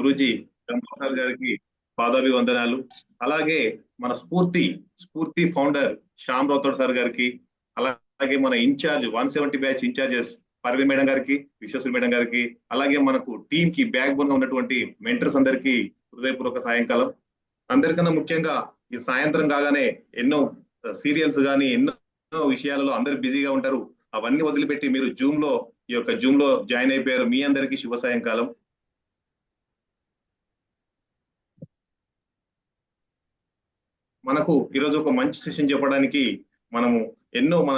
Guruji sir గారికి పాదాభివందనాలు. అలాగే మన స్ఫూర్తి ఫౌండర్ శ్యామ్ రాథోడ్ సార్ గారికి, అలాగే మన incharge 170 batch incharges Parveen madam గారికి, విశ్వశ్రీ మేడం గారికి, అలాగే మనకు టీమ్ కి బ్యాక్ బోన్ గా ఉన్నటువంటి మెంటర్స్ అందరికీ హృదయపూర్వక సాయంకాలం. అందరికన్నా ముఖ్యంగా ఈ సాయంత్రం కాగానే ఎన్నో సీరియల్స్ కానీ ఎన్నో విషయాలలో అందరు బిజీగా ఉంటారు. అవన్నీ వదిలిపెట్టి మీరు జూమ్ లో జాయిన్ అయిపోయారు. మీ అందరికీ శుభ సాయంకాలం. మనకు ఈరోజు ఒక మంచి సెషన్ చెప్పడానికి మనము ఎన్నో మన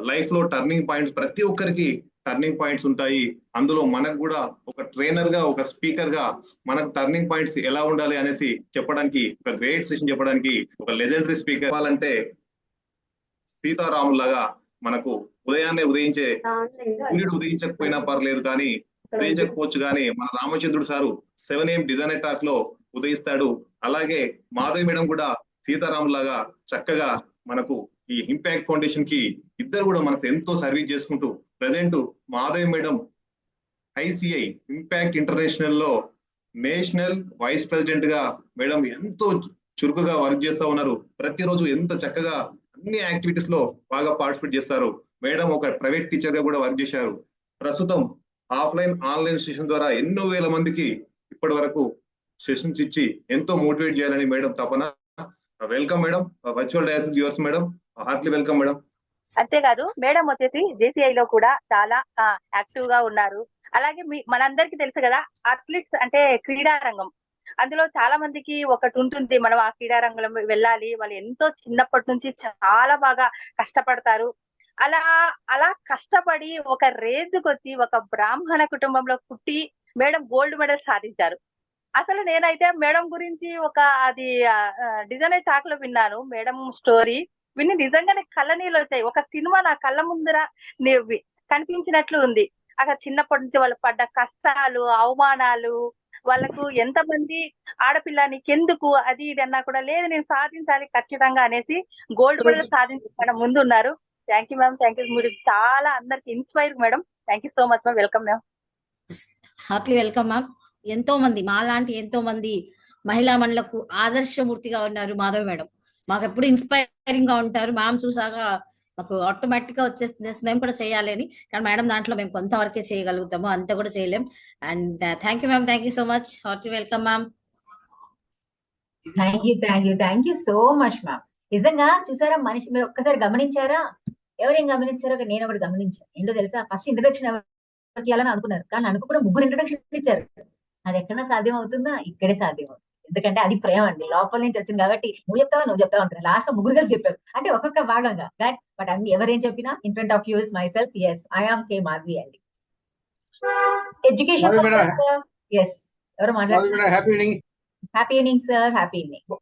లైఫ్ లో టర్నింగ్ పాయింట్స్, ప్రతి ఒక్కరికి టర్నింగ్ పాయింట్స్ ఉంటాయి. అందులో మనకు కూడా ఒక ట్రైనర్ గా, ఒక స్పీకర్ గా మనకు టర్నింగ్ పాయింట్స్ ఎలా ఉండాలి అనేసి చెప్పడానికి, ఒక గ్రేట్ సెషన్ చెప్పడానికి ఒక లెజెండరీ స్పీకర్ చెప్పాలంటే సీతారాములాగా మనకు ఉదయాన్నే ఉదయించే సూర్యుడు ఉదయించకపోయినా పర్లేదు కానీ ఉదయించకపోవచ్చు కానీ మన రామచంద్రుడు సారు 7 AM డిజైనర్ టాక్ లో ఉదయిస్తాడు. అలాగే మాధవి మేడం కూడా సీతారాములాగా చక్కగా మనకు ఈ ఇంపాక్ట్ ఫౌండేషన్ కి ఇద్దరు కూడా మనకు ఎంతో సర్వీస్ చేసుకుంటూ present Madhavi madam ICI impact international లో నేషనల్ వైస్ ప్రెసిడెంట్ గా మేడం ఎంతో చురుకుగా వర్క్ చేస్తా ఉన్నారు. ప్రతిరోజు ఎంత చక్కగా అన్ని యాక్టివిటీస్ లో బాగా పార్టిసిపేట్ చేస్తారు. మేడం ఒక ప్రైవేట్ టీచర్ గా కూడా వర్క్ చేశారు. ప్రస్తుతం ఆన్లైన్ సెషన్ ద్వారా ఎన్నో వేల మందికి ఇప్పటి వరకు సెషన్స్ ఇచ్చి ఎంతో మోటివేట్ చేయాలని మేడం తపన. Welcome madam, virtual dais is yours madam, heartly welcome madam. అంతేకాదు మేడం వచ్చేసి జేసీఐ లో కూడా చాలా యాక్టివ్ గా ఉన్నారు. అలాగే మనందరికీ తెలుసు కదా, అథ్లెట్స్ అంటే క్రీడా రంగం, అందులో చాలా మందికి ఒకటి ఉంటుంది, మనం ఆ క్రీడా రంగంలో వెళ్ళాలి, వాళ్ళు ఎంతో చిన్నప్పటి నుంచి చాలా బాగా కష్టపడతారు. అలా కష్టపడి ఒక రేంజ్కి వచ్చి ఒక బ్రాహ్మణ కుటుంబంలో పుట్టి మేడం గోల్డ్ మెడల్ సాధించారు. అసలు నేనైతే మేడం గురించి అది డిజైనర్ టాక్ లో విన్నాను. మేడం స్టోరీ విని నిజంగానే కళ్ళ నీళ్ళు వచ్చాయి. ఒక సినిమా నా కళ్ళ ముందర కనిపించినట్లు ఉంది. అక్కడ చిన్నప్పటి నుంచి వాళ్ళు పడ్డ కష్టాలు, అవమానాలు, వాళ్ళకు ఎంతమంది ఆడపిల్ల నీకెందుకు అది ఇది అన్నా కూడా లేదు నేను సాధించాలి ఖచ్చితంగా అనేసి గోల్డ్ మెడల్ సాధించడం ముందు ఉన్నారు. Thank you ma'am, thank you. మీరు చాలా అందరికి inspire madam. Thank you so much ma'am. Welcome ma'am. Heartly welcome ma'am. మాలాంటి ఎంతో మంది మహిళా మనులకు ఆదర్శమూర్తిగా ఉన్నారు మాధవి మేడం. మాకు ఎప్పుడు ఇన్స్పైరింగ్ గా ఉంటారు. మ్యామ్ చూసాక మాకు ఆటోమేటిక్ గా వచ్చేస్తుంది మేము కూడా చేయాలి అని. కానీ మేడం దాంట్లో మేము కొంతవరకే చేయగలుగుతాము, అంత కూడా చేయలేం. And thank you ma'am, thank you so much. Heartly welcome ma'am. Thank you so much ma'am. నిజంగా చూసారా, మనిషి మీరు ఒక్కసారి గమనించారా? ఎవరేం గమనించారో నేను ఒకటి గమనించాను. ఏంటో తెలుసా, ఫస్ట్ ఇంట్రడక్షన్ ఎవరికి ఇవ్వాలని అనుకున్నారు, కానీ అనుకున్న ముగ్గురు ఇంట్రడక్షన్ ఇచ్చారు. అది ఎక్కడైనా సాధ్యం అవుతుందా? ఇక్కడే సాధ్యం అవుతుంది. ఎందుకంటే అది ప్రేమ అండి, లోపల నుంచి వచ్చింది కాబట్టి నువ్వు చెప్తావా అంటారు. లాస్ట్ లో ముగ్గురు కలిసి చెప్పారు, అంటే ఒక్కొక్క భాగంగా. బట్ అన్ని ఎవరేం చెప్పినా in front of you is myself. Yes, I am K Madhavi అండి. ఎడ్యుకేషన్ ఎస్, ఎవరు మాట్లాడుతున్నారు? Happy evening sir, happy evening.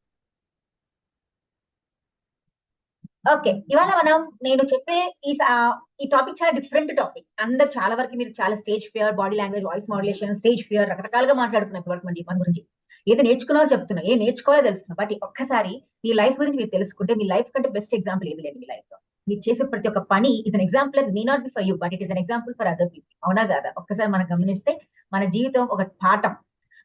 Okay, ఇవాళ నేను చెప్పే ఈ టాపిక్ చాలా డిఫరెంట్ టాపిక్. అందరు చాలా వరకు మీరు చాలా stage fear, body language, voice modulation, stage fear రకరకాలుగా మాట్లాడుతున్నారు వరకు మన గురించి. ఏదో నేర్చుకున్నావో చెప్తున్నా, ఏం నేర్చుకోవాలో తెలుస్తున్నా. బట్ ఒక్కసారి మీ లైఫ్ గురించి మీరు తెలుసుకుంటే మీ లైఫ్ కంటే బెస్ట్ ఎగ్జాంపుల్ ఏది లేదు. మీ లైఫ్ లో మీరు చేసే ప్రతి ఒక్క పని is an example, may not be for you but it is an example for other people. అవునా కాదా? ఒక్కసారి మనం గమనిస్తే మన జీవితం ఒక పాఠం.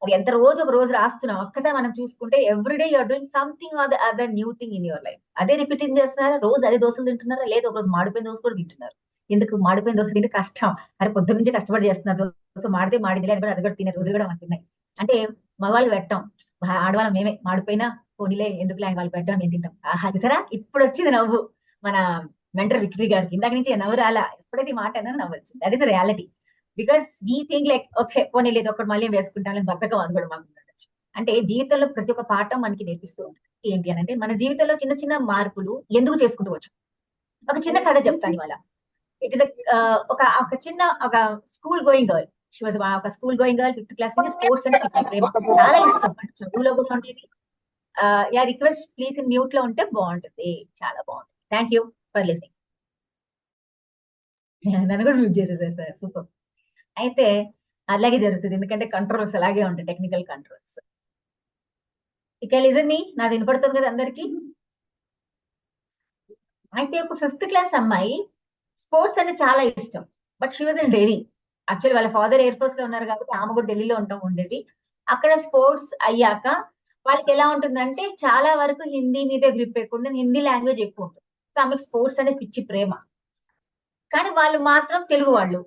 అది ఎంత ఒక రోజు రాస్తున్నాం, ఒక్కసారి మనం చూసుకుంటే everyday you are doing something or the other new thing in your life. అదే రిపీటింగ్ చేస్తున్నారా? రోజు అదే దోశలు తింటున్నారా? లేదు ఒక రోజు మాడిపోయిన దోశ కూడా తింటున్నారు. ఎందుకు? మాడిపోయిన దోశ తింటే కష్టం. అరే పొద్దున్న నుంచి కష్టపడి చేస్తున్నారు, దోశ మాడితే మాడింది లేదు, అది కూడా తినే రోజులు కూడా మనకున్నాయి. అంటే మగవాళ్ళు పెట్టాం, ఆడవాళ్ళం మేమే మాడిపోయినా పోనీలే ఎందుకు ఆయన వాళ్ళు పెట్టాం, మేము తింటాం. ఆహా, చూసారా ఇప్పుడు వచ్చింది నవ్వు మన మెంటర్ విక్టరీ గారికి. ఇందాక నుంచి నవ్వు రాలా, ఎప్పుడైతే మాట అయినా నవ్వచ్చు. That is reality. Because we think like okay పోనీ లేదు ఒకటి మళ్ళీ వేసుకుంటాను బతకం అని కూడా మాకు ఉండొచ్చు. అంటే జీవితంలో ప్రతి ఒక్క పాఠం మనకి నేర్పిస్తూ ఉంటుంది. ఏంటి అని అంటే మన జీవితంలో చిన్న చిన్న మార్పులు ఎందుకు చేసుకుంటూ వచ్చు. ఒక చిన్న కథ చెప్తాను ఇవాళ. ఇట్ ఇస్ ఒక చిన్న school going girl. She was ఒక school going girl, 5th class నుంచి స్పోర్ట్స్ అంటే పిచ్చి ప్రేమ, చాలా ఇష్టం. చదువులో కూడా ఉండేది. Yeah request please in mute లో ఉంటే బాగుంటుంది, చాలా బాగుంటుంది. Thank you for listening. నన్ను కూడా మ్యూట్ చేసేసారు సార్, సూపర్. అయితే అలాగే జరుగుతుంది, ఎందుకంటే కంట్రోల్స్ అలాగే ఉంటాయి, టెక్నికల్ కంట్రోల్స్. ఇక లిజన్ మీ, నాది వినపడుతుంది కదా అందరికి. అయితే ఒక 5th క్లాస్ అమ్మాయి స్పోర్ట్స్ అంటే చాలా ఇష్టం, but she was in Delhi. Actually వాళ్ళ ఫాదర్ ఎయిర్ ఫోర్స్ లో ఉన్నారు కాబట్టి ఆమె కూడా ఢిల్లీలో ఉండేది. అక్కడ స్పోర్ట్స్ అయ్యాక వాళ్ళకి ఎలా ఉంటుందంటే చాలా వరకు హిందీ మీద గ్రిప్ ఎక్కువ హిందీ లాంగ్వేజ్ ఎక్కువ ఉంటుంది. సో ఆమెకు స్పోర్ట్స్ అనేది పిచ్చి ప్రేమ. కానీ వాళ్ళు మాత్రం తెలుగు వాళ్ళు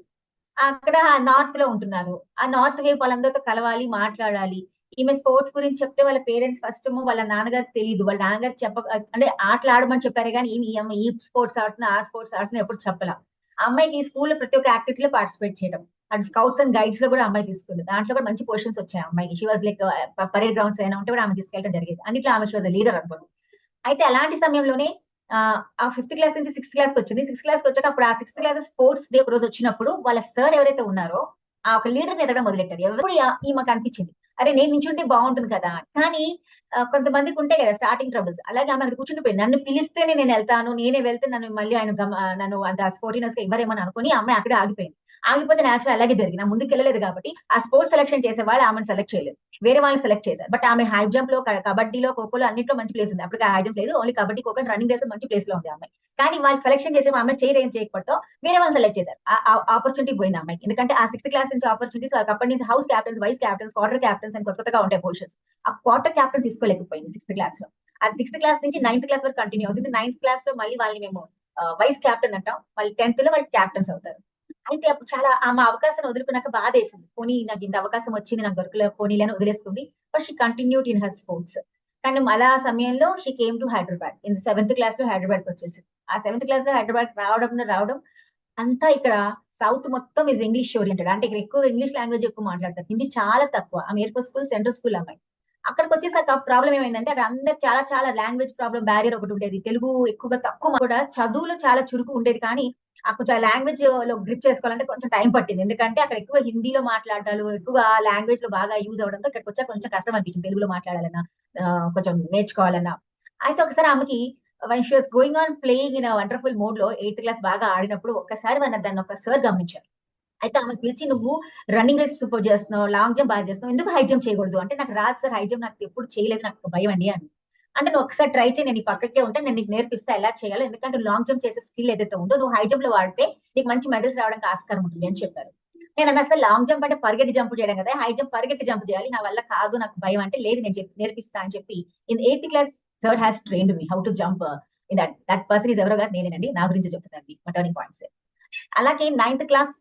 అక్కడ నార్త్ లో ఉంటున్నారు. ఆ నార్త్ వైపు వాళ్ళందరితో కలవాలి, మాట్లాడాలి. ఈమె స్పోర్ట్స్ గురించి చెప్తే వాళ్ళ పేరెంట్స్ ఫస్ట్ వాళ్ళ నాన్నగారికి తెలియదు. వాళ్ళ నాన్నగారు అంటే ఆటలు ఆడమని చెప్పారు కానీ ఈ స్పోర్ట్స్ ఆడుతున్నా ఆ స్పోర్ట్స్ ఆడుతున్నా ఎప్పుడు చెప్పలా. ఆ అమ్మాయికి ఈ స్కూల్లో ప్రతి ఒక్క యాక్టివిటీలో పార్టిసిపేట్ చేయడం, అటు స్కౌట్స్ అండ్ గైడ్స్ లో కూడా అమ్మాయి తీసుకుంది. దాంట్లో కూడా మంచి పొజిషన్స్ వచ్చాయి అమ్మాయికి. She was like parade grounds అయినా ఉంటే కూడా ఆమె తీసుకెళ్ళడం జరిగేది. అన్నిట్లో ఆమె షీ వాజ్ లీడర్ అనుకోండి. అయితే అలాంటి సమయంలోనే ఆ 5th క్లాస్ నుంచి 6th క్లాస్ కి వచ్చింది. 6th క్లాస్ కి వచ్చాక అప్పుడు ఆ 6th క్లాస్ స్పోర్ట్స్ డే ఒక రోజు వచ్చినప్పుడు వాళ్ళ సార్ ఎవరైతే ఉన్నారో ఆ ఒక లీడర్ ని ఎదగడం మొదలెట్టారు. ఎవరు ఈమెకు అనిపించింది అరే నేను నించుంటే బాగుంటుంది కదా. కానీ కొంతమందికి ఉంటాయి కదా స్టార్టింగ్ ట్రబుల్స్. అలాగే ఆమె అక్కడ కూర్చుండిపోయింది. నన్ను పిలిస్తేనే నేను వెళ్తాను, నేనే వెళ్తే నన్ను మళ్ళీ ఆయన నన్ను అంత స్పోర్టినెస్ గా ఇవ్వరేమని అనుకుని అమ్మాయి అక్కడే ఆగిపోయింది. ఆగిపోతే నేచురల్ అలాగే జరిగింది. ముందుకు వెళ్ళలేదు కాబట్టి ఆ స్పోర్ట్స్ సెలక్షన్ చేసే వాళ్ళు ఆమెను సెలెక్ట్ చేయలేదు, వేరే వాళ్ళని సెలెక్ట్ చేశారు. బట్ ఆమె హై జంప్ లో, కబడ్డీలో, ఖోఖోలో అన్నింటిలో మంచి ప్లేస్ ఉంది. అప్పుడు హై జంప్ లేదు, only kabaddi, kho kho, running race మంచి ప్లేస్ లో ఉంది అమ్మాయి. కానీ వాళ్ళు సెలక్షన్ చేసే ఆమె ఏం చేయకపోతే వేరే వాళ్ళని సెలెక్ట్ చేశారు. ఆపర్చునిటీ పోయింది అమ్మాయికి. ఎందుకంటే ఆ 6th క్లాస్ నుంచి ఆపర్చునిటీస్ అప్పటి నుంచి house captains, vice captains, quarter captains అని కొత్తగా ఉంటాయి పొజిషన్స్. ఆ క్వార్టర్ క్యాప్టెన్ తీసుకోలేకపోయింది 6th క్లాస్ లో. అది 6th క్లాస్ నుంచి 9th క్లాస్ వరకు కంటిన్యూ అవుతుంది. 9th క్లాస్ లో మళ్ళీ వాళ్ళని మేము వైస్ క్యాప్టెన్ అంటాం, మళ్ళీ 10th లో వాళ్ళు క్యాప్టెన్స్ అవుతారు. అయితే అప్పుడు చాలా ఆమె అవకాశం వదులుకున్నాక బాధేసింది. పోనీ నాకు ఇంత అవకాశం వచ్చింది, నాకు దొరకలేదు పోనీలే అని వదిలేసుకుంది. But she continued in her sports. కానీ అలా సమయంలో she came to Hyderabad. In 7th class లో హైదరాబాద్ వచ్చేసింది. ఆ 7th క్లాస్ లో హైదరాబాద్ రావడం అంతా ఇక్కడ సౌత్ మొత్తం ఇస్ ఇంగ్లీష్ ఓరియంటెడ్. అంటే ఇక్కడ ఎక్కువ ఇంగ్లీష్ లాంగ్వేజ్ ఎక్కువ మాట్లాడతారు, హిందీ చాలా తక్కువ. ఆమె ఎయిర్పోర్ట్ స్కూల్, సెంట్రల్ స్కూల్ అమ్మాయి. అక్కడికి వచ్చేసాక ప్రాబ్లం ఏమైందంటే అక్కడ అందరు చాలా చాలా లాంగ్వేజ్ ప్రాబ్లం, బ్యారియర్ ఒకటి ఉండేది. తెలుగు ఎక్కువగా తక్కువ, కూడా చదువులో చాలా చురుకు ఉండేది. కానీ ఆ కొంచెం లాంగ్వేజ్ లో గ్రిప్ చేసుకోవాలంటే కొంచెం టైం పట్టింది. ఎందుకంటే అక్కడ ఎక్కువ హిందీలో మాట్లాడాలి, ఎక్కువ లాంగ్వేజ్ లో బాగా యూజ్ అవడంతో ఇక్కడికి వచ్చా కొంచెం కష్టం అనిపించింది తెలుగులో మాట్లాడాలన్నా, కొంచెం నేర్చుకోవాలన్నా. అయితే ఒకసారి ఆమెకి when she was going on playing in a wonderful mode లో 8th క్లాస్ బాగా ఆడినప్పుడు ఒక్కసారి దాన్ని ఒక సార్ గమనించారు. అయితే ఆమె పిలిచి నువ్వు రన్నింగ్ రేస్ సూపర్ చేస్తున్నావు, లాంగ్ జంప్ బాగా చేస్తున్నావు, ఎందుకు హై జంప్ చేయకూడదు అంటే నాకు రాదు సార్ హై జంప్, నాకు ఎప్పుడు చేయలేదు, నాకు భయం అండి అని. అంటే నువ్వు ఒకసారి ట్రై చేయి, నేను ఈ పక్కకే ఉంటా, నేను నీకు నేర్పిస్తా ఎలా చేయాలో, ఎందుకంటే లాంగ్ జంప్ చేసే స్కిల్ ఏదైతే ఉందో నువ్వు హై జంప్ లో వాడితే నీకు మంచి మెడల్స్ రావడానికి ఆస్కారం ఉంటుంది అని చెప్పారు. నేను అన్నా అసలు లాంగ్ జంప్ అంటే పరిగెట్టి జంప్ చేయడం కదా, హై జంప్ పరిగెట్టి జంప్ చేయాలి, నా వల్ల కాదు, నాకు భయం. అంటే లేదు నేను నేర్పిస్తా అని చెప్పి in 8th class sir has trained me how to jump. In that person is ఎవరో కాదు, నేనేనండి, నా గురించి చెప్తున్నాను మా టర్నింగ్ పాయింట్స్. అలాగే 9th క్లాస్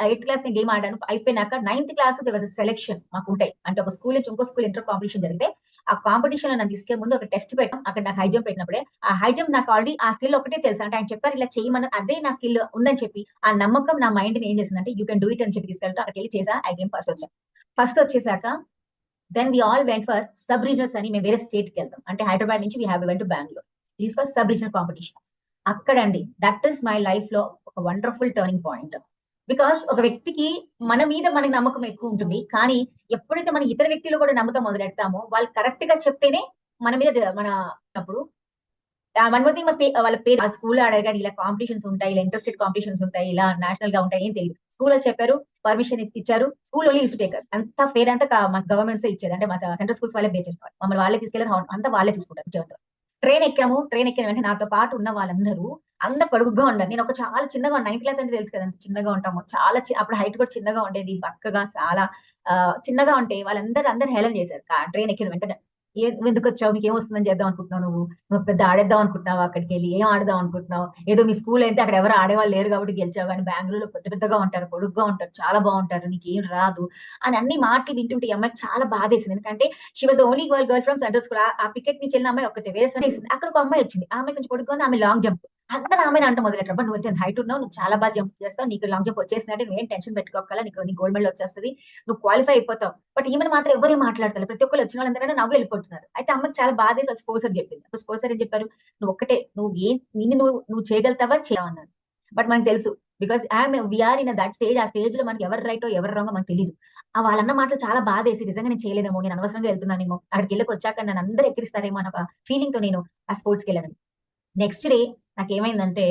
8th క్లాస్ నేను గేమ్ ఆడాను. అయిపోయినాక 9th క్లాస్ సెలెక్షన్ మాకు ఉంటాయి. అంటే ఒక స్కూల్ నుంచి ఇంకో స్కూల్ ఇంటర్ కాంపిటీషన్ జరిగితే ఆ కాంపిటీషన్ లో నన్ను తీసుకే ముందు ఒక టెస్ట్ పెట్టాం. అక్కడ నాకు హై జంప్ పెట్టినప్పుడే ఆ హై జంప్ నాకు ఆల్రెడీ ఆ స్కిల్ ఒకటే తెలుసు. అంటే ఆయన చెప్పారు ఇలా చేయమని, అదే నా స్కిల్ ఉందని చెప్పి ఆ నమ్మకం నా మైండ్ ని ఏం చేసిందంటే యూ కెన్ డూ ఇట్ అని చెప్పి తీసుకెళ్తా. అక్కడికి వెళ్ళి చేసా, ఆ గేమ్ ఫస్ట్ వచ్చాను. ఫస్ట్ వచ్చేసాక then we all went for sub regionals అని, మేము వేరే స్టేట్ కి వెళ్తాం. అంటే హైదరాబాద్ నుంచి we have went to Bengaluru. These for sub regional competitions. అక్కడండి దట్ ఈస్ మై లైఫ్ లో ఒక వండర్ఫుల్ టర్నింగ్ పాయింట్. బికాస్ ఒక వ్యక్తికి మన మీద మనకి నమ్మకం ఎక్కువ ఉంటుంది, కానీ ఎప్పుడైతే మన ఇతర వ్యక్తులు కూడా నమ్మకం మొదలెడతామో వాళ్ళు కరెక్ట్ గా చెప్తేనే మన మీద మన అప్పుడు వన్ మోర్ థింగ్, వాళ్ళ పేరు స్కూల్ ఆడారు కానీ ఇలా కాంపిటీషన్స్ ఉంటాయి, ఇలా ఇంటర్స్టేట్ కాంపిటీషన్స్ ఉంటాయి, ఇలా నేషనల్ గా ఉంటాయి ఏం తెలియదు. స్కూల్ చెప్పారు, పర్మిషన్ ఇచ్చారు, school only use to takers. అంతా పేరు అంతా మా గవర్నమెంట్స్ ఇచ్చేది. అంటే మా సెంట్రల్ స్కూల్స్ వాళ్ళే పే చేసుకోవాలి, మమ్మల్ని వాళ్ళే తీసుకెళ్ళి అంతా వాళ్ళే చూసుకుంటారు. ట్రైన్ ఎక్కాము, ట్రైన్ ఎక్కిన వెంటనే నాతో పాటు ఉన్న వాళ్ళందరూ అందరు పొడుగుగా ఉండాలి. నేను ఒక చాలా చిన్నగా 9th క్లాస్ అంటే తెలుసు కదా చిన్నగా ఉంటాము, చాలా అప్పుడు హైట్ కూడా చిన్నగా ఉండేది, బక్కగా చాలా చిన్నగా ఉంటే అందరు హేళన చేశారు ట్రైన్ ఎక్కిన వెంటనే. ఎందుకు వచ్చావు, నీకు ఏం వస్తుందని చేద్దాం అనుకుంటున్నావు, నువ్వు పెద్ద ఆడేద్దాం అనుకుంటున్నావు, అక్కడికి వెళ్ళి ఏం ఆడదాం అనుకుంటున్నావు, ఏదో మీ స్కూల్ అయితే అక్కడ ఎవరు ఆడేవాళ్ళు లేరు కాబట్టి గెలిచావు, కానీ బెంగళూరులో పెద్దగా ఉంటారు, పొడుగ్గా ఉంటారు, చాలా బాగుంటారు, నీకు ఏం రాదు అని అన్ని మాటలు వింటుంటే ఈ అమ్మాయికి చాలా బాధేసింది. ఎందుకంటే she was only girl from central school. ఆ పికెట్ నుంచి వెళ్ళిన అమ్మాయి ఒక్కతే, వేరే వేసింది. అక్కడ ఒక అమ్మాయి వచ్చింది, ఆ అమ్మాయి కొంచెం పొడుగ్గా ఉంది, ఆమె లాంగ్ జంప్. అందరూ ఆమెను అంట మొదలెట్టారు, నువ్వు అయితే హైట్ ఉన్నావు, నువ్వు చాలా బాగా జంప్ చేస్తావు, నీకు లాంగ్ జంప్ వచ్చేసినట్టే, నువ్వేం టెన్షన్ పెట్టుకోగల, నీకు గోల్డ్ మెడల్ వచ్చేస్తుంది, నువ్వు క్వాలిఫై అయిపోతావు. బట్ ఈమెను మాత్రం ఎవరేం మాట్లాడతారు, ప్రతి ఒక్కరు వచ్చిన వాళ్ళందరూ నవ్వు వెళ్ళిపోతున్నారు. అయితే అమ్మకి చాలా బాధ స్పోర్సర్ చెప్పింది. స్పోర్సర్ ఏం చెప్పారు, నువ్వు ఒక్కటే, నువ్వు చేయగలుగుతావా చేయమన్నారు. బట్ మనకు తెలుసు because we are in that stage, ఆ స్టేజ్ లో మనకి ఎవరు రైటో ఎవరు రాంగో మనకు తెలియదు. వాళ్ళన్న మాటలు చాలా బాధ వేసి నిజంగా నేను చేయలేదేమో, నేను అనవసరంగా వెళ్తున్నానేమో, అక్కడికి వెళ్ళకి వచ్చాక నన్ను అందరూ ఎక్కిరిస్తారేమో అన్న ఒక ఫీలింగ్ తో నేను ఆ స్పోర్ట్స్కి వెళ్ళాను. నెక్స్ట్ డే నాకు ఏమైందంటే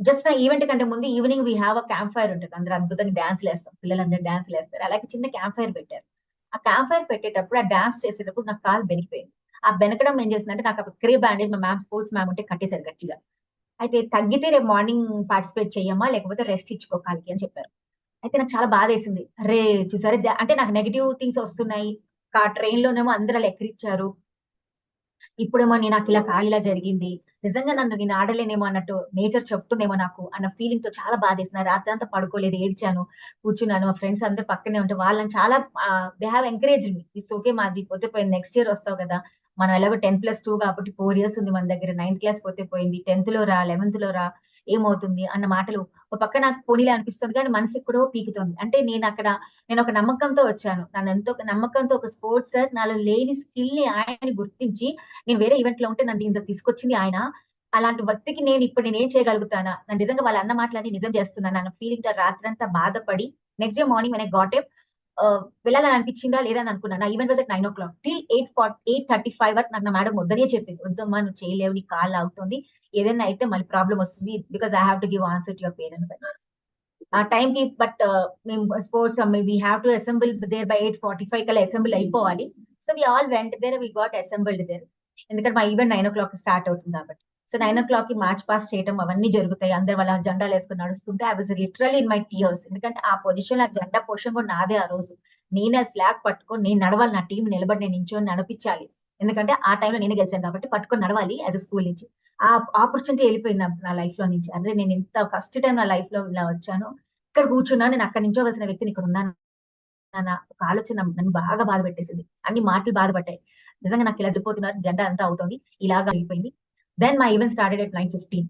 జస్ట్ ఆ ఈవెంట్ కంటే ముందు evening we have a camp fire ఉంటుంది, అందరూ అద్భుతంగా డాన్స్లు వేస్తాం, పిల్లలందరూ డాన్స్లు వేస్తారు. అలాగే చిన్న క్యాంప్ ఫైర్ పెట్టారు. ఆ క్యాంప్ ఫైర్ పెట్టేటప్పుడు ఆ డాన్స్ చేసేటప్పుడు నాకు కాలు బెనికిపోయింది. ఆ బెనకడం ఏం చేసిందంటే నాకు అప్పుడు క్రే బ్యాండేజ్ మా మ్యామ్ స్పోర్ట్స్ మ్యామ్ ఉంటే కట్టేశారు గట్టిగా. అయితే తగ్గితే రేపు మార్నింగ్ పార్టిసిపేట్ చెయ్యమ్మా, లేకపోతే రెస్ట్ ఇచ్చుకోకాలికి అని చెప్పారు. అయితే నాకు చాలా బాధ వేసింది. అరే చూసారే, అంటే నాకు నెగిటివ్ థింగ్స్ వస్తున్నాయి, ఆ ట్రైన్ లోనేమో అందరూ అలా ఎక్కిరిచ్చారు. ఇప్పుడేమో నాకు ఇలా కాలు ఇలా జరిగింది. నిజంగా నేను ఆడలేనేమో అన్నట్టు నేచర్ చెప్తుందేమో నాకు అన్న ఫీలింగ్ తో చాలా బాధేసింది. రాత్రి అంతా పడుకోలేదు, ఏడ్చాను, కూర్చున్నాను. మా ఫ్రెండ్స్ అందరూ పక్కనే ఉంటే వాళ్ళని చాలా they have encouraged me. It's okay, మాది పోతే పోయింది, నెక్స్ట్ ఇయర్ వస్తావు కదా, మనం ఎలాగో 10+2 కాబట్టి 4 ఇయర్స్ ఉంది మన దగ్గర, 9th క్లాస్ పోతే పోయింది, 10th లో రా, 11th లో రా, ఏమవుతుంది అన్న మాటలు ఒక పక్క నాకు పోనీలే అనిపిస్తుంది, కానీ మనసు ఎక్కడో పీకుతుంది. అంటే నేను ఒక నమ్మకంతో వచ్చాను. నన్ను ఎంతో ఒక నమ్మకంతో ఒక స్పోర్ట్స్ సార్ నాలో లేని స్కిల్ ని ఆయన గుర్తించి, నేను వేరే ఈవెంట్ లో ఉంటే నన్ను ఇంత తీసుకొచ్చింది ఆయన. అలాంటి వ్యక్తికి నేను ఏం చేయగలుగుతానా, నేను నిజంగా వాళ్ళ అన్న మాటలన్నీ నిజం చేస్తున్నాను అన్న ఫీలింగ్ తో రాత్రంతా బాధపడి next day morning when I got up, వెళ్ళాలని అనిపించిందా లేదా అని అనుకున్నాను. నా event was at 9 o'clock till 8:35 వరకు నాకు నా మేడం వద్దనే చెప్పింది, వద్దమ్మా నువ్వు చేయలేవు, నీ కాళ్ళు అవుతుంది, ఏదైనా అయితే మళ్ళీ ప్రాబ్లం వస్తుంది, because I have to give answer to your parents. ఆ టైం కి బట్ మేము sports we have to assemble there by 8:45 కల్లా అసెంబుల్ అయిపోవాలి. So we all went there, we got assembled there. ఎందుకంటే మా ఈవెంట్ 9 o'clock స్టార్ట్ అవుతుంది కాబట్టి. So 9 o'clock కి మార్చ్ పాస్ చేయడం అవన్నీ జరుగుతాయి. అందరు వాళ్ళ జెండాలు వేసుకుని నడుస్తుంటే I was literally in my tears. ఎందుకంటే ఆ పొజిషన్, ఆ జెండా పొజిషన్ కూడా నాదే ఆ రోజు. నేనే ఫ్లాగ్ పట్టుకొని నేను నడవాలి, నా టీం నిలబడి నేను నించొని నడిపించాలి. ఎందుకంటే ఆ టైంలో నేనే గెలిచాను కాబట్టి పట్టుకొని నడవాలి యాజ్ అ స్కూల్ నుంచి. ఆ ఆపర్చునిటీ వెళ్ళిపోయింది నా లైఫ్ లో నుంచి. అదే నేను ఇంత ఫస్ట్ టైం నా లైఫ్ లో ఇలా వచ్చాను, ఇక్కడ కూర్చున్నా, నేను అక్కడ నించోవలసిన వ్యక్తిని ఇక్కడ ఉన్నాను అన్న ఒక ఆలోచన నన్ను బాగా బాధ పెట్టేసింది. అన్ని మాటలు బాధపడ్డాయి. నిజంగా నాకు ఇలా జరిగిపోతున్నారు, జెండా అంతా అవుతుంది, ఇలాగా అయిపోయింది. Then my event started at 9:15.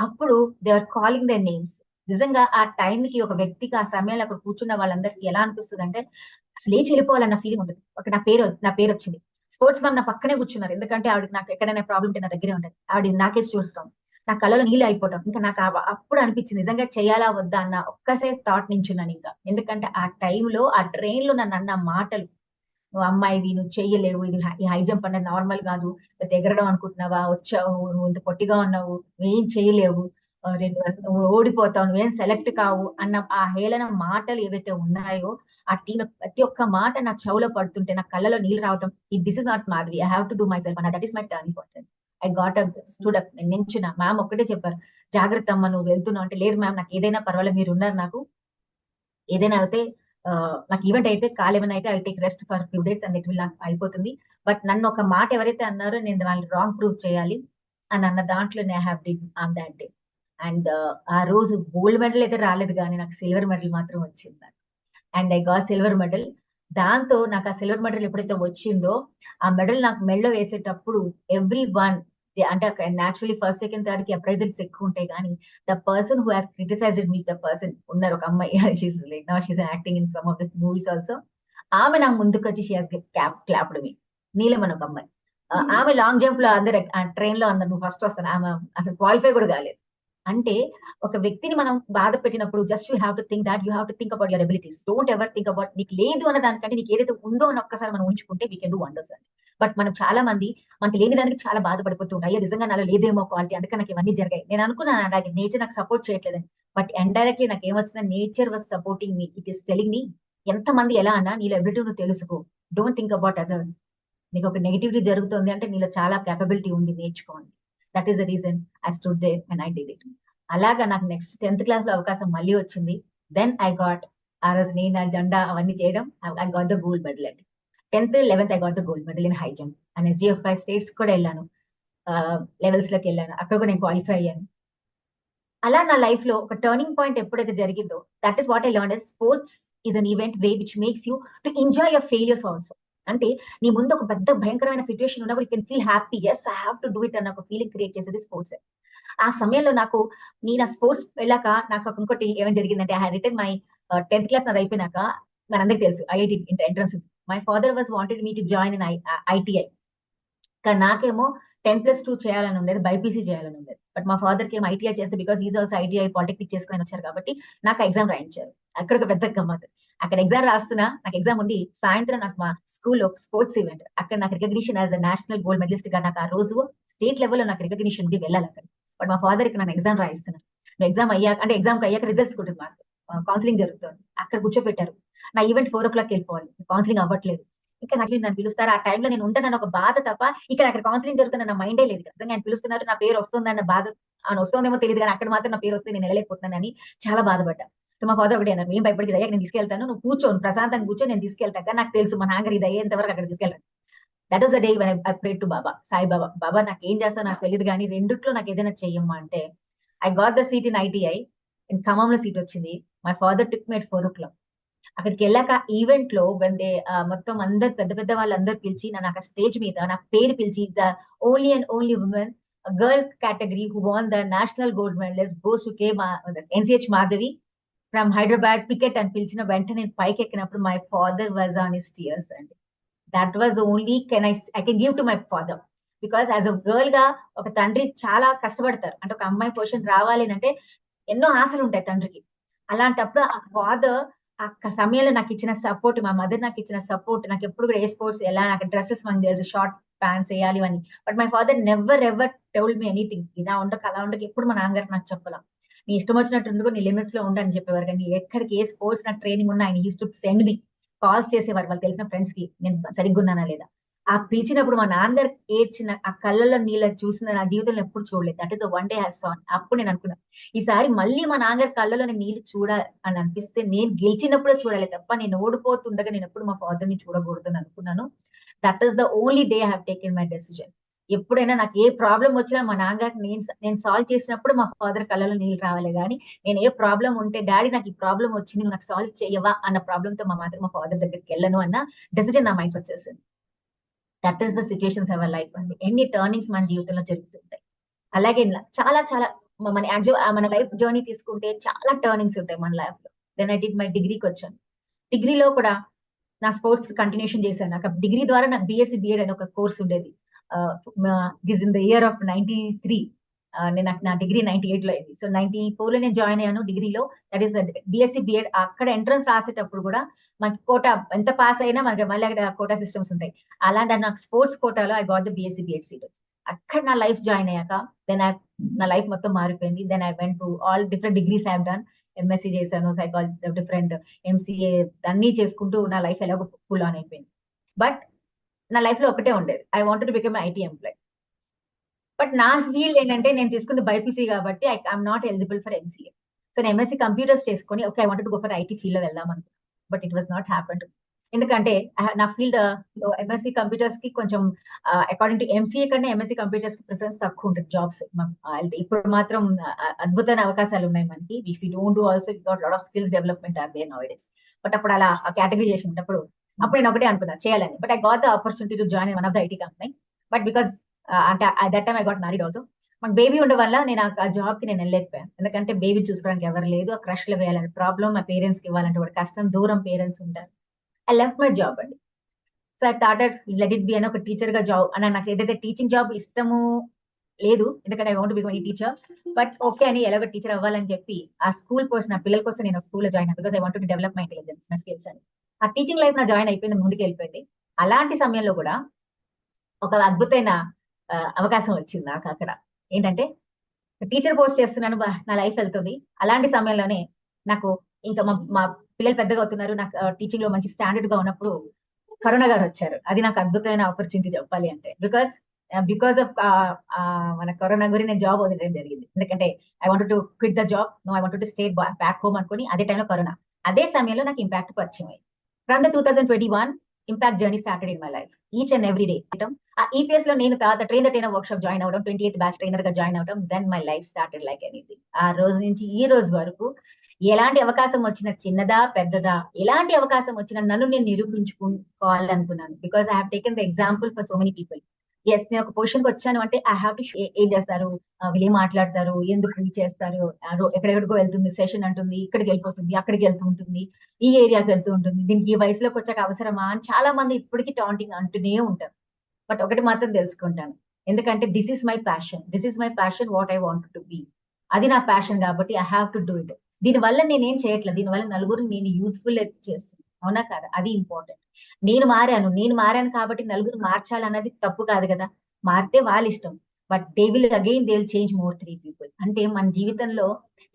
అప్పుడు they are calling their names. నిజంగా ఆ టైం కి ఒక వ్యక్తికి ఆ సమయంలో అక్కడ కూర్చున్న వాళ్ళందరికీ ఎలా అనిపిస్తుంది అంటే అసలు లేచి వెళ్ళిపోవాలన్న ఫీలింగ్ ఉంటుంది. ఒక నా పేరు వచ్చింది. స్పోర్ట్స్ మ్యామ్ నా పక్కనే కూర్చున్నారు. ఎందుకంటే ఆవిడ నాకు ఎక్కడైనా ప్రాబ్లం ఉంటే నా దగ్గరే ఉంటుంది. ఆవిడ నాకేసి చూస్తాం, నా కళ్ళలో నీళ్ళు అయిపోవటం. ఇంకా నాకు అప్పుడు అనిపించింది నిజంగా చేయాలా వద్దా అన్న ఒక్కసే థాట్ నించున్నాను ఇంకా. ఎందుకంటే ఆ టైంలో ఆ ట్రైన్ లో నన్ను అన్న మాటలు, నువ్వు అమ్మాయివి, నువ్వు చెయ్యలేవు, ఈ హై జంప్ అనేది నార్మల్ కాదు, లేకపోతే ఎగరడం అనుకుంటున్నావా, వచ్చావు, నువ్వు ఇంత పొట్టిగా ఉన్నావు, నువ్వేం చేయలేవు, నువ్వు ఓడిపోతావు, నువ్వేం సెలెక్ట్ కావు అన్న ఆ హేళన మాటలు ఏవైతే ఉన్నాయో, ఆ టీం ప్రతి ఒక్క మాట నా చెవులో పడుతుంటే నా కళ్ళలో నీళ్ళు రావటం, this is not Madhavi, I have to do myself అన్న, that is my turning point. I got up, stood up, నేను నించున్నా. మ్యామ్ ఒక్కటే చెప్పారు, జాగ్రత్త అమ్మ నువ్వు వెళ్తున్నావు అంటే, లేదు మ్యామ్ నాకు ఏదైనా పర్వాలేదు, మీరు ఉన్నారు నాకు, ఏదైనా అయితే నాకు ఈవెంట్ అయితే కాలేమైనా అయితే I take rest for few days and it will అయిపోతుంది. బట్ నన్ను ఒక మాట ఎవరైతే అన్నారో నేను వాళ్ళని రాంగ్ ప్రూవ్ చేయాలి అని అన్న దాంట్లో I have did on that day. And ఆ రోజు గోల్డ్ మెడల్ అయితే రాలేదు, కానీ నాకు సిల్వర్ మెడల్ మాత్రం వచ్చింది. And I got silver medal. దాంతో నాకు ఆ సిల్వర్ మెడల్ ఎప్పుడైతే వచ్చిందో, ఆ మెడల్ నాకు మెడలో వేసేటప్పుడు ఎవ్రీ వన్, అంటే నాచురల్లీ ఫస్ట్ సెకండ్ థర్డ్ కి అప్రైజల్స్ ఎక్కువ ఉంటాయి, కానీ the person who has criticised me, the person ఉన్నారు ఒక అమ్మాయి, she's like now she's acting in some of the movies also. ఆమె నాకు ముందుకు వచ్చి షీ హాస్ క్లాప్డ్ మీ. నీలం అని ఒక అమ్మాయి, ఆమె లాంగ్ జంప్ లో అందరు ట్రైన్ లో అందరు నువ్వు ఫస్ట్ వస్తాను, ఆమె అసలు క్వాలిఫై కూడా కాలేదు. అంటే ఒక వ్యక్తిని మనం బాధ పెట్టినప్పుడు just you have to think that you have to think about your abilities. Don't ever think about నీకు లేదు అన్న దానికంటే నీకు ఏదైతే ఉందో అని ఒక్కసారి మనం ఉంచుకుంటే వీ కెన్ డూ వండర్స్ అండి. బట్ మనం చాలా మంది మనకి లేని దానికి చాలా బాధపడిపోతూ ఉంటాయి, అయ్యో నిజంగా నాలో లేదేమో క్వాలిటీ, అందుకే నాకు ఇవన్నీ జరిగాయి. నేను అనుకున్నాను అలాగే నేచర్ నాకు సపోర్ట్ చేయట్లేదని, బట్ ఇండైరెక్ట్లీ నాకు ఏమొచ్చిందా, nature was supporting me. It is telling me ఎంత మంది ఎలా అన్నా నీలో ఎబిలిటీ నువ్వు తెలుసుకో, డోంట్ థింక్ అబౌట్ అదర్స్. నీకు ఒక నెగిటివిటీ జరుగుతుంది అంటే నీలో చాలా కేపబిలిటీ ఉంది, నేర్చుకోండి. That is the reason I stood there and I did it. అలాగా నాకు నెక్స్ట్ 10th క్లాస్ లో అవకాశం మళ్ళీ వచ్చింది. దెన్ ఐ గాట్, ఆ రోజు నేను ఆ జెండా అవన్నీ చేయడం, I got the gold medal అండి. 10th 11th I got the gold medal in high jump. And SGF5 states కూడా వెళ్ళాను, లెవెల్స్ లోకి వెళ్ళాను, అక్కడ కూడా నేను క్వాలిఫై అయ్యాను. అలా నా లైఫ్ లో ఒక టర్నింగ్ పాయింట్ ఎప్పుడైతే జరిగిందో, that is what I learn. Sports is an event way which makes you to enjoy your failures also. అంటే నీ ముందు ఒక పెద్ద భయంకరమైన సిచ్యువేషన్ ఉన్నప్పుడు you can feel happy, yes I have to do it అన్న ఒక ఫీలింగ్ క్రియేట్ చేసేది స్పోర్ట్స్. ఆ సమయంలో నేను ఆ స్పోర్ట్స్ వెళ్ళాక నాకు ఇంకోటి ఏమేమి జరిగిందంటే, I return my 10th class నాది అయిపోయినాక, మనందరికి తెలుసు IIT entrance. My father was wanted me to join in ITI. కానీ నాకేమో 10+2 చేయాలని ఉండేది, బైపీసీ చేయాలని ఉండేది. బట్ మా ఫాదర్ కి ఏమో ITI చేస్తే, because is also ITI polytechnic చేసుకుని వచ్చారు కాబట్టి నాకు ఎగ్జామ్ రాయించారు. అక్కడ ఒక పెద్ద గమ్మత్, అక్కడ ఎగ్జామ్ రాస్తున్నా, నాకు ఎగ్జామ్ ఉంది, సాయంత్రం నాకు మా స్కూల్లో స్పోర్ట్స్ ఈవెంట్, అక్కడ నాకు recognition as a national gold medalist గా నాకు ఆ రోజు స్టేట్ లెవెల్లో నాకు రికగ్నిషన్ ఉంది, వెళ్ళాలి అక్కడ. బట్ మా ఫాదర్ కి నన్ను ఎగ్జామ్ రాయిస్తున్నాను. ఎగ్జామ్ అయ్యాక, అంటే ఎగ్జామ్ అయ్యాక రిజల్ట్స్ ఉంటుంది, మాకు కౌన్సిలింగ్ జరుగుతుంది, అక్కడ కూర్చోబెట్టారు. నా ఈవెంట్ 4 o'clock వెళ్ళిపోవాలి, కౌన్సిలింగ్ అవ్వట్లేదు. ఇంకా నాకు నన్ను పిలుస్తారు, ఆ టైంలో నేను ఉంటానని ఒక బాధ తప్ప అక్కడ కౌన్సిలింగ్ జరుగుతున్న నా మైండే లేదు. నిజంగా ఆయన పిలుస్తున్నారు, నా పేరు వస్తుందన్న బాధ, వస్తుందేమో తెలియదు, కానీ అక్కడ మాత్రం నా పేరు వస్తే నేను వెళ్ళలేకపోతున్నానని చాలా బాధపడ్డా. సో మా ఫాదర్ ఒకటి అన్నారు, ఏం భయపడి అయ్యాక నేను తీసుకెళ్తాను, నువ్వు కూర్చోను ప్రశాంతంగా కూర్చో, నేను తీసుకెళ్తాను, కానీ నాకు తెలుసు మా నాన్నగారు ఇది అయ్యేంత వరకు అక్కడ తీసుకెళ్తాను. That was the day when I prayed to Baba, Sai Baba, Baba నాకు ఏం చేస్తా నాకు తెలియదు కానీ రెండిట్లో నాకు ఏదైనా చెయ్యమ్మా అంటే I got the seat in ITI. ఖమ్మంలో సీట్ వచ్చింది. My father took me at 4 o'clock. అక్కడికి వెళ్ళాక ఈవెంట్ లో మొత్తం అందరు పెద్ద పెద్ద వాళ్ళందరూ పిలిచి నన్ను అక్కడ స్టేజ్ మీద నా పేరు పిలిచి, the only and only women girl category who won the national gold medalist goes to NCH Madhavi from Hyderabad cricket అని పిలిచిన వెంటనే నేను పైకి ఎక్కినప్పుడు my father was on his tears అండి. That was only I can give to my father. Because as a girl గా ఒక తండ్రి చాలా కష్టపడతారు. అంటే ఒక అమ్మాయి పొజిషన్ రావాలి అంటే ఎన్నో ఆశలు ఉంటాయి తండ్రికి. అలాంటప్పుడు ఆ ఫాదర్ ఆ సమయంలో నాకు ఇచ్చిన సపోర్ట్, మా మదర్ నాకు ఇచ్చిన సపోర్ట్, నాకు ఎప్పుడు కూడా ఏ స్పోర్ట్స్ ఎలా, నాకు డ్రెస్సెస్ మనకు తెలుసు షార్ట్ ప్యాంట్స్ వేయాలి అని, but my father never ever told me anything. ఇలా ఉండక అలా ఉండక ఎప్పుడు మా నాన్నగారు నాకు చెప్పాల, నీ ఇష్టం వచ్చినట్టు ఉండుకో, నీ లిమిట్స్ లో ఉండని చెప్పేవారు. కానీ ఎక్కడికి ఏ స్పోర్ట్స్ నాకు ట్రైనింగ్ ఉన్నా ఆయన use to send me calls చేసేవారు వాళ్ళు తెలిసిన ఫ్రెండ్స్ కి నేను సరిగ్గా ఉన్నానా లేదా. ఆ పిలిచినప్పుడు మా నాన్నగారు ఏడ్చిన ఆ కళ్ళల్లో నీళ్ళ చూసిన నా జీవితంలో ఎప్పుడు చూడలేదు. That is the one day I saw. అప్పుడు నేను అనుకున్నా ఈసారి మళ్ళీ మా నాన్నగారి కళ్ళలో నేను నీళ్ళు చూడాలి అని అనిపిస్తే నేను గెలిచినప్పుడే చూడాలి తప్ప నేను ఓడిపోతుండగా నేను ఎప్పుడు మా ఫాదర్ ని చూడకూడదు అని అనుకున్నాను. That is the only day I have taken my decision. ఎప్పుడైనా నాకు ఏ ప్రాబ్లం వచ్చినా మా నాన్నగారికి నేను సాల్వ్ చేసినప్పుడు మా ఫాదర్ కళ్ళలో నీళ్ళు రావాలి. కానీ నేను ఏ ప్రాబ్లం ఉంటే డాడీ నాకు ఈ ప్రాబ్లం వచ్చింది నువ్వు నాకు సాల్వ్ చేయవా అన్న ప్రాబ్లం తో మా ఫాదర్ దగ్గరికి వెళ్ళను అన్న డెసిజన్ నా మైండ్ వచ్చేసింది. That is the situations our life అండి. ఎన్ని టర్నింగ్స్ మన జీవితంలో జరుగుతుంటాయి. అలాగే చాలా చాలా మన లైఫ్ జర్నీ తీసుకుంటే చాలా టర్నింగ్స్ ఉంటాయి మన లైఫ్ లో. దెన్ ఐ డిడ్ మై డిగ్రీకి వచ్చాను. డిగ్రీలో కూడా నా స్పోర్ట్స్ కంటిన్యూషన్ చేశాను. నాకు డిగ్రీ ద్వారా నాకు BSc B.Ed అని ఒక కోర్స్ ఉండేది. In the year of 93. నా డిగ్రీ 98 లో అయింది. సో 94 లో నేను జాయిన్ అయ్యాను డిగ్రీలో. That is BSc B.Ed. అక్కడ ఎంట్రన్స్ రాసేటప్పుడు కూడా మనకి కోటా ఎంత పాస్ అయినా మనకి మళ్ళీ అక్కడ కోటా సిస్టమ్స్ ఉంటాయి. అలాంటి నాకు స్పోర్ట్స్ కోటాలో I got the BSc B.Ed seat. అక్కడ నా లైఫ్ జాయిన్ అయ్యాక నా లైఫ్ మొత్తం మారిపోయింది. Then I went to all different degrees have done. MSc చేశాను, సైకాలజీ, డిఫరెంట్ MCA అన్ని చేసుకుంటూ నా లైఫ్ ఎలాగో ఫుల్ ఆన్ అయిపోయింది. బట్ నా లైఫ్ లో ఒకటే ఉండేది, I wanted to become IT employee. But నా ఫీల్డ్ ఏంటంటే నేను తీసుకుంది బైపీసీ కాబట్టి I'm not eligible for MCA. So నేను MSc కంప్యూటర్స్ చేసుకుని okay I wanted to go for IT field లో వెళ్దాం అనుకున్నాను. But it was not happen. ఎందుకంటే నా ఫీల్డ్ MSc కంప్యూటర్స్ కి కొంచెం అకార్డింగ్ టు MCA కన్నా MSc కంప్యూటర్స్ కి ప్రిఫరెన్స్ తక్కువ ఉంటుంది జాబ్స్. ఇప్పుడు మాత్రం అద్భుతమైన అవకాశాలు ఉన్నాయి మనకి. If you don't do also you got lot of skills development are there nowadays. బట్ అప్పుడు అలా కేటగిరీ చేసి ఉన్నప్పుడు అప్పుడు నేను ఒకటే అనుకున్నా చేయాలని. But I got the opportunity to join one of the IT company. But because అంటే that time I got married also. మాకు బేబీ ఉండడం వల్ల నేను ఆ జాబ్ కి నేను వెళ్ళలేకపోయాను. ఎందుకంటే బేబీ చూసుకోవడానికి ఎవరు లేదు, ఆ క్రష్ లో వేయాలంటే ప్రాబ్లం, మా పేరెంట్స్ కి ఇవ్వాలంటే కూడా కష్టం, దూరం పేరెంట్స్ ఉంటారు. ఐ లెఫ్ట్ మై జాబ్ అండి. So I thoughted let it be అని ఒక టీచర్ గా జాబ్ అని. నాకు ఏదైతే టీచింగ్ జాబ్ ఇష్టము లేదు, ఎందుకంటే I want become a teacher. But okay అని ఎలాగో టీచర్ అవ్వాలని చెప్పి ఆ స్కూల్ కోసం నా పిల్లల కోసం నేను స్కూల్ లో జాయిన్ అయ్యాను. Because I want to develop my intelligence, my skills అని. ఆ టీచింగ్ లైఫ్ నా జాయిన్ అయిపోయింది, ముందుకు వెళ్ళిపోయింది. అలాంటి సమయంలో కూడా ఒక అద్భుతమైన అవకాశం వచ్చింది నాకు అక్కడ. ఏంటంటే టీచర్ పోస్ట్ చేస్తున్నాను, నా లైఫ్ వెళ్తుంది. అలాంటి సమయంలోనే నాకు ఇంకా మా పిల్లలు పెద్దగా అవుతున్నారు, నాకు టీచింగ్ లో మంచి స్టాండర్డ్ గా ఉన్నప్పుడు కరోనా గారు వచ్చారు. అది నాకు అద్భుతమైన ఆపర్చునిటీ చెప్పాలి అంటే. బికాస్ ఆఫ్ మన కరోనా గురించి నేను జాబ్ వదిలేయడం జరిగింది. ఎందుకంటే I wanted to quit the job, no I wanted to stay back home అనుకుని. అదే టైంలో కరోనా, అదే సమయంలో నాకు ఇంపాక్ట్ పరిచయం అయ్యింది. From the 2021 impact journey started in my life each and every day. ఆ EPS లో నేను ట్రైనర్ వర్క్ షాప్ జాయిన్ అవడం, 28th బ్యాచ్ ట్రైనర్ గా జాయిన్ అవడం. Then my life started like anything. ఆ రోజు నుంచి ఈ రోజు వరకు ఎలాంటి అవకాశం వచ్చినా, చిన్నదా పెద్దదా, ఎలాంటి అవకాశం వచ్చినా నన్ను నేను నిరూపించుకోవాలనుకున్నాను. Because I have taken the example for so many people. Yes, నేను ఒక పొజిషన్ కి వచ్చాను అంటే ఐ హావ్ టు ఏం చేస్తారు, వీళ్ళు ఏం మాట్లాడతారు, ఎందుకు చేస్తారు, ఎక్కడెక్కడికో వెళ్తుంది, సెషన్ అంటుంది, ఇక్కడికి వెళ్ళిపోతుంది, అక్కడికి వెళ్తూ ఉంటుంది, ఈ ఏరియాకి వెళ్తూ ఉంటుంది, దీనికి ఈ వయసులోకి వచ్చాక అవసరమా అని చాలా మంది ఇప్పటికీ టాంటింగ్ అంటూనే ఉంటారు. బట్ ఒకటి మాత్రం తెలుసుకుంటాను, ఎందుకంటే this is my passion, what I want to be. అది నా ప్యాషన్ కాబట్టి I have to do it. దీనివల్ల నేనేం చేయట్లేదు, దీనివల్ల నలుగురు నేను యూస్ఫుల్ చేస్తున్నాను, అవునా కాదా? అది ఇంపార్టెంట్. నేను మారాను కాబట్టి నలుగురు మార్చాలన్నది తప్పు కాదు కదా. మారితే వాళ్ళ ఇష్టం, but they will change more 3 people. అంటే మన జీవితంలో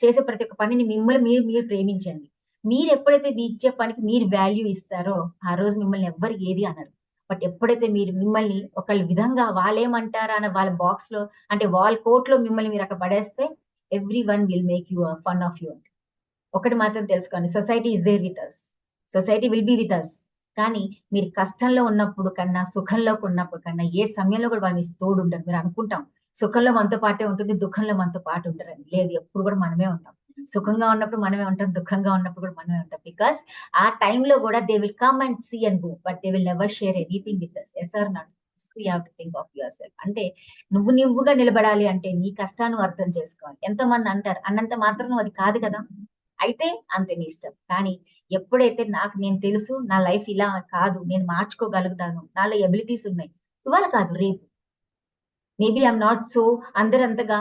చేసే ప్రతి ఒక్క పనిని మిమ్మల్ని మీరు ప్రేమించండి. మీరు ఎప్పుడైతే మీ ఇచ్చే పనికి మీరు వాల్యూ ఇస్తారో ఆ రోజు మిమ్మల్ని ఎవ్వరు ఏది అనరు. బట్ ఎప్పుడైతే మీరు మిమ్మల్ని ఒకళ్ళ విధంగా వాళ్ళేమంటారా అన్న వాళ్ళ బాక్స్ లో, అంటే వాళ్ళ కోట్ లో మిమ్మల్ని మీరు అక్కడ పడేస్తే everyone will make you fun of you. ఒకటి మాత్రం తెలుసుకోండి, society is there with us, society will be with us. కానీ మీరు కష్టంలో ఉన్నప్పుడు కన్నా, సుఖంలో ఉన్నప్పుడు కన్నా, ఏ సమయంలో కూడా వాళ్ళు మీ తోడు ఉంటారు. మీరు అనుకుంటాం సుఖంలో మనతో పాటే ఉంటుంది, దుఃఖంలో మనతో పాటు ఉంటారని. లేదు, ఎప్పుడు కూడా మనమే ఉంటాం. సుఖంగా ఉన్నప్పుడు మనమే ఉంటాం, దుఃఖంగా ఉన్నప్పుడు కూడా మనమే ఉంటాం. బికాస్ ఆ టైంలో కూడా they will come and see and go, but they will never share anything with us. Yes or not? You have to think of yourself. అంటే నువ్వుగా నిలబడాలి అంటే నీ కష్టాన్ని అర్థం చేసుకోవాలి. ఎంతో మంది అంటారు, అన్నంత మాత్రం అది కాదు కదా, అయితే అంతే నీ ఇష్టం. కానీ ఎప్పుడైతే నాకు నేను తెలుసు, నా లైఫ్ ఇలా కాదు, నేను మార్చుకోగలుగుతాను, నాలో ఎబిలిటీస్ ఉన్నాయి, ఇవాళ కాదు రేపు. మేబీ ఐఎమ్ నాట్ సో అందరంతగా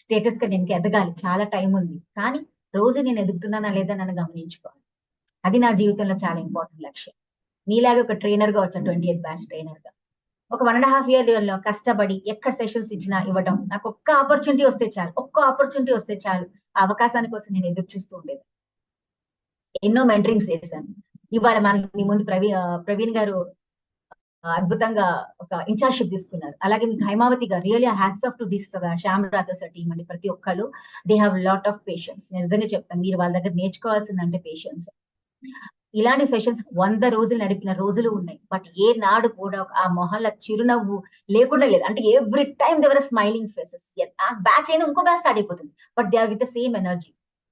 స్టేటస్ గా నేను ఎదగాలి, చాలా టైం ఉంది. కానీ రోజు నేను ఎదుగుతున్నానా లేదా నన్ను గమనించుకోవాలి. అది నా జీవితంలో చాలా ఇంపార్టెంట్ లక్ష్యం. మీలాగే ఒక ట్రైనర్ గా వచ్చా, 28th బ్యాచ్ ట్రైనర్ గా ఒక 1.5 year లో కష్టపడి ఎక్కడ సెషన్స్ ఇచ్చినా ఇవ్వడం. నాకు ఒక్క ఆపర్చునిటీ వస్తే చాలు, ఒక్క ఆపర్చునిటీ వస్తే చాలు, ఆ అవకాశాని కోసం నేను ఎదురు చూస్తూ ఉండేది. ఎన్నో మెంటరింగ్స్ చేశాను. ఇవాళ మనకి మీ ముందు ప్రవీణ్ గారు అద్భుతంగా ఒక ఇన్ఛార్జ్షిప్ తీసుకున్నారు. అలాగే మీకు హైమావతి గారు, really hats off to this Shyam Rathore sir team అండి. ప్రతి ఒక్కళ్ళు they have lot of patience. నేను నిజంగా చెప్తాను, మీరు వాళ్ళ దగ్గర నేర్చుకోవాల్సిందంటే పేషెన్స్. ఇలాంటి సెషన్స్ 100 రోజులు నడిపిన రోజులు ఉన్నాయి. బట్ ఏ నాడు కూడా ఆ మొహంలో చిరునవ్వు లేకుండా లేదు. అంటే every time they're smiling faces. ఆ బ్యాచ్ అయినా ఇంకో బ్యాచ్ స్టార్ట్ అయిపోతుంది, but they are with the same energy.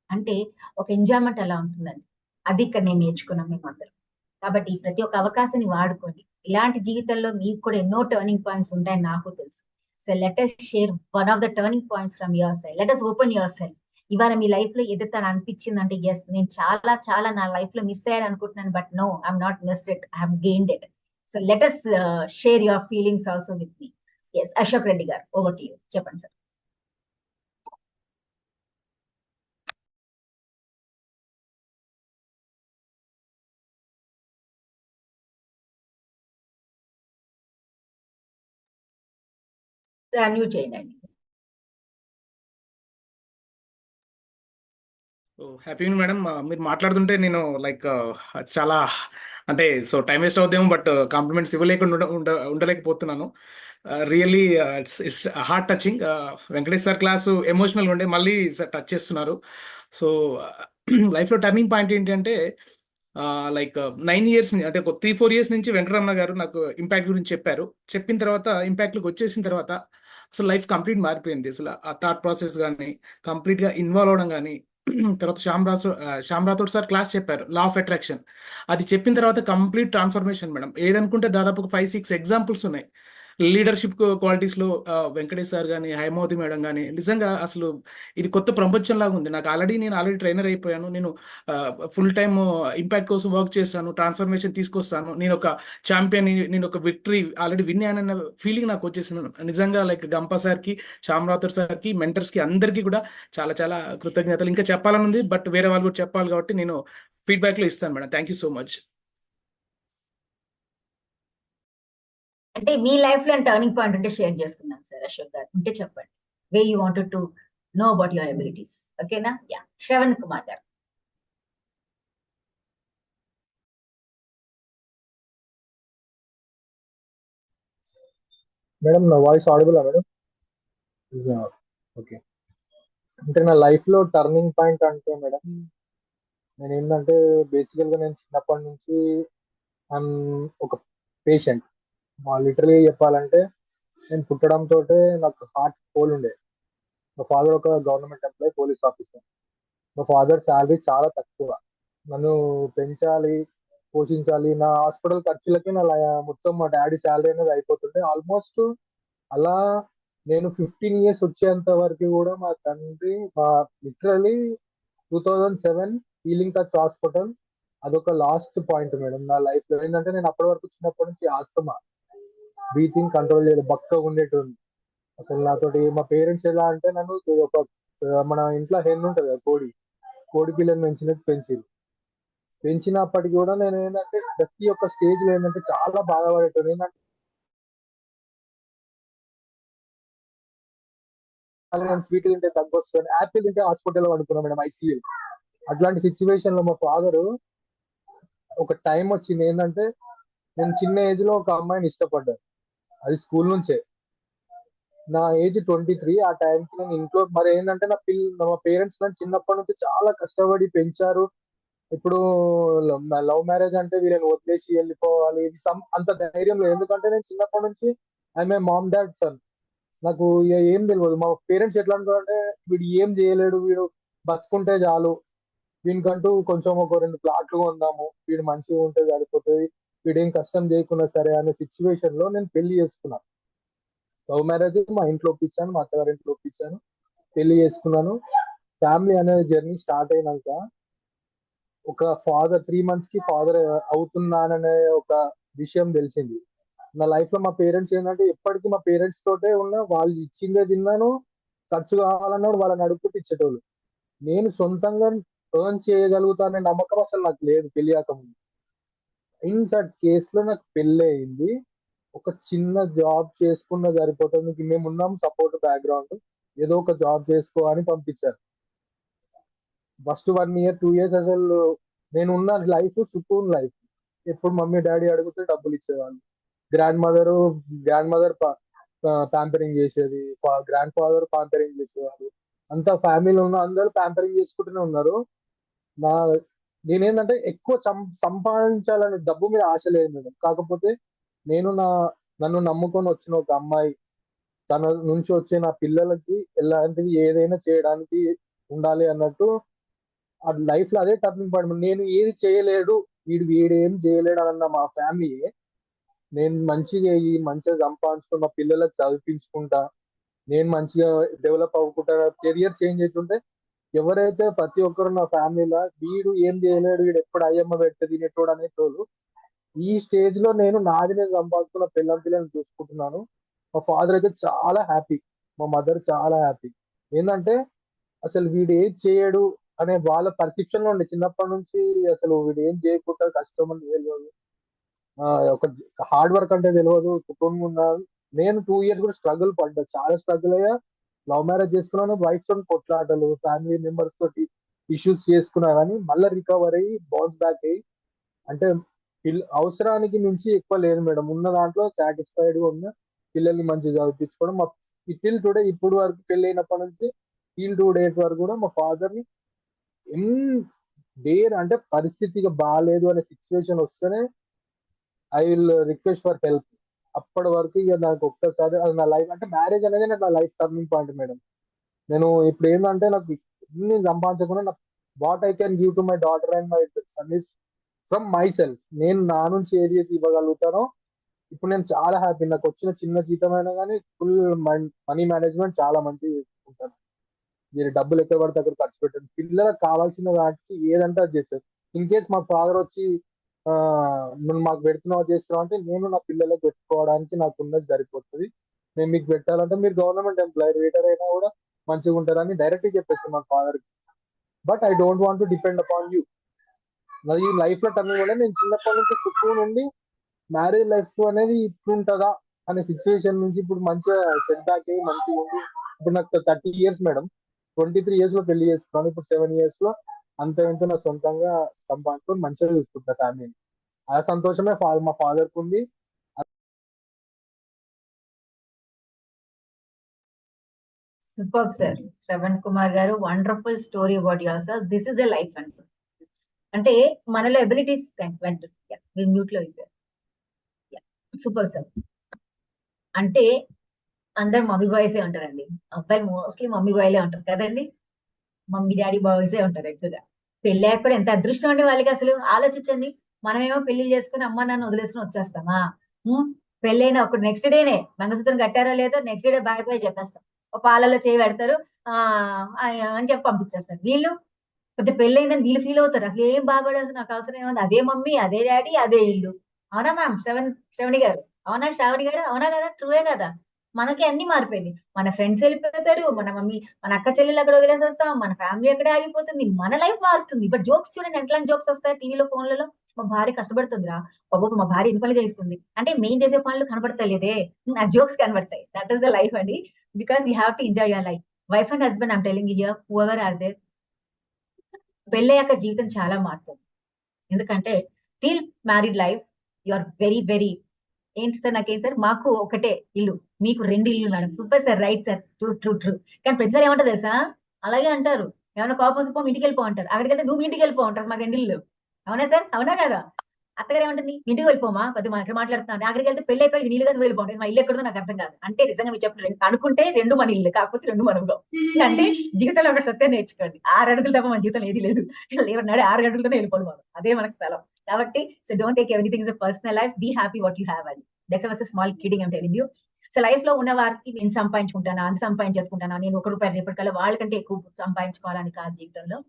అంటే ఒక ఎంజాయ్మెంట్ అలా ఉంటుందండి. అది ఇక్కడ నేను నేర్చుకున్నాం మేమందరం. కాబట్టి ప్రతి ఒక్క అవకాశాన్ని వాడుకోండి. ఇలాంటి జీవితంలో మీకు కూడా ఎన్నో టర్నింగ్ పాయింట్స్ ఉంటాయని నాకు తెలుసు. So let us share one of the turning points from your side. Let us open your self. ఇవాళ మీ లైఫ్ లో ఏదైతే అనిపించింది అంటే, ఎస్ నేను చాలా చాలా నా లైఫ్ లో మిస్ అయ్యాను అనుకుంటున్నాను, but no, I'm not missed it, I have gained it. So let us share your feelings also with me. Yes, Ashok Reddy గారు, ఓవర్ టు యూ. చెప్పండి సార్. అన్మ్యూట్ చేయండి. Happy madam. మీరు మాట్లాడుతుంటే నేను లైక్ చాలా అంటే సో టైం వేస్ట్ అవుతాము, బట్ కాంప్లిమెంట్స్ ఇవ్వలేకుండా ఉండలేకపోతున్నాను. Really it's heart touching. Venkatesh sir class ఎమోషనల్గా ఉండే, మళ్ళీ టచ్ చేస్తున్నారు. సో లైఫ్లో టర్నింగ్ పాయింట్ ఏంటంటే లైక్ 9 years అంటే ఒక 3-4 years నుంచి వెంకటరమణ గారు నాకు ఇంపాక్ట్ గురించి చెప్పారు. చెప్పిన తర్వాత ఇంపాక్ట్లోకి వచ్చేసిన తర్వాత అసలు లైఫ్ కంప్లీట్ మారిపోయింది. అసలు ఆ థాట్ ప్రాసెస్ కానీ, కంప్లీట్గా ఇన్వాల్వ్ అవడం కానీ. తర్వాత శ్యామ్ రాథోడ్ సార్ క్లాస్ చెప్పారు, లా ఆఫ్ అట్రాక్షన్. అది చెప్పిన తర్వాత కంప్లీట్ ట్రాన్స్ఫర్మేషన్ మేడం. ఏదనుకుంటే దాదాపు ఒక 5-6 ఎగ్జాంపుల్స్ ఉన్నాయి లీడర్షిప్ క్వాలిటీస్లో. వెంకటేష్ సార్ కానీ, హైమావతి మేడం కానీ, నిజంగా అసలు ఇది కొత్త ప్రపంచం లాగా ఉంది నాకు. నేను ఆల్రెడీ ట్రైనర్ అయిపోయాను. నేను ఫుల్ టైమ్ ఇంపాక్ట్ కోసం వర్క్ చేస్తాను, ట్రాన్స్ఫర్మేషన్ తీసుకొస్తాను, నేను ఒక ఛాంపియన్, నేను ఒక విక్టరీ ఆల్రెడీ విన్ అయ్యానన్న ఫీలింగ్ నాకు వచ్చేసింది. నిజంగా లైక్ గంపా సార్కి, శ్యామ్ రాథోర్ సార్కి, మెంటర్స్కి అందరికీ కూడా చాలా చాలా కృతజ్ఞతలు. ఇంకా చెప్పాలని ఉంది, బట్ వేరే వాళ్ళు కూడా చెప్పాలి కాబట్టి నేను ఫీడ్బ్యాక్లో ఇస్తాను madam. Thank you so much. అంటే మీ లైఫ్ లో టర్నింగ్ పాయింట్ ఉంటే షేర్ చేసుకుందాం సార్. అశోక్ గారు ఉంటే చెప్పండి, way you wanted to know about your abilities. ఓకేనా? యా, శ్రవణ్ కుమార్ గారు. మేడం నా వాయిస్ ఆడిబుల్ మేడం? ఓకే. అంటే నా లైఫ్ లో టర్నింగ్ పాయింట్ అంటే మేడం, నేను ఏంటంటే బేసికల్ గా నేను చిన్నప్పటి నుంచి ఒక పేషెంట్. లిటరలీ చెప్పాలంటే నేను పుట్టడంతో నాకు హార్ట్ హోల్ ఉండే. మా ఫాదర్ ఒక గవర్నమెంట్ ఎంప్లాయీ, పోలీస్ ఆఫీసర్. మా ఫాదర్ శాలరీ చాలా తక్కువ. నన్ను పెంచాలి, పోషించాలి. నా హాస్పిటల్ ఖర్చులకి మొత్తం మా డాడీ శాలరీ అనేది అయిపోతుండే ఆల్మోస్ట్. అలా నేను 15 years వచ్చేంత వరకు కూడా మా తండ్రి లిటరలీ 2007 హీలింగ్ టచ్ హాస్పిటల్ అదొక లాస్ట్ పాయింట్ మేడం నా లైఫ్ లో. ఏంటంటే నేను అప్పటి వరకు చిన్నప్పటి నుంచి ఆస్తమా, బ్రీతింగ్ కంట్రోల్ చేయలేదు, బక్కగా ఉండేటువంటి. అసలు నాతోటి మా పేరెంట్స్ ఎలా అంటే నన్ను ఒక మన ఇంట్లో హెన్ ఉంటది కదా, కోడి పిల్లని పెంచినట్టు పెంచినప్పటికీ కూడా నేను ఏంటంటే ప్రతి ఒక్క స్టేజ్ లో ఏంటంటే చాలా బాధపడేటోడు. ఏంటంటే నేను స్వీట్ తింటే తగ్గొస్తాను, యాపిల్ తింటే హాస్పిటల్లో పడుకున్నాను మేడం, ఐసీయూ. అట్లాంటి సిచ్యువేషన్ లో మా ఫాదర్ ఒక టైం వచ్చింది ఏంటంటే, నేను చిన్న ఏజ్ లో ఒక అమ్మాయిని ఇష్టపడ్డాను, అది స్కూల్ నుంచే. నా ఏజ్ 23. ఆ టైంకి నేను ఇంట్లో మరి ఏంటంటే మా పేరెంట్స్ నన్ను చిన్నప్పటి నుంచి చాలా కష్టపడి పెంచారు. ఇప్పుడు లవ్ మ్యారేజ్ అంటే వీళ్ళని వదిలేసి వెళ్ళిపోవాలి ఇది అంత ధైర్యం లేదు. ఎందుకంటే నేను చిన్నప్పటి నుంచి I'm a mom dad son. నాకు ఏం తెలియదు. మా పేరెంట్స్ ఎట్లా అనుకుంటారంటే వీడు ఏం చేయలేడు, వీడు బతుకుంటే చాలు, వీనికంటూ కొంచెం ఒక 2 ప్లాట్లు కొందాము, వీడు మంచిగా ఉంటే సరిపోతుంది, వీడేం కష్టం చేయకుండా సరే అనే సిచ్యువేషన్ లో నేను పెళ్లి చేసుకున్నాను. లవ్ మ్యారేజ్ మా ఇంట్లో ఒప్పించాను, మా అత్తగారి ఇంట్లో ఒప్పించాను, పెళ్లి చేసుకున్నాను. ఫ్యామిలీ అనే జర్నీ స్టార్ట్ అయినాక ఒక 3 months కి ఫాదర్ అవుతున్నాననే ఒక విషయం తెలిసింది. నా లైఫ్ లో మా పేరెంట్స్ ఏంటంటే ఎప్పటికీ మా పేరెంట్స్ తోటే ఉన్నా, వాళ్ళు ఇచ్చిందే తిన్నాను, ఖర్చు కావాలన్నాడు వాళ్ళని అడుగుతూ ఇచ్చేటోళ్ళు. నేను సొంతంగా ఎర్న్ చేయగలుగుతాననే నమ్మకం అసలు నాకు లేదు పెళ్లి కాకముందు. ఇన్ సట్ కేసులో నాకు పెళ్లి అయింది. ఒక చిన్న జాబ్ చేసుకున్న సరిపోతుంది, మీకు మేము ఉన్నాం సపోర్ట్ బ్యాక్గ్రౌండ్, ఏదో ఒక జాబ్ చేసుకో అని పంపించారు. ఫస్ట్ 1 year 2 years అసలు నేను ఉన్న లైఫ్ సుకూన్ లైఫ్. ఎప్పుడు మమ్మీ డాడీ అడిగితే డబ్బులు ఇచ్చేవాళ్ళు. గ్రాండ్ మదర్ ప్యాంపరింగ్ చేసేది, గ్రాండ్ ఫాదర్ ప్యాంపరింగ్ చేసేవాళ్ళు. అంతా ఫ్యామిలీలో ఉన్న అందరూ ప్యాంపరింగ్ చేసుకుంటూనే ఉన్నారు. నా నేనేంటంటే ఎక్కువ సంపాదించాలని డబ్బు మీద ఆశ లేదు మేడం. కాకపోతే నేను నన్ను నమ్ముకొని వచ్చిన ఒక అమ్మాయి, తన నుంచి వచ్చే నా పిల్లలకి ఎలాంటిది ఏదైనా చేయడానికి ఉండాలి అన్నట్టు ఆ లైఫ్ లో అదే టర్నింగ్ పాయింట్. నేను ఏది చేయలేడు, వీడేం చేయలేడు అన్న మా ఫ్యామిలీ, నేను మంచిగా సంపాదించుకుని మా పిల్లలకు చదివించుకుంటా, నేను మంచిగా డెవలప్ అవ్వకుండా కెరియర్ చేంజ్ అవుతుంటే, ఎవరైతే ప్రతి ఒక్కరు నా ఫ్యామిలీలో వీడు ఏం చేయలేడు, వీడు ఎప్పుడు అయ్యమ్మ పెడితే తినేటోడు అనేటోళ్ళు, ఈ స్టేజ్ లో నేను నేను సంపాదించుకున్న పిల్లని చూసుకుంటున్నాను. మా ఫాదర్ అయితే చాలా హ్యాపీ, మా మదర్ చాలా హ్యాపీ. ఏంటంటే అసలు వీడు ఏం చేయడు అనే వాళ్ళ పర్సెప్షన్ లో ఉండే చిన్నప్పటి నుంచి. అసలు వీడు ఏం చేయకుండా కష్టం అని తెలియదు, ఒక హార్డ్ వర్క్ అంటే తెలియదు, కుటుంబం ఉన్నాను. నేను 2 years కూడా స్ట్రగుల్ పడ్డా, చాలా స్ట్రగుల్ అయ్యా. లవ్ మ్యారేజ్ చేసుకున్నాను, వైఫ్ తోటి కొట్లాటలు, ఫ్యామిలీ మెంబర్స్ తోటి ఇష్యూస్ చేసుకున్నా, కానీ మళ్ళీ రికవర్ అయ్యి బౌన్స్ బ్యాక్ అయ్యి, అంటే అవసరానికి మించి ఎక్కువ లేదు మేడం. ఉన్న దాంట్లో సాటిస్ఫైడ్ గా ఉన్న, పిల్లల్ని మంచిగా చదివించుకోవడం. మా టిల్ టుడే ఇప్పుడు వరకు పెళ్లి అయినప్పటి నుంచి టిల్ టు డేట్ వరకు కూడా మా ఫాదర్ ని అంటే పరిస్థితిగా బాగాలేదు అనే సిచ్యువేషన్ వస్తేనే I will request for help. అప్పటి వరకు ఇక నాకు ఒక్కసారి అది నా లైఫ్, అంటే మ్యారేజ్ అనేది నా లైఫ్ టర్నింగ్ పాయింట్ మేడం. నేను ఇప్పుడు ఏంటంటే నాకు ఇన్ని సంపాదించకుండా నాకు what I can give to my daughter and my son is from my self. నేను నా నుంచి ఏది ఇవ్వగలుగుతానో ఇప్పుడు నేను చాలా హ్యాపీ. నాకు వచ్చిన చిన్న జీతం అయినా కానీ ఫుల్ మనీ మేనేజ్మెంట్ చాలా మంచిగా చేసుకుంటాను. మీరు డబ్బులు ఎక్కడ పడితే అక్కడ ఖర్చు పెట్టండి, పిల్లలకు కావాల్సిన వాటికి ఏదంటే అది చేస్తారు. ఇన్ కేస్ మా ఫాదర్ వచ్చి నువ్వు మాకు పెడుతున్నావు చేస్తున్నావు అంటే, నేను నా పిల్లలకు పెట్టుకోవడానికి నాకు ఉన్నది సరిపోతుంది, నేను మీకు పెట్టాలంటే మీరు గవర్నమెంట్ ఎంప్లాయీ రేటర్ అయినా కూడా మంచిగా ఉంటారని డైరెక్ట్ చెప్పేస్తాను మా ఫాదర్ కి. But I don't want to depend upon you. నాది ఈ లైఫ్ లో టర్నింగ్ వల్ల నేను చిన్నప్పటి నుంచి సుఖం ఉండి మ్యారేజ్ లైఫ్ అనేది ఇట్లుంటదా అనే సిచ్యువేషన్ నుంచి ఇప్పుడు మంచిగా సెట్ బ్యాక్ అయ్యి మంచిగా ఉంది. ఇప్పుడు నాకు 30 years మేడం, 23 years లో పెళ్లి చేసుకున్నాను. ఇప్పుడు 7 years లో అంత ఎంతో నా సొంతంగా సంపాదించుకొని మంచిగా చూసుకుంటా ఫ్యామిలీని. ఆ సంతోషమే మా ఫాదర్ కు ఉంది. Super sir. శ్రవణ్ కుమార్ గారు, wonderful story about your self. This is the life అంటే మనలో ఎబిలిటీస్ మ్యూట్ లో సూపర్ సార్. అంటే అందరు మమ్మీ బాయ్సే ఉంటారండి, అబ్బాయిలు మోస్ట్లీ మమ్మీ బాయ్లే ఉంటారు కదండి, మమ్మీ డాడీ బాయ్సే ఉంటారు ఎక్కువగా. పెళ్ళాక కూడా ఎంత అదృష్టం అండి వాళ్ళకి. అసలు ఆలోచించండి, మనమేమో పెళ్లి చేసుకుని అమ్మ నాన్న వదిలేసుకుని వచ్చేస్తామా? పెళ్ళైన ఒక నెక్స్ట్ డేనే మంగళసూత్రం కట్టారో లేదో నెక్స్ట్ డే బాయ్ బాయ్ చెప్పేస్తాం, పాలలో చేయి పెడతారు అని చెప్పి పంపించేస్తారు. వీళ్ళు కొద్ది పెళ్ళైందని వీళ్ళు ఫీల్ అవుతారు, అసలు ఏం బాధపడాల్సిన నాకు అవసరం ఏముంది, అదే మమ్మీ అదే డాడీ అదే ఇల్లు. అవునా మ్యామ్ శ్రవణి గారు? అవునా శ్రావణి గారు? అవునా కదా? ట్రూవే కదా? మనకి అన్ని మారిపోయింది, మన ఫ్రెండ్స్ వెళ్ళిపోతారు, మన మమ్మీ మన అక్క చెల్లెలు అక్కడ వదిలేసి వస్తాం, మన ఫ్యామిలీ అక్కడే ఆగిపోతుంది, మన లైఫ్ మారుతుంది. బట్ జోక్స్ చూడండి ఎట్లాంటి జోక్స్ వస్తాయి టీవీలో ఫోన్లలో. మా భార్య కష్టపడుతుందిరా బాబు, మా భార్య ఎన్ని పనులు చేస్తుంది అంటే మెయిన్ చేసే పనులు కనబడతలేదే, నా జోక్స్ కనబడతాయి. దట్ ఈస్ ద లైఫ్ అండి, because you have to enjoy your life. Wife and husband I'm telling here, whoever are there, పెళ్ళయ్యాక జీవితం చాలా మారుతుంది. ఎందుకంటే till married life you are very very ఏంటి సార్ నాకేం సార్, మాకు ఒకటే ఇల్లు మీకు 2 ఇల్లు madam. Super sir, right sir, true true true. కానీ ప్రతిసారి ఏమంటారు తెలుసా, అలాగే అంటారు, ఏమైనా కోపం వస్తే పో, మీ ఇంటికి వెళ్ళిపో అంటారు. అక్కడికి వెళ్తే నువ్వు మీ ఇంటికి వెళ్ళిపో అంటారు, మాకు 2 ఇల్లు. అవునా సార్, అవునా కదా? అత్తగారు ఏమంటుంది, మీ ఇంటికి వెళ్ళిపోమా, కొద్దిగా ఇక్కడ మాట్లాడుతున్నాను. అక్కడికి వెళ్తే పెళ్లి అయిపోయి నీళ్ళుగా నువ్వు వెళ్ళిపోండి, మా ఇల్లు ఎక్కడో నాకు అర్థం కాదు. అంటే నిజంగా మీరు చెప్పిన అనుకుంటే 2 మన ఇల్లు, కాకపోతే 2 మనలో. అంటే జీవితంలో ఒక సత్యం నేర్చుకోండి, 6 అడుగులు తప్ప మన జీవితంలో ఏది లేదు. లేవన్నాడు 6 అడుగులతోనే వెళ్ళిపోవాలి మనం, అదే మనకు స్థలం. కాబట్టి so don't take everything is a personal life, be happy what you have అని. That's was a small kidding I'm telling you. So life లో ఉన్న వారికి నేను సంపాదించుకుంటానా, అంత సంపాదించేసుకుంటానా, నేను ₹1 రేపటికల్లా వాళ్ళకంటే ఎక్కువ సంపాదించుకోవాలని కాదు జీవితంలో.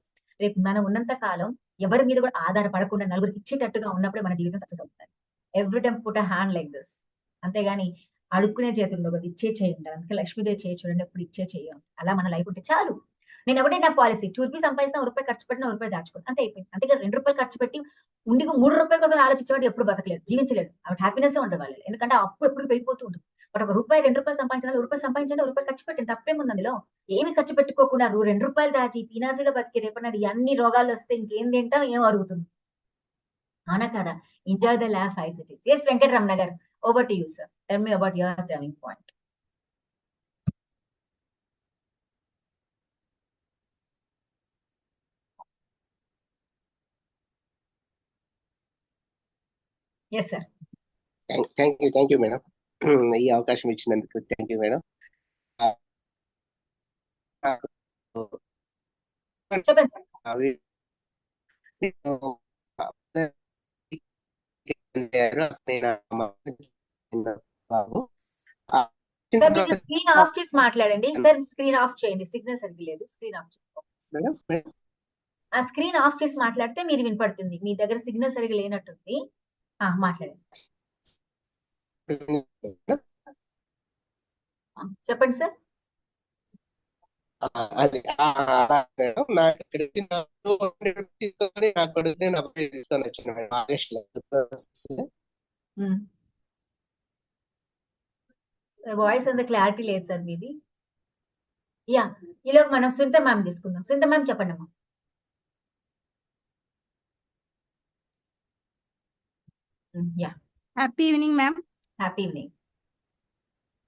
రేపు మనం ఉన్నంత కాలం ఎవరి మీద కూడా ఆధారపడకుండా నలుగురికి ఇచ్చేటట్టుగా ఉన్నప్పుడే మన జీవితం సక్సెస్ అవుతుంది. Every time put a hand like this. అంతేగాని అడుక్కునే చేతుల్లో కదా ఇచ్చే చేయండి. అందుకే లక్ష్మీదేవి చేయి చూడండి, ఎప్పుడు ఇచ్చే చేయం. అలా మన లైఫ్ ఉంటే చాలు. నేను ఒకటే నా పాలసీ, ₹2 సంపాదించిన ₹1 ఖర్చు పెట్టిన ₹1 దాచుకోండి, అంతే అయిపోయింది. అంతేగా ₹2 ఖర్చు పెట్టి ఉండికి ₹3 కోసం ఆలోచించేవాడు ఎప్పుడు బతకలేడు, జీవించలేడు. ఆవిడ హ్యాపీనెస్ ఉండదు వాళ్ళు, ఎందుకంటే ఆ అప్పు ఎప్పుడు పెరిగిపోతూ ఉంటుంది. బట్ ఒక ₹2 సంపాదించాలి, ₹1 సంపాదించండి, ₹1 ఖర్చు పెట్టండి, తప్పేముంది అందులో? ఏమి ఖర్చు పెట్టుకోకుండా ₹2 దాచి పీనాసీలో బతికి రేపటి ఎన్ని రోగాలు వస్తే ఇంకేం తింటాం, ఏం అరుగుతుంది? అవునా కదా? Enjoy the life as it is. Yes Venkataramana గారు, over to you sir. Tell me about your turning point. Yes sir, thank you madam. ఈ అవకాశం ఇచ్చినందుకు థ్యాంక్ యూ మేడం. చెప్పండి సార్. బాబు సార్ మీరు స్క్రీన్ ఆఫ్ చేసి మాట్లాడండి సార్, స్క్రీన్ ఆఫ్ చేయండి, signal సరిగ్గా లేదు, స్క్రీన్ ఆఫ్ చేసుకోండి. ఆ స్క్రీన్ ఆఫ్ చేసి మాట్లాడితే మీరు వినపడుతుంది, మీ దగ్గర సిగ్నల్ సరిగ్గా లేనట్టుంది. మాట్లాడండి. చెప్పండి సార్. అది మేడం, నాకు ఇక్కడ తీసుకొని నా కొడుకుని అప్డేట్ తీసుకొని వచ్చాను మేడం ఆగస్టులో. వాయిస్ అంత క్లారిటీ లేదు సార్ మీది. యా, ఈలోగా మనం సునీత మ్యామ్ తీసుకుందాం. సునీత మ్యామ్ చెప్పండి అమ్మా. Yeah, happy evening ma'am. Happy evening.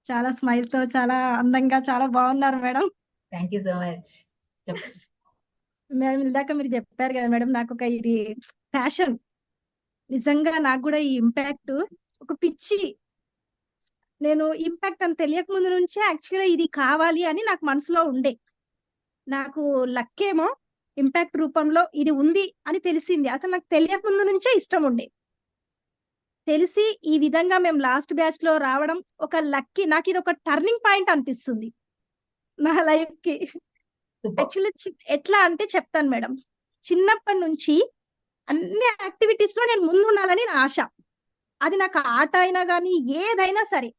చాలా స్మైల్ తో చాలా అందంగా చాలా బాగున్నారు madam. Thank you so much. చెప్పండి మేడం, ఇందాక మీరు చెప్పారు కదా మేడం, నాకు ఒక ఇది ప్యాషన్. నిజంగా నాకు కూడా ఈ ఇంపాక్ట్ ఒక పిచ్చి. నేను ఇంపాక్ట్ అని తెలియక ముందు నుంచే యాక్చువల్గా ఇది కావాలి అని నాకు మనసులో ఉండే. నాకు లక్కేమో ఇంపాక్ట్ రూపంలో ఇది ఉంది అని తెలిసింది. అసలు నాకు తెలియక ముందు నుంచే ఇష్టం ఉండే. తెలిసి ఈ విధంగా మేము లాస్ట్ బ్యాచ్ లో రావడం ఒక లక్కీ. నాకు ఇది ఒక టర్నింగ్ పాయింట్ అనిపిస్తుంది నా లైఫ్ కి. యాక్చువల్లీ ఎట్లా అంటే చెప్తాను మేడం, చిన్నప్పటి నుంచి అన్ని యాక్టివిటీస్ లో నేను ముందు ఉండాలని నా ఆశ. అది నాకు ఆట అయినా కానీ ఏదైనా సరే,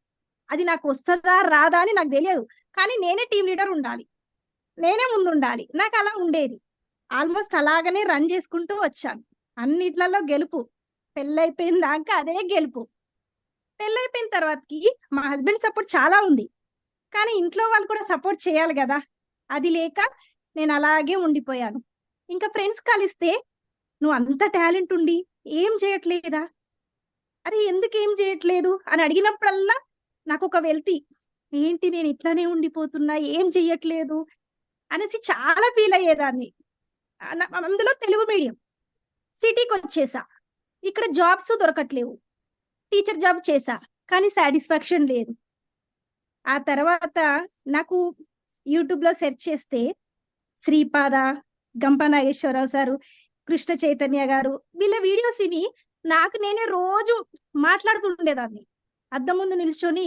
అది నాకు వస్తుందా రాదా అని నాకు తెలియదు, కానీ నేనే టీం లీడర్ ఉండాలి, నేనే ముందు ఉండాలి, నాకు అలా ఉండేది. ఆల్మోస్ట్ అలాగనే రన్ చేసుకుంటూ వచ్చాను. అన్నిట్లలో గెలుపు. పెళ్ళైపోయిన దాకా అదే గెలుపు. పెళ్ళైపోయిన తర్వాతకి మా హస్బెండ్ సపోర్ట్ చాలా ఉంది, కానీ ఇంట్లో వాళ్ళు కూడా సపోర్ట్ చేయాలి కదా, అది లేక నేను అలాగే ఉండిపోయాను. ఇంకా ఫ్రెండ్స్ కలిస్తే, నువ్వు అంత టాలెంట్ ఉండి ఏం చేయట్లేదా, అరే ఎందుకు ఏం చేయట్లేదు అని అడిగినప్పుడల్లా నాకు ఒక వెల్తి, ఏంటి నేను ఇట్లానే ఉండిపోతున్నా, ఏం చెయ్యట్లేదు అనేసి చాలా ఫీల్ అయ్యేదాన్ని. అందులో తెలుగు మీడియం. సిటీకి వచ్చేసా, ఇక్కడ జాబ్స్ దొరకట్లేవు. టీచర్ జాబ్ చేసా, కానీ సాటిస్ఫాక్షన్ లేదు. ఆ తర్వాత నాకు యూట్యూబ్ లో సెర్చ్ చేస్తే శ్రీపాద, గంప నాగేశ్వరరావు సారు, కృష్ణ చైతన్య గారు, వీళ్ళ వీడియోస్ ని నాకు నేనే రోజు మాట్లాడుతుండేదాన్ని. అద్దం ముందు నిల్చొని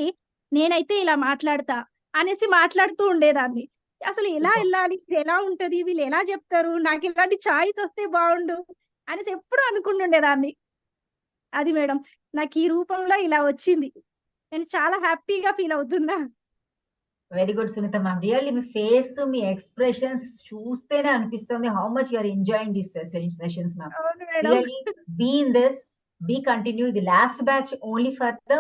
నేనైతే ఇలా మాట్లాడతా అనేసి మాట్లాడుతూ ఉండేదాన్ని. అసలు ఎలా వెళ్ళాలి, ఎలా ఉంటది, వీళ్ళు ఎలా చెప్తారు, నాకు ఇలాంటి చాయిస్ వస్తే బాగుండు అనేసి ఎప్పుడు అనుకుంటుండేదాన్ని. అది మేడం, నాకు ఈ రూపంలో ఇలా వచ్చింది. నేను చాలా హ్యాపీగా ఫీల్ అవుతున్నా. Very good Sunitha ma'am. Really మీ ఫేస్, మీ ఎక్స్ప్రెషన్స్ చూస్తేనే అనిపిస్తుంది how much you are enjoying this sessions ma'am. Really be in this, be continue. ఇది last batch only for the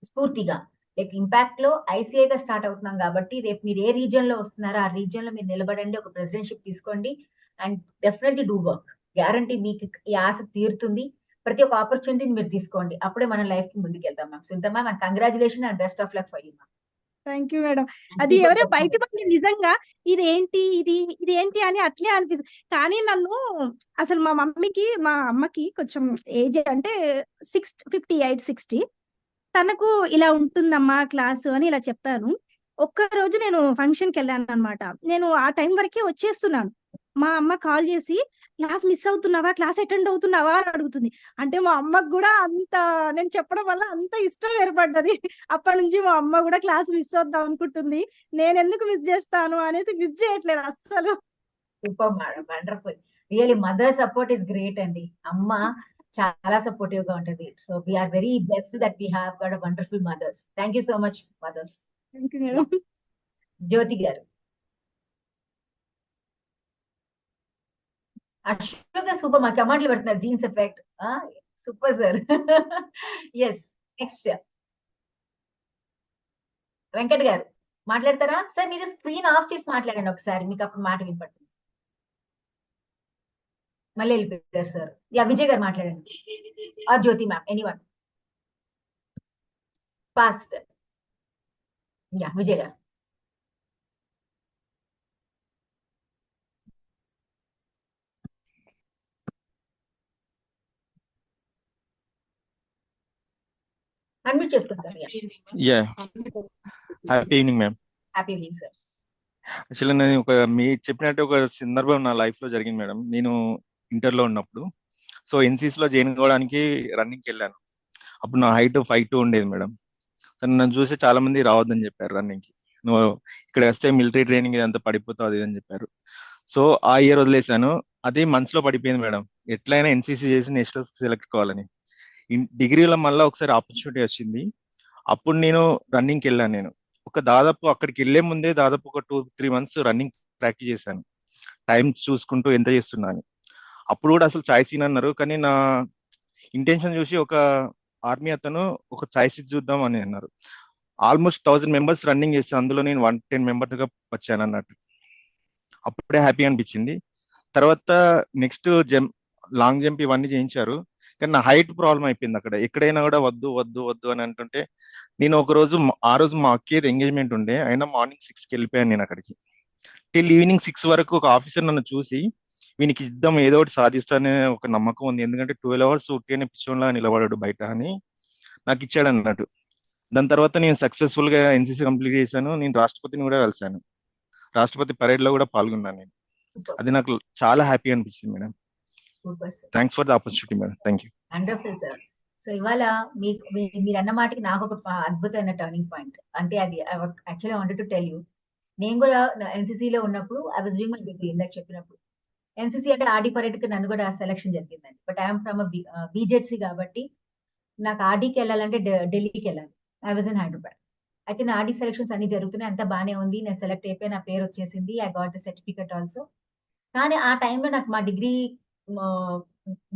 స్ఫూర్తిగా. లైక్ ఇంపాక్ట్ లో ఐసీఐ గా స్టార్ట్ అవుతున్నాం కాబట్టి, రేపు మీరు ఏ రీజియన్ లో వస్తున్నారో ఆ రీజియన్ లో మీరు నిలబడండి, ఒక ప్రెసిడెంట్షిప్ తీసుకోండి, and definitely do work. Guarantee మీకు ఈ ఆశ తీరుతుంది. ప్రతి ఒక్క ఆపర్చునిటీని మీరు తీసుకోండి, అప్పుడే మన లైఫ్ కి ముందుకు వెళ్తాం ma'am. Sunitha ma'am, and congratulation and best of luck for you ma'am. Thank you madam. అది ఎవరో బయట పడి నిజంగా ఇది ఏంటి అని అట్లే అనిపిస్తుంది. కానీ నన్ను అసలు మా అమ్మకి కొంచెం ఏజ్ అంటే 58, 60. తనకు ఇలా ఉంటుందమ్మా క్లాసు అని ఇలా చెప్పాను. ఒక్క రోజు నేను ఫంక్షన్కి వెళ్ళాను అనమాట. నేను ఆ టైం వరకే వచ్చేస్తున్నాను. మా అమ్మ కాల్ చేసి క్లాస్ మిస్ అవుతున్నావా, క్లాస్ అటెండ్ అవుతున్నావా అని అడుగుతుంది. అంటే మా అమ్మకు కూడా అంత నేను చెప్పడం వల్ల అంత ఇష్టం ఏర్పడ్డది. అప్పటి నుంచి మా అమ్మ కూడా క్లాస్ మిస్ అవుద్దాం అనుకుంటుంది. నేను ఎందుకు మిస్ చేస్తాను అనేసి మిస్ చేయట్లేదు అస్సలు. Super madam, wonderful. Really mother support is great అండి. అమ్మ చాలా సపోర్టివ్ గా ఉంటుంది. So we are very best that we have got a wonderful mothers. Thank you so much mothers. Thank you madam. Jyothi గారు. అశోక్ సూపర్, మా కమాండ్లు పెడుతున్నారు, jeans effect super sir. Yes, next Venkat గారు మాట్లాడతారా సార్? మీరు స్క్రీన్ ఆఫ్ చేసి మాట్లాడండి ఒకసారి, మీకు అప్పుడు మాట వినపడుతుంది. మళ్ళీ వెళ్ళిపోయారు సార్. యా, విజయ్ గారు మాట్లాడండి, or Jyothi ma'am, anyone fast. Yeah, Vijay గారు. అడ్మిట్ చేసుకోండి sir. Yeah, happy evening ma'am. Happy evening sir. Actually నేను మీరు చెప్పినట్టు ఒక సందర్భం నా లైఫ్ లో జరిగింది మేడం. నేను ఇంటర్లో ఉన్నప్పుడు సో ఎన్సీసీలో జాయిన్ అవ్వడానికి రన్నింగ్కి వెళ్ళాను. అప్పుడు నా హైట్ 5'2" ఉండేది మేడం. కానీ నన్ను చూసి చాలా మంది రావద్దని చెప్పారు రన్నింగ్కి. నువ్వు ఇక్కడ వస్తే మిలిటరీ ట్రైనింగ్ ఇదంతా పడిపోతావు అది అని చెప్పారు. సో ఆ ఇయర్ వదిలేశాను. అది మనసులో పడిపోయింది మేడం, ఎట్లయినా ఎన్సీసీ చేసి నెక్స్ట్ సెలెక్ట్ కావాలని. డిగ్రీలో మళ్ళీ ఒకసారి ఆపర్చునిటీ వచ్చింది. అప్పుడు నేను రన్నింగ్కి వెళ్ళాను. నేను దాదాపు అక్కడికి వెళ్లే ముందే దాదాపు ఒక 2-3 months రన్నింగ్ ప్రాక్టీస్ చేశాను, టైం చూసుకుంటూ ఎంత చేస్తున్నాను. అప్పుడు కూడా అసలు చాయిస్ అన్నారు, కానీ నా ఇంటెన్షన్ చూసి ఒక ఆర్మీ అతను ఒక చాయిస్ చూద్దాం అని అన్నారు. ఆల్మోస్ట్ 1000 members రన్నింగ్ చేస్తే అందులో నేను 110 members గా వచ్చాను అన్నట్టు. అప్పుడే హ్యాపీ అనిపించింది. తర్వాత నెక్స్ట్ లాంగ్ జంప్ ఇవన్నీ చేయించారు, కానీ నా హైట్ ప్రాబ్లం అయిపోయింది. అక్కడ ఎక్కడైనా కూడా వద్దు వద్దు వద్దు అని అంటుంటే నేను ఆ రోజు మా అక్కేది ఎంగేజ్మెంట్ ఉండే, అయినా మార్నింగ్ 6కి వెళ్ళిపోయాను నేను అక్కడికి. టిల్ ఈవినింగ్ 6 వరకు ఒక ఆఫీసర్ నన్ను చూసి వీనికి ఇద్దాం ఏదో ఒకటి సాధిస్తానే ఒక నమ్మకం ఉంది, ఎందుకంటే 12 hours ఉట్టిగానే పిచ్చోన్లా నిలబడాడు బయట అని నాకు ఇచ్చాడు అన్నట్టు. దాని తర్వాత నేను సక్సెస్ఫుల్ గా ఎన్సీసీ కంప్లీట్ చేశాను. నేను రాష్ట్రపతిని కూడా కలిశాను, రాష్ట్రపతి పరేడ్ లో కూడా పాల్గొన్నాను నేను. అది నాకు చాలా హ్యాపీ అనిపించింది madam. Thanks for the opportunity madam. Thank you. Wonderful sir. So ఇవాళ మీరు అన్న మాటకి నాకు ఒక అద్భుతమైన టర్నింగ్ పాయింట్. అంటే అది actually wanted to tell you, నేను కూడా ఎన్సీసీలో ఉన్నప్పుడు I was doing my degree. ఇందాక చెప్పినప్పుడు ఎన్సీసీ అంటే ఆర్డీ పరేడ్ కి నన్ను కూడా సెలక్షన్ జరిగిందండి. బట్ ఐఎమ్ ఫ్రమ్ బీజెడ్సీ కాబట్టి నాకు ఆర్డీకి వెళ్ళాలంటే ఢిల్లీకి వెళ్ళాలి. I was in Hyderabad. అయితే నా ఆర్డీ సెలక్షన్స్ అన్ని జరుగుతున్నాయి, అంతా బాగానే ఉంది, నేను సెలెక్ట్ అయిపోయి నా పేరు వచ్చేసింది. I got the certificate also. కానీ ఆ టైంలో నాకు మా డిగ్రీ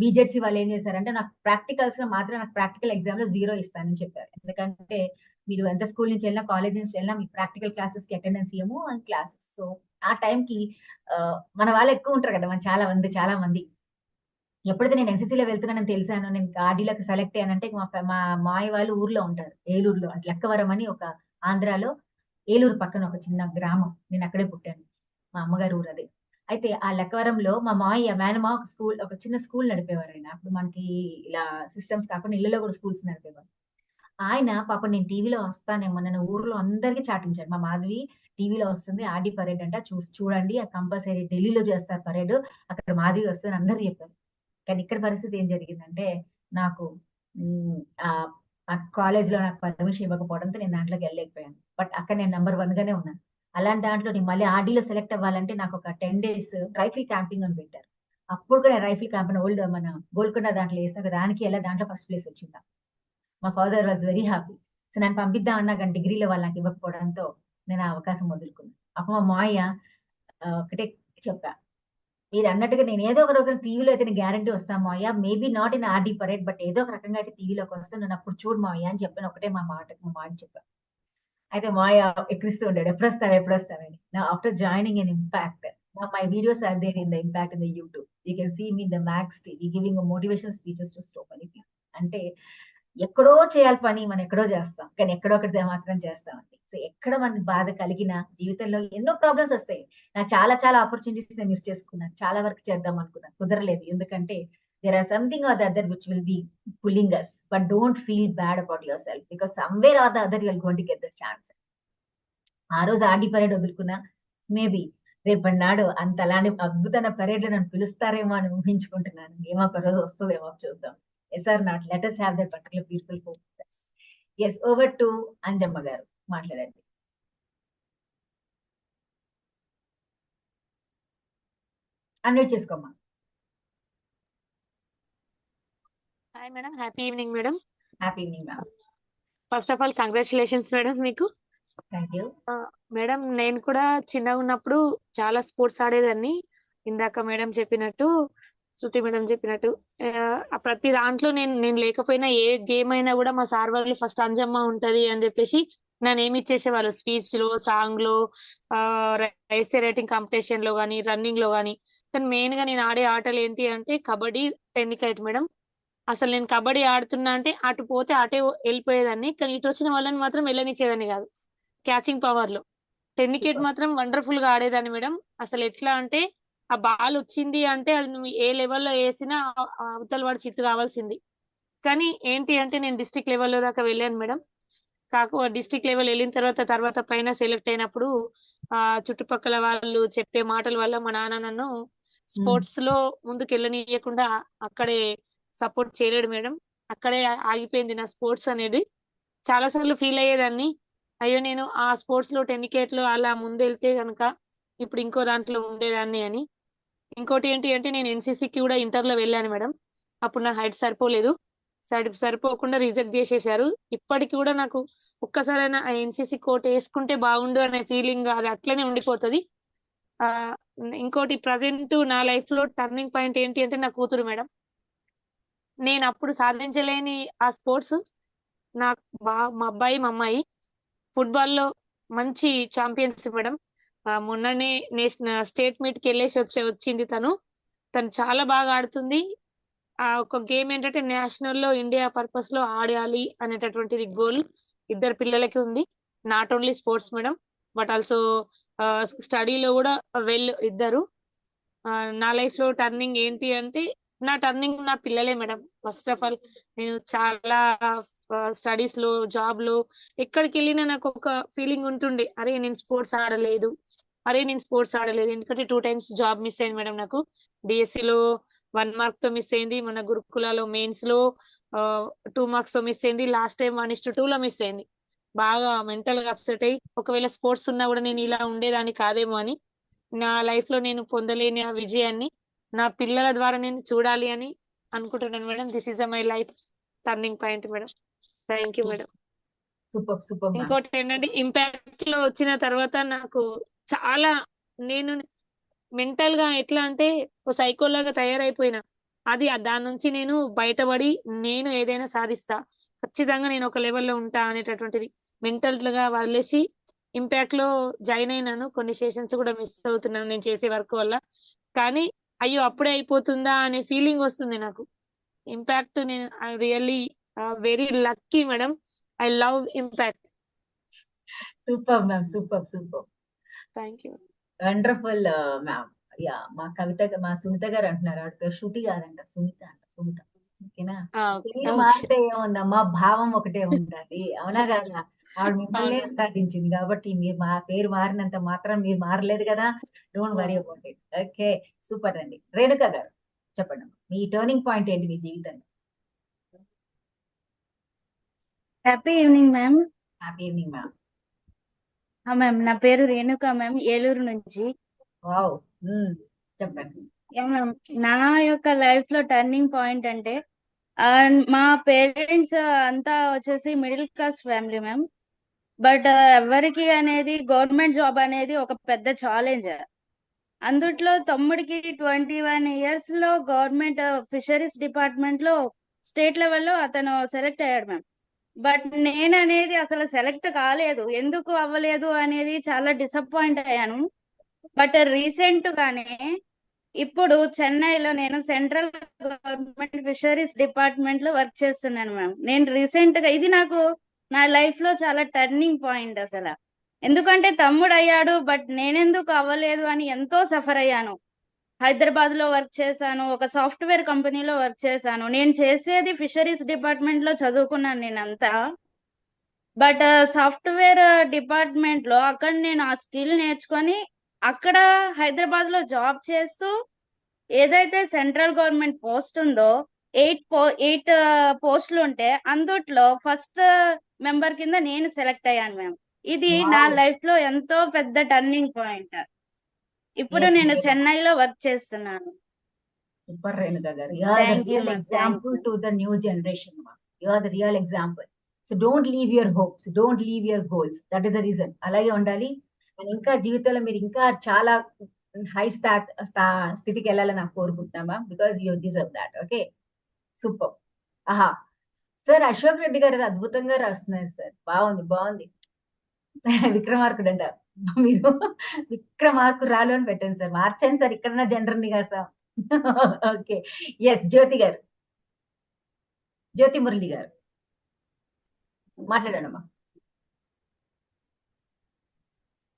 బీజెడ్సీ వాళ్ళు ఏం చేశారంటే నాకు ప్రాక్టికల్స్ లో మాత్రం నాకు ప్రాక్టికల్ ఎగ్జామ్ లో 0 ఇస్తానని చెప్పారు. ఎందుకంటే మీరు ఎంత స్కూల్ నుంచి వెళ్ళినా కాలేజ్ నుంచి వెళ్ళినా మీకు ప్రాక్టికల్ క్లాసెస్ కి అటెండెన్స్ ఇవ్వము అండ్ క్లాసెస్. సో ఆ టైంకి మన వాళ్ళు ఎక్కువ ఉంటారు కదా, మన చాలా మంది. ఎప్పుడైతే నేను ఎన్సీసీలో వెళ్తున్నానని తెలిసాను, నేను ఆర్డీలకు సెలెక్ట్ అయ్యానంటే మా మాయ వాళ్ళు ఊర్లో ఉంటారు, ఏలూరులో, అంటే లక్కవరం అని ఒక ఆంధ్రాలో ఏలూరు పక్కన ఒక చిన్న గ్రామం. నేను అక్కడే పుట్టాను, మా అమ్మగారు ఊరు అదే. అయితే ఆ లక్కవరంలో మా మాయ మేనమా ఒక చిన్న స్కూల్ నడిపేవారు ఆయన. అప్పుడు మనకి ఇలా సిస్టమ్స్ కాకుండా ఇళ్లలో కూడా స్కూల్స్ నడిపేవారు ఆయన. పాపం నేను టీవీలో వస్తానేమో నన్ను ఊర్లో అందరికీ చాటించారు, మా మాధవి టీవీలో వస్తుంది ఆర్డీ పరేడ్ అంట, చూడండి, కంపల్సరీ ఢిల్లీలో చేస్తారు పరేడ్, అక్కడ మాధవి వస్తుంది అందరూ చెప్పారు. కానీ ఇక్కడ పరిస్థితి ఏం జరిగిందంటే నాకు కాలేజ్ లో నాకు పర్మిషన్ ఇవ్వకపోవడంతో నేను దాంట్లోకి వెళ్ళలేకపోయాను. బట్ అక్కడ నేను నెంబర్ 1 గానే ఉన్నాను. అలాంటి దాంట్లో నేను మళ్ళీ ఆర్డీలో సెలెక్ట్ అవ్వాలంటే నాకు ఒక 10 days రైఫిల్ క్యాంపింగ్ అని పెట్టారు. అప్పుడు కూడా రైఫిల్ క్యాంప్ ఓల్డ్ మన గోల్కొండ దాంట్లో వేసాక దాంట్లో ఫస్ట్ ప్లేస్ వచ్చిందా. మా father was very happy. So నన్ను పంపిద్దాం అన్నా కానీ డిగ్రీలో వాళ్ళు నాకు ఇవ్వకపోవడంతో నేను ఆ అవకాశం వదులుకున్నాను. అప్పుడు మా మాయ ఒకటే చెప్పా, మీరు అన్నట్టుగా నేను ఏదో ఒక రోజు టీవీలో అయితే నేను గ్యారంటీ వస్తాను Maya, maybe not in RD parade, but ఏదో ఒక రకంగా అయితే టీవీలోకి వస్తాను, నన్ను అప్పుడు చూడు మాయ అని చెప్పాను. ఒకటే మా మాట చెప్పాను. అయితే మాయ ఎక్కిస్తూ ఉంటాడు, ఎప్పుడు వస్తావని. నా after joining in impact Now my videos are there in the impact in the YouTube. You can see me in the Max TV giving a motivational speeches to stop anything. అంటే ఎక్కడో చేయాలి పని మనం ఎక్కడో చేస్తాం, కానీ ఎక్కడో ఒకటి మాత్రం చేస్తామండి. సో ఎక్కడ మనకి బాధ కలిగిన జీవితంలో ఎన్నో ప్రాబ్లమ్స్ వస్తాయి. నాకు చాలా చాలా ఆపర్చునిటీస్ నేను మిస్ చేసుకున్నాను. చాలా వరకు చేద్దాం అనుకున్నాను, కుదరలేదు. ఎందుకంటే there are something or the other which will be pulling us, but don't feel bad about yourself because somewhere or the other you are going to get the chance. ఆ రోజు ఆర్డీ పరేడ్ వదులుకున్నా, మేబీ రేపటి నాడు అంత అలాంటి అద్భుతమైన parade లో నన్ను పిలుస్తారేమో అని ఊహించుకుంటున్నాను. ఏమో ఒక రోజు వస్తుందేమో చూద్దాం. Yes or not, let us have that particular beautiful hope. Yes, over to Anjamma గారు మాట్లాడండి. అన్మ్యూట్ చేసుకోమ్మా. Hi madam, happy evening madam. Happy evening ma'am. First of all congratulations madam మీకు. Thank you. మేడం నేను కూడా చిన్నగా ఉన్నప్పుడు చాలా స్పోర్ట్స్ ఆడేదాన్ని. ఇందాక మేడం చెప్పినట్టు, శృతి మేడం చెప్పినట్టు ప్రతి దాంట్లో నేను లేకపోయినా ఏ గేమ్ అయినా కూడా మా సార్ వాళ్ళు ఫస్ట్ అంజమ్మ ఉంటది అని చెప్పేసి నన్ను ఏమి ఇచ్చేసేవాళ్ళు. స్పీచ్ లో, సాంగ్ లో, ఎస్సే రైటింగ్ కాంపిటీషన్ లో గానీ, రన్నింగ్ లో గానీ. కానీ మెయిన్ గా నేను ఆడే ఆటలు ఏంటి అంటే కబడ్డీ, టెన్నికైట్ మేడం. అసలు నేను కబడ్డీ ఆడుతున్నా అంటే అటు పోతే అటే వెళ్ళిపోయేదాన్ని, కానీ ఇటు వచ్చిన వాళ్ళని మాత్రం వెళ్ళనిచ్చేదాన్ని కాదు క్యాచింగ్ పవర్ లో. టెన్నికేట్ మాత్రం వండర్ఫుల్ గా ఆడేదాన్ని మేడం. అసలు ఎట్లా అంటే ఆ బాల్ వచ్చింది అంటే అది నువ్వు ఏ లెవెల్లో వేసినా అవతల వాడు చిత్తు కావాల్సింది. కానీ ఏంటి అంటే నేను డిస్ట్రిక్ట్ లెవెల్లో దాకా వెళ్ళాను మేడం. డిస్ట్రిక్ట్ లెవెల్ వెళ్ళిన తర్వాత పైన సెలెక్ట్ అయినప్పుడు చుట్టుపక్కల వాళ్ళు చెప్పే మాటల వల్ల మా నాన్న నన్ను స్పోర్ట్స్ లో ముందుకు వెళ్ళనీయకుండా అక్కడే సపోర్ట్ చేయలేడు మేడం. అక్కడే ఆగిపోయింది నా స్పోర్ట్స్ అనేది. చాలా సార్లు ఫీల్ అయ్యేదాన్ని, అయ్యో నేను ఆ స్పోర్ట్స్ లో టెన్నికేట్ లో అలా ముందెళ్తే కనుక ఇప్పుడు ఇంకో దాంట్లో ఉండేదాన్ని అని. ఇంకోటి ఏంటి అంటే నేను ఎన్సీసీకి కూడా ఇంటర్ లో వెళ్ళాను మేడం. అప్పుడు నా హైట్ సరిపోలేదు, సరిపోకుండా రిజెక్ట్ చేసేసారు. ఇప్పటికి కూడా నాకు ఒక్కసారైనా ఎన్సీసీ కోట్ వేసుకుంటే బాగుండు అనే ఫీలింగ్ అది అట్లనే ఉండిపోతుంది. ఇంకోటి ప్రజెంట్ నా లైఫ్ లో టర్నింగ్ పాయింట్ ఏంటి అంటే నా కూతురు మేడం. నేను అప్పుడు సాధించలేని ఆ స్పోర్ట్స్ మా అబ్బాయి, మా అమ్మాయి ఫుట్బాల్ లో మంచి ఛాంపియన్స్ మేడం. మొన్ననే నేషనల్ స్టేట్ మీట్ కి వెళ్ళేసి వచ్చింది తను చాలా బాగా ఆడుతుంది. ఆ ఒక గేమ్ ఏంటంటే నేషనల్ లో ఇండియా పర్పస్ లో ఆడాలి అనేటటువంటిది గోల్ ఇద్దరు పిల్లలకి ఉంది. Not only sports madam, but also స్టడీలో కూడా ఇద్దరు. నా లైఫ్ లో టర్నింగ్ ఏంటి అంటే నా టర్నింగ్ నా పిల్లలే మేడం. ఫస్ట్ ఆఫ్ ఆల్ నేను చాలా స్టడీస్ లో, జాబ్ లో ఎక్కడికి వెళ్ళినా నాకు ఒక ఫీలింగ్ ఉంటుండే, అరే నేను స్పోర్ట్స్ ఆడలేదు. ఎందుకంటే 2 times జాబ్ మిస్ అయింది మేడం. నాకు BSc లో 1 mark తో మిస్ అయింది, మన గురుకులాలో మెయిన్స్ లో 2 marks తో మిస్ అయింది, లాస్ట్ టైం 1:2 లో మిస్ అయింది. బాగా మెంటల్ గా అప్సెట్ అయ్యి ఒకవేళ స్పోర్ట్స్ ఉన్నా కూడా నేను ఇలా ఉండేదాన్ని కాదేమో అని, నా లైఫ్ లో నేను పొందలేని ఆ విజయాన్ని నా పిల్లల ద్వారా నేను చూడాలి అని అనుకుంటున్నాను madam. This is my life turning point madam. Thank you madam. Super. ఇంకోటి ఏంటంటే ఇంపాక్ట్ లో వచ్చిన తర్వాత నాకు చాలా, నేను మెంటల్ గా ఎట్లా అంటే ఓ సైకో లాగా తయారైపోయినా, దాని నుంచి నేను బయటపడి నేను ఏదైనా సాధిస్తా, ఖచ్చితంగా నేను ఒక లెవెల్లో ఉంటా అనేటటువంటిది మెంటల్ గా వదిలేసి ఇంపాక్ట్ లో జాయిన్ అయినాను. కొన్ని సెషన్స్ కూడా మిస్ అవుతున్నాను నేను చేసే వర్క్ వల్ల. కానీ అయ్యో అప్పుడే అయిపోతుందా అనే ఫీలింగ్ వస్తుంది నాకు. ఇంపాక్ట్ నేను really very lucky madam. I love impact. Super ma'am, super. Thank you. Wonderful ma'am. Yeah, మా మా సునీత గారు అంటున్నారు, ఆవిడ పేరు శృతి కాదంట, సునీత. ఓకేనా? పేరు మారితే ఏముందమ్మా, భావం ఒకటే ఉండాలి. అవునా కదా? ఆవిడ మిమ్మల్ని సాధించింది కాబట్టి మీరు మా పేరు మారినంత మాత్రం మీరు మారలేదు కదా. Don't worry about it. Okay, super అండి. రేణుక గారు చెప్పండి, మీ టర్నింగ్ పాయింట్ ఏంటి మీ జీవితంలో? Happy evening ma'am. Happy evening ma'am. Ma'am నా పేరు రేణుక మ్యామ్, ఏలూరు నుంచి. వావ్, చెప్పండి. మ్యామ్ నా యొక్క లైఫ్ లో టర్నింగ్ పాయింట్ అంటే మా పేరెంట్స్ అంతా వచ్చేసి middle class family ma'am. But ఎవరికి అనేది గవర్నమెంట్ జాబ్ అనేది ఒక పెద్ద ఛాలెంజ్. అందుట్లో తమ్ముడికి 21 years లో గవర్నమెంట్ ఫిషరీస్ డిపార్ట్మెంట్ లో స్టేట్ లెవెల్లో అతను సెలెక్ట్ అయ్యాడు మ్యామ్. బట్ నేను అనేది అసలు సెలెక్ట్ కాలేదు. ఎందుకు అవ్వలేదు అనేది చాలా డిసప్పాయింట్ అయ్యాను. బట్ రీసెంట్ గానే ఇప్పుడు చెన్నైలో నేను సెంట్రల్ గవర్నమెంట్ ఫిషరీస్ డిపార్ట్మెంట్ లో వర్క్ చేస్తున్నాను మ్యామ్. నేను రీసెంట్ గా ఇది నాకు నా లైఫ్ లో చాలా టర్నింగ్ పాయింట్ అసలు. ఎందుకంటే తమ్ముడు అయ్యాడు బట్ నేనెందుకు అవ్వలేదు అని ఎంతో సఫర్ అయ్యాను. హైదరాబాద్ లో వర్క్ చేశాను, ఒక సాఫ్ట్వేర్ కంపెనీలో వర్క్ చేశాను. నేను చేసేది ఫిషరీస్ డిపార్ట్మెంట్ లో చదువుకున్నాను నేనంతా. బట్ సాఫ్ట్వేర్ డిపార్ట్మెంట్ లో అక్కడ నేను ఆ స్కిల్ నేర్చుకొని అక్కడ హైదరాబాద్ లో జాబ్ చేస్తూ ఏదైతే సెంట్రల్ గవర్నమెంట్ పోస్ట్ ఉందో 8 పోస్టులు ఉంటే అందుట్లో ఫస్ట్ మెంబర్ కింద నేను సెలెక్ట్ అయ్యాను మ్యామ్. ఇది నా వావ్, లైఫ్ లో ఎంతో పెద్ద టర్నింగ్ పాయింట్. ఇప్పుడు ఎస్ నేను చెన్నైలో వర్క్ చేస్తున్నాను. సూపర్ రేణుక గారు. You are the thank you real ma'am. Thank example you. To the new generation. You are the real example. So don't leave your hopes, don't leave your goals. That is the reason. అలాగే ఉండాలి. And ఇంకా జీవితంలో మీరు ఇంకా చాలా high స్థితికి వెళ్ళాలని నాకు కోరుకుంటున్నామా, because you deserve that. Okay, super. ఆహా, సార్ అశోక్ రెడ్డి గారు అది అద్భుతంగా రాస్తున్నారు సార్. బాగుంది బాగుంది. విక్రమార్కుడు అంట మీరు. విక్రమార్కురాలు అని పెట్టండి సార్, మార్చండి సార్. ఇక్కడ జనరల్ని కదా సార్. ఓకే, ఎస్ జ్యోతి గారు, జ్యోతి మురళి గారు మాట్లాడానమ్మా.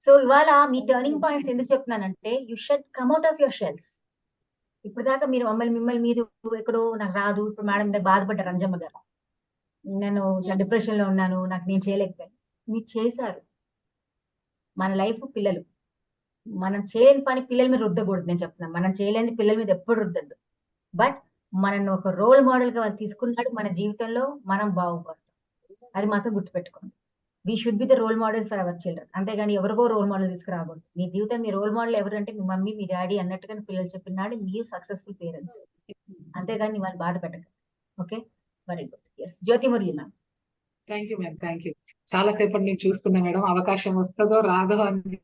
సో ఇవాళ మీ టర్నింగ్ పాయింట్స్ ఎందుకు చెప్తున్నానంటే you should come out of your shells. ఇప్పుడు దాకా మీరు మిమ్మల్ని మీరు ఎక్కడో నాకు రాదు, ఇప్పుడు మేడం దగ్గర బాధపడ్డారు అంజమ్మ గారు, నేను చాలా డిప్రెషన్ లో ఉన్నాను, నాకు నేను చేయలేకపోయాను. మీరు చేశారు. మన లైఫ్ పిల్లలు, మనం చేయలేని పని పిల్లల మీద రుద్దకూడదు. నేను చెప్తున్నాను, మనం చేయలేని పిల్లల మీద ఎప్పుడు రుద్దద్దు. బట్ మనల్ని ఒక రోల్ మోడల్ గా వాళ్ళు తీసుకున్నాడు, మన జీవితంలో మనం బాగుపడతాం. అది మాత్రం గుర్తుపెట్టుకోండి. We should be the role models for our children. అంతేగాని ఎవరికో రోల్ మోడల్ తీసుకురాకూడదు. మీ జీవితం మీ రోల్ మోడల్ ఎవరంటే మీ మమ్మీ, మీ డాడీ అన్నట్టుగా పిల్లలు చెప్పినాడు, మీరు సక్సెస్ఫుల్ పేరెంట్స్. అంతేగాని వాళ్ళు బాధ పెట్టకండి. Okay, very good. Yes Jyothi Murali ma'am. Thank you ma'am, thank you. చాలా సేపటి నుంచి చూస్తున్నా మేడం, అవకాశం వస్తుందో రాదో అని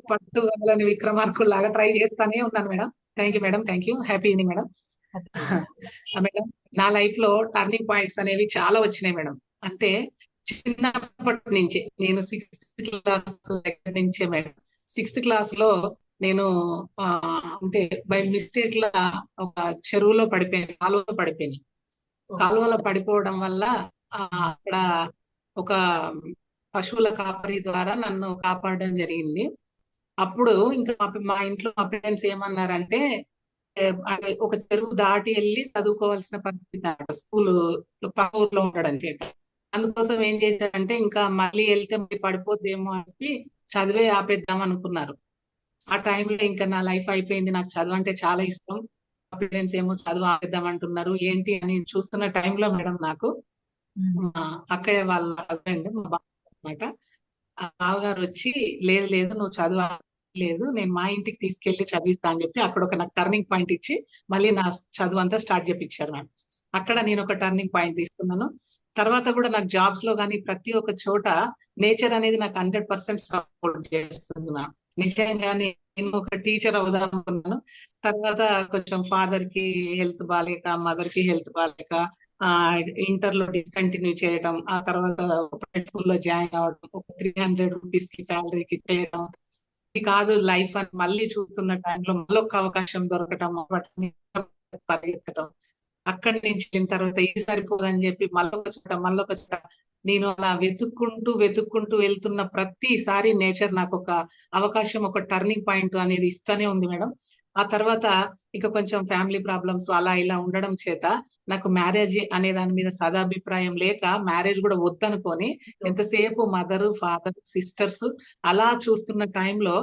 పట్టు వదలని విక్రమార్కుడు లాగా ట్రై చేస్తానే ఉన్నాను madam. Thank you madam, thank you. Happy evening madam. Madam, నా లైఫ్ లో టర్నింగ్ పాయింట్స్ అనేవి చాలా వచ్చినాయి మేడం. అంటే చిన్నప్పటి నుంచి నేను 6th క్లాస్ దగ్గర నుంచే మేడం. 6th క్లాస్ లో నేను అంటే బై మిస్టేక్ లా ఒక చెరువులో పడిపోయాను, కాలువలో పడిపోయాను. కాలువలో పడిపోవడం వల్ల అక్కడ ఒక పశువుల కాపరి ద్వారా నన్ను కాపాడడం జరిగింది. అప్పుడు ఇంకా మా ఇంట్లో మా పేరెంట్స్ ఏమన్నారంటే, అంటే ఒక చెరువు దాటి వెళ్ళి చదువుకోవాల్సిన పరిస్థితి, స్కూల్ పక్క ఊర్లో ఉండడం చేత. అందుకోసం ఏం చేశారంటే, ఇంకా మళ్ళీ వెళ్తే మళ్ళీ పడిపోద్దేమో అని చెప్పి చదివే ఆపేద్దాం అనుకున్నారు. ఆ టైంలో ఇంకా నా లైఫ్ అయిపోయింది. నాకు చదువు అంటే చాలా ఇష్టం. మా పేరెంట్స్ ఏమో చదువు ఆపేద్దాం అంటున్నారు ఏంటి అని చూస్తున్న టైంలో మేడం, నాకు మా అక్కయ్య వాళ్ళ హస్బెండ్, మా బావ అనమాట, ఆ బావగారు వచ్చి లేదు లేదు నువ్వు చదువు లేదు, నేను మా ఇంటికి తీసుకెళ్లి చదివిస్తా అని చెప్పి అక్కడ ఒక నాకు టర్నింగ్ పాయింట్ ఇచ్చి మళ్ళీ నా చదువు అంతా స్టార్ట్ చేపించారు మేడం. అక్కడ నేను ఒక టర్నింగ్ పాయింట్ తీసుకున్నాను. తర్వాత కూడా నాకు జాబ్స్ లో కానీ ప్రతి ఒక్క చోట నేచర్ అనేది నాకు 100% సపోర్ట్ చేస్తుంది మ్యామ్. నిజంగానే నేను ఒక టీచర్ అవుదాం అనుకున్నాను. తర్వాత కొంచెం ఫాదర్ కి హెల్త్ బాగాలేక, మదర్ కి హెల్త్ బాగాలేక ఇంటర్ లో డిస్కంటిన్యూ చేయడం, ఆ తర్వాత ప్రైవేట్ స్కూల్లో జాయిన్ అవ్వడం, ఒక 300 రూపీస్ కి శాలరీకి చేయడం, ఇది కాదు లైఫ్ అని మళ్ళీ చూస్తున్న టైంలో మళ్ళీ ఒక అవకాశం దొరకటం, పరిగెత్తడం. అక్కడి నుంచి వెళ్ళిన తర్వాత ఇది సరిపోదని చెప్పి మళ్ళొక చోట నేను అలా వెతుక్కుంటూ వెళ్తున్న ప్రతిసారి నేచర్ నాకు ఒక అవకాశం, ఒక టర్నింగ్ పాయింట్ అనేది ఇస్తానే ఉంది మేడం. ఆ తర్వాత ఇక కొంచెం ఫ్యామిలీ ప్రాబ్లమ్స్ అలా ఇలా ఉండడం చేత నాకు మ్యారేజ్ అనే దాని మీద సదాభిప్రాయం లేక మ్యారేజ్ కూడా వద్దనుకొని ఎంతసేపు మదర్, ఫాదర్, సిస్టర్స్ అలా చూస్తున్న టైంలో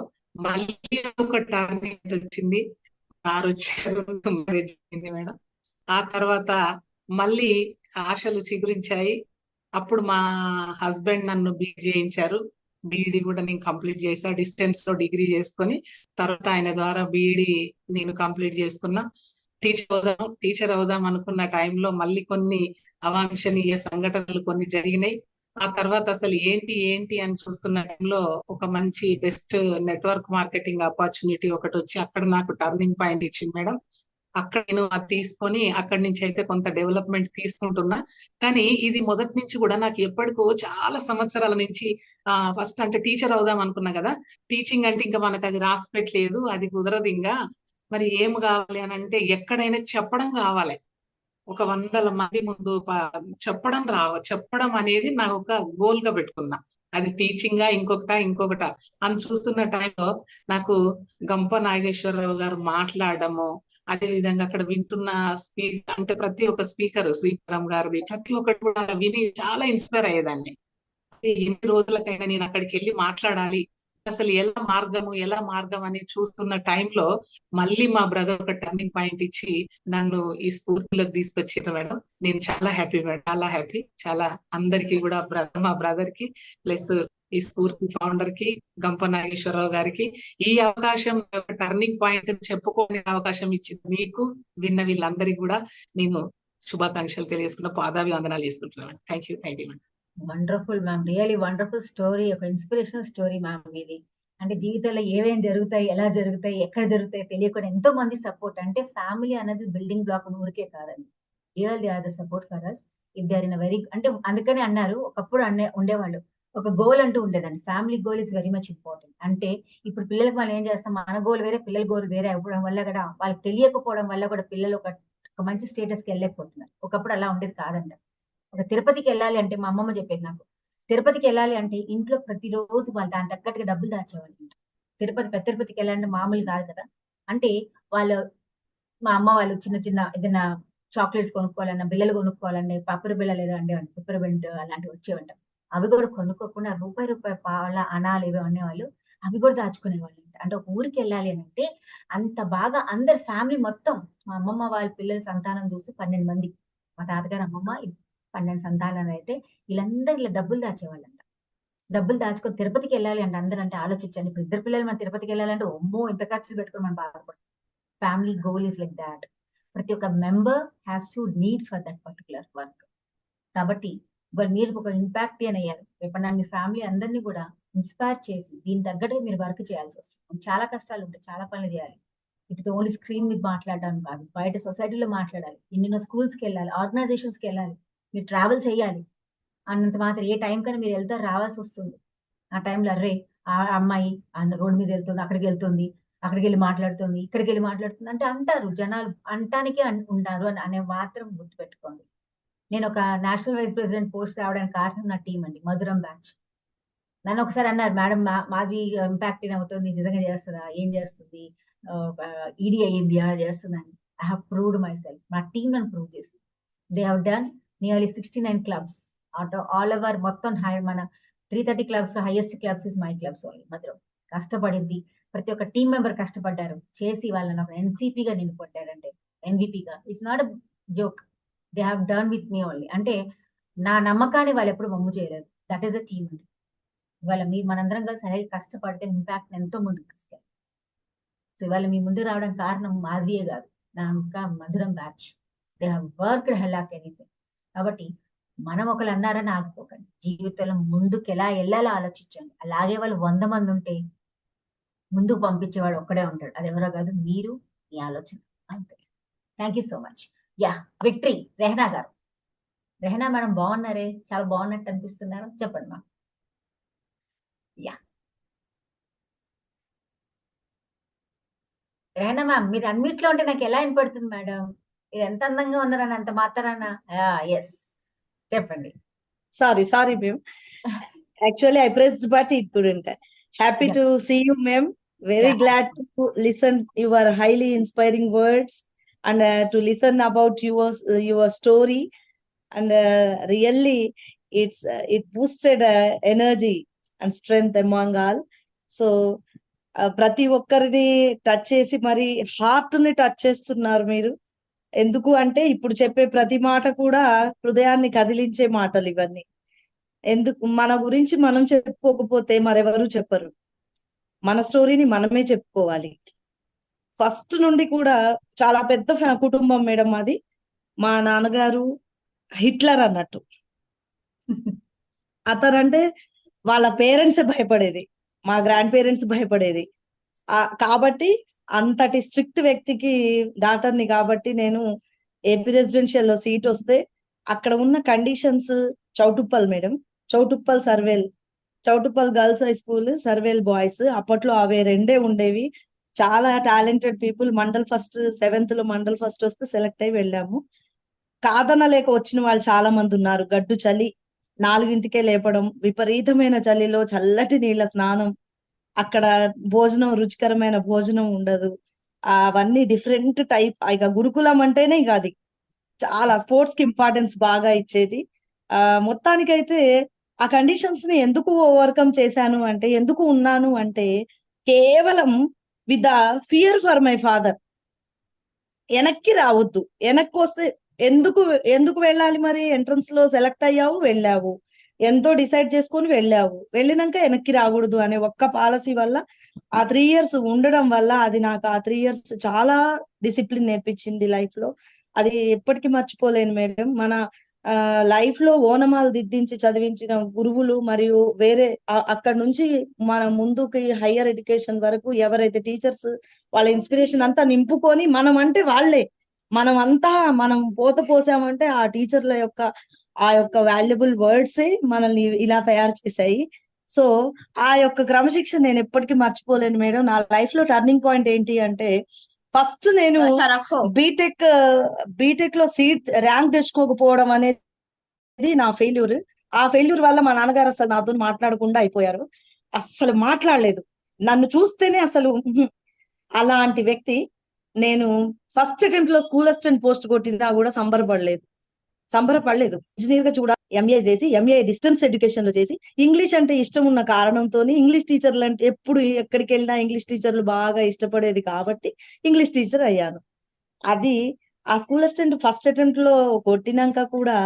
మళ్ళీ ఒక టర్నింగ్ వచ్చింది. సార్ వచ్చారు, మ్యారేజ్ అయింది మేడం. ఆ తర్వాత మళ్ళీ ఆశలు చిగురించాయి. అప్పుడు మా హస్బెండ్ నన్ను బీఈడి చేయించారు. బీఈడి కూడా నేను కంప్లీట్ చేశా, డిస్టెన్స్ లో డిగ్రీ చేసుకొని. తర్వాత ఆయన ద్వారా బీఈడి నేను కంప్లీట్ చేసుకున్నా. టీచర్ అవుదాం అనుకున్న టైంలో మళ్ళీ కొన్ని అవాంఛనీయ సంఘటనలు కొన్ని జరిగినాయి. ఆ తర్వాత అసలు ఏంటి అని చూస్తున్న టైంలో ఒక మంచి బెస్ట్ నెట్వర్క్ మార్కెటింగ్ ఆపర్చునిటీ ఒకటి వచ్చి అక్కడ నాకు టర్నింగ్ పాయింట్ ఇచ్చింది మేడం. అక్కడ నేను అది తీసుకొని అక్కడి నుంచి అయితే కొంత డెవలప్మెంట్ తీసుకుంటున్నా. కానీ ఇది మొదటి నుంచి కూడా నాకు ఎప్పటికో చాలా సంవత్సరాల నుంచి ఫస్ట్ అంటే టీచర్ అవుదాం అనుకున్నా కదా. టీచింగ్ అంటే ఇంకా మనకు అది రాసి పెట్టలేదు, అది కుదరదు ఇంకా. మరి ఏం కావాలి అని అంటే ఎక్కడైనా చెప్పడం కావాలి. ఒక 100 మంది ముందు చెప్పడం అనేది నాకు ఒక గోల్ గా పెట్టుకున్నా. అది టీచింగా ఇంకొకట అని చూస్తున్న టైంలో నాకు గంప నాగేశ్వరరావు గారు మాట్లాడడము, అదే విధంగా అక్కడ వింటున్న స్పీచ్ అంటే ప్రతి ఒక్క స్పీకర్ శ్రీరామ్ గారిది ప్రతి ఒక్కటి కూడా విని చాలా ఇన్స్పైర్ అయ్యేదాన్ని. ఎన్ని రోజులకైనా నేను అక్కడికి వెళ్ళి మాట్లాడాలి, అసలు ఎలా మార్గం అని చూస్తున్న టైంలో మళ్ళీ మా బ్రదర్ ఒక టర్నింగ్ పాయింట్ ఇచ్చి నన్ను ఈ స్ఫూర్తిలోకి తీసుకొచ్చారు మేడం. నేను చాలా హ్యాపీ మేడం, చాలా హ్యాపీ. చాలా అందరికీ కూడా మా బ్రదర్ కి ప్లస్ ఈ స్ఫూర్తి ఫౌండర్ కి గంప నాగేశ్వరరావు గారికి ఈ అవకాశం, ఒక టర్నింగ్ పాయింట్ చెప్పుకోని అవకాశం ఇచ్చింది మీకు, విన్న వీళ్ళందరికీ కూడా నేను శుభాకాంక్షలు తెలియజేసుకున్న పాదాభివందనాలు చేసుకుంటున్నాను. Thank you madam. Wonderful ma'am, really wonderful story, ఒక ఇన్స్పిరేషనల్ స్టోరీ మ్యామ్ ఇది. అంటే జీవితంలో ఏమేం జరుగుతాయి, ఎలా జరుగుతాయి, ఎక్కడ జరుగుతాయి తెలియకుండా ఎంతో మంది సపోర్ట్. అంటే ఫ్యామిలీ అనేది బిల్డింగ్ బ్లాక్ ఊరికే కాదండి, real they are the support for us if they are in very, అంటే అందుకని అన్నారు ఒకప్పుడు ఉండేవాళ్ళు ఒక గోల్ అంటూ ఉండేదండి. Family goal is very much important. అంటే ఇప్పుడు పిల్లలకు మనం ఏం చేస్తాం, మన గోల్ వేరే, పిల్లల గోల్ వేరే అవ్వడం వల్ల కూడా వాళ్ళకి తెలియకపోవడం వల్ల కూడా పిల్లలు ఒక మంచి స్టేటస్కి వెళ్ళలేకపోతున్నారు. ఒకప్పుడు అలా ఉండేది కాదంట. ఒక తిరుపతికి వెళ్ళాలి అంటే మా అమ్మమ్మ చెప్పేది నాకు, తిరుపతికి వెళ్ళాలి అంటే ఇంట్లో ప్రతిరోజు వాళ్ళు దాని తగ్గట్టుగా డబ్బులు దాచేవాళ్ళు. పెద్ద తిరుపతికి వెళ్ళాలంటే మామూలు కాదు కదా. అంటే వాళ్ళు, మా అమ్మ వాళ్ళు చిన్న చిన్న ఏదైనా చాక్లెట్స్ కొనుక్కోవాలన్నా, బిల్లలు కొనుక్కోవాలన్నా, పప్పరి బిళ్ళలు ఏదో అండేవాళ్ళు, పిప్పర్ బెల్ట్ అలాంటివి వచ్చేవంట. అవి కూడా కొనుక్కోకుండా రూపాయి పావుల అనాలు ఏవో అనేవాళ్ళు, అవి కూడా దాచుకునేవాళ్ళు. అంటే ఒక ఊరికి వెళ్ళాలి అని అంటే అంత బాగా అందరి ఫ్యామిలీ మొత్తం, మా అమ్మమ్మ వాళ్ళ పిల్లల సంతానం చూసి 12 మంది, మా తాతగారు అమ్మమ్మ 12 సంతానాలు అయితే వీళ్ళందరూ ఇలా డబ్బులు దాచేవాళ్ళంట. డబ్బులు దాచుకొని తిరుపతికి వెళ్ళాలి అంటే అందరూ, అంటే ఆలోచించండి, ఇప్పుడు 2 పిల్లలు మన తిరుపతికి వెళ్ళాలంటే ఒమ్మో ఇంత ఖర్చులు పెట్టుకుని మనం బాధపడతాం. Family goal is like that. ప్రతి ఒక్క member has to need for that particular work. కాబట్టి ఇవాళ మీరు ఒక ఇంపాక్ట్ అని అయ్యారు. ఎప్పుడన్నా మీ ఫ్యామిలీ అందరినీ కూడా ఇన్స్పైర్ చేసి దీని తగ్గట్టు మీరు వర్క్ చేయాల్సి వస్తుంది. చాలా కష్టాలు ఉంటాయి, చాలా పనులు చేయాలి. ఇటు ఓన్లీ స్క్రీన్ మీద మాట్లాడడం కాదు, బయట సొసైటీలో మాట్లాడాలి, ఎన్నెన్నో స్కూల్స్కి వెళ్ళాలి, ఆర్గనైజేషన్స్కి వెళ్ళాలి, మీరు ట్రావెల్ చేయాలి. అన్నంత మాత్రం ఏ టైం కన్నా మీరు వెళ్తారు, రావాల్సి వస్తుంది. ఆ టైంలో అర్రే ఆ అమ్మాయి రోడ్డు మీద వెళ్తుంది, అక్కడికి వెళ్తుంది, అక్కడికి వెళ్ళి మాట్లాడుతుంది, ఇక్కడికి వెళ్ళి మాట్లాడుతుంది అంటే అంటారు జనాలు, అంటానికే ఉంటారు అనే మాత్రం గుర్తుపెట్టుకోండి. నేను ఒక నేషనల్ వైస్ ప్రెసిడెంట్ పోస్ట్ రావడానికి కారణం నా టీం అండి, మధురం బ్యాచ్. నన్ను ఒకసారి అన్నారు, మేడం మాది ఇంపాక్ట్ అవుతుంది, నిజంగా చేస్తుందా, ఏం చేస్తుంది, ఈడీ అయ్యింది చేస్తుందని. I have proved my self. మా టీం నన్ను ప్రూవ్ చేసింది. They have done nearly 69 clubs all over. మొత్తం మన 330 clubs, highest clubs is my clubs only. మధురం కష్టపడింది, ప్రతి ఒక్క టీం మెంబర్ కష్టపడ్డారు, చేసి వాళ్ళని ఒక ఎన్సీపీగా నింపొట్టారంటే, ఎన్విపిగా. It's not a joke, they have done with me only. అంటే నా నమ్మకాన్ని వాళ్ళు ఎప్పుడు వమ్ము చేయలేదు. దట్ ఈస్ అ టీమ్ అండి. ఇవాళ మనందరం కలిసి సరిగ్గా కష్టపడితే ఇంపాక్ట్ ఎంతో ముందుకు తీసుకెళ్ళి. సో ఇవాళ మీ ముందు రావడం కారణం మాధవియే కాదు, నా ఇంకా మధురం batch. They have worked hell of anything. కాబట్టి మనం ఒకళ్ళు అన్నారని ఆగిపోకండి, జీవితంలో ముందుకు ఎలా వెళ్ళాలో ఆలోచించండి. అలాగే వాళ్ళు 100 మంది ఉంటే ముందుకు పంపించేవాడు ఒక్కడే ఉంటాడు, అది ఎవరో కాదు, మీరు, మీ ఆలోచన, అంతే. Thank you so much. Yeah, victory. Rehana గారు, రెహనా మేడం బాగున్నారే, చాలా బాగున్నట్టు అనిపిస్తున్నారు, చెప్పండి మా. యా, రెహనా మ్యామ్ మీరు అన్మ్యూట్ లో ఉంటే నాకు ఎలా వినపడుతుంది మేడం? మీరు ఎంత అందంగా ఉన్నారని అంత మాత్రాన. ఎస్, చెప్పండి. Sorry, ma'am. Actually, I pressed, but it couldn't. Happy Yeah. to see you, ma'am. Very Yeah. glad to listen your highly inspiring words and to listen about your story. And really, it boosted energy and strength among all. So, ప్రతి ఒక్కరిని touch చేసి మరి heart ని touch చేస్తున్నారు మీరు. ఎందుకు అంటే ఇప్పుడు చెప్పే ప్రతి మాట కూడా హృదయాన్ని కదిలించే మాటలు ఇవన్నీ. ఎందుకు మన గురించి మనం చెప్పుకోకపోతే మరెవరు చెప్పరు. మన స్టోరీని మనమే చెప్పుకోవాలి. ఫస్ట్ నుండి కూడా చాలా పెద్ద కుటుంబం మేడం మాది. మా నాన్నగారు హిట్లర్ అన్నట్టు. అతనంటే వాళ్ళ పేరెంట్సే భయపడేది, మా గ్రాండ్ పేరెంట్స్ భయపడేది. కాబట్టి అంతటి స్ట్రిక్ట్ వ్యక్తికి డాటర్ని కాబట్టి నేను ఏపీ రెసిడెన్షియల్ లో సీట్ వస్తే అక్కడ ఉన్న conditions Choutuppal madam, Choutuppal Sarvel, Choutuppal girls high school, Sarvel boys, అప్పట్లో అవే రెండే ఉండేవి. చాలా talented people. Mandal first 7th లో మండల్ ఫస్ట్ వస్తే సెలెక్ట్ అయి వెళ్ళాము. కాదనలేక వచ్చిన వాళ్ళు చాలా మంది ఉన్నారు. గడ్డు చలి, 4ంటికే లేపడం, విపరీతమైన చలిలో చల్లటి నీళ్ళ స్నానం, అక్కడ భోజనం రుచికరమైన భోజనం ఉండదు. అవన్నీ డిఫరెంట్ టైప్. ఇక గురుకులం అంటేనే ఇక అది చాలా స్పోర్ట్స్ కి ఇంపార్టెన్స్ బాగా ఇచ్చేది. మొత్తానికైతే ఆ కండిషన్స్ ని ఎందుకు ఓవర్కమ్ చేశాను అంటే, ఎందుకు ఉన్నాను అంటే, కేవలం with the fear for my father. వెనక్కి రావద్దు, వెనక్కి వస్తే ఎందుకు ఎందుకు వెళ్ళాలి మరి? ఎంట్రన్స్ లో సెలెక్ట్ అయ్యావు, వెళ్ళావు, ఎంతో డిసైడ్ చేసుకొని వెళ్ళావు, వెళ్ళినాక వెనక్కి రాకూడదు అనే ఒక్క పాలసీ వల్ల ఆ 3 years ఉండడం వల్ల అది నాకు ఆ 3 years చాలా డిసిప్లిన్ నేర్పించింది లైఫ్ లో. అది ఎప్పటికీ మర్చిపోలేను మేడం. మన లైఫ్ లో ఓనమాలు దిద్దించి చదివించిన గురువులు మరియు వేరే అక్కడ నుంచి మన ముందుకి హయ్యర్ ఎడ్యుకేషన్ వరకు ఎవరైతే టీచర్స్ వాళ్ళ ఇన్స్పిరేషన్ అంతా నింపుకొని మనం అంటే వాళ్ళే, మనం అంతా మనం పోసామంటే ఆ టీచర్ల యొక్క ఆ యొక్క వాల్యుబుల్ వర్డ్సే మనల్ని ఇలా తయారు చేశాయి. సో ఆ యొక్క క్రమశిక్షణ నేను ఎప్పటికీ మర్చిపోలేను మేడం. నా లైఫ్ లో టర్నింగ్ పాయింట్ ఏంటి అంటే, ఫస్ట్ నేను బీటెక్ లో సీట్ ర్యాంక్ తెచ్చుకోకపోవడం అనేది నా ఫెయిల్యూర్. ఆ ఫెయిల్యూర్ వల్ల మా నాన్నగారు అసలు నాతో మాట్లాడకుండా అయిపోయారు. అస్సలు మాట్లాడలేదు, నన్ను చూస్తేనే అసలు అలాంటి వ్యక్తి. నేను ఫస్ట్ అటెంప్ట్ లో స్కూల్ అసిస్టెంట్ పోస్ట్ కొట్టినా కూడా సంబరపడలేదు. ఇంజనీర్ గా ఎంఏ చేసి, ఎంఏ డిస్టెన్స్ ఎడ్యుకేషన్ లో చేసి, ఇంగ్లీష్ అంటే ఇష్టం ఉన్న కారణంతో, ఇంగ్లీష్ టీచర్లు అంటే ఎప్పుడు ఎక్కడికి వెళ్ళినా ఇంగ్లీష్ టీచర్లు బాగా ఇష్టపడేది కాబట్టి ఇంగ్లీష్ టీచర్ అయ్యాను. అది ఆ స్కూల్ అసిస్టెంట్ ఫస్ట్ అటెంప్ట్ లో కొట్టినాక కూడా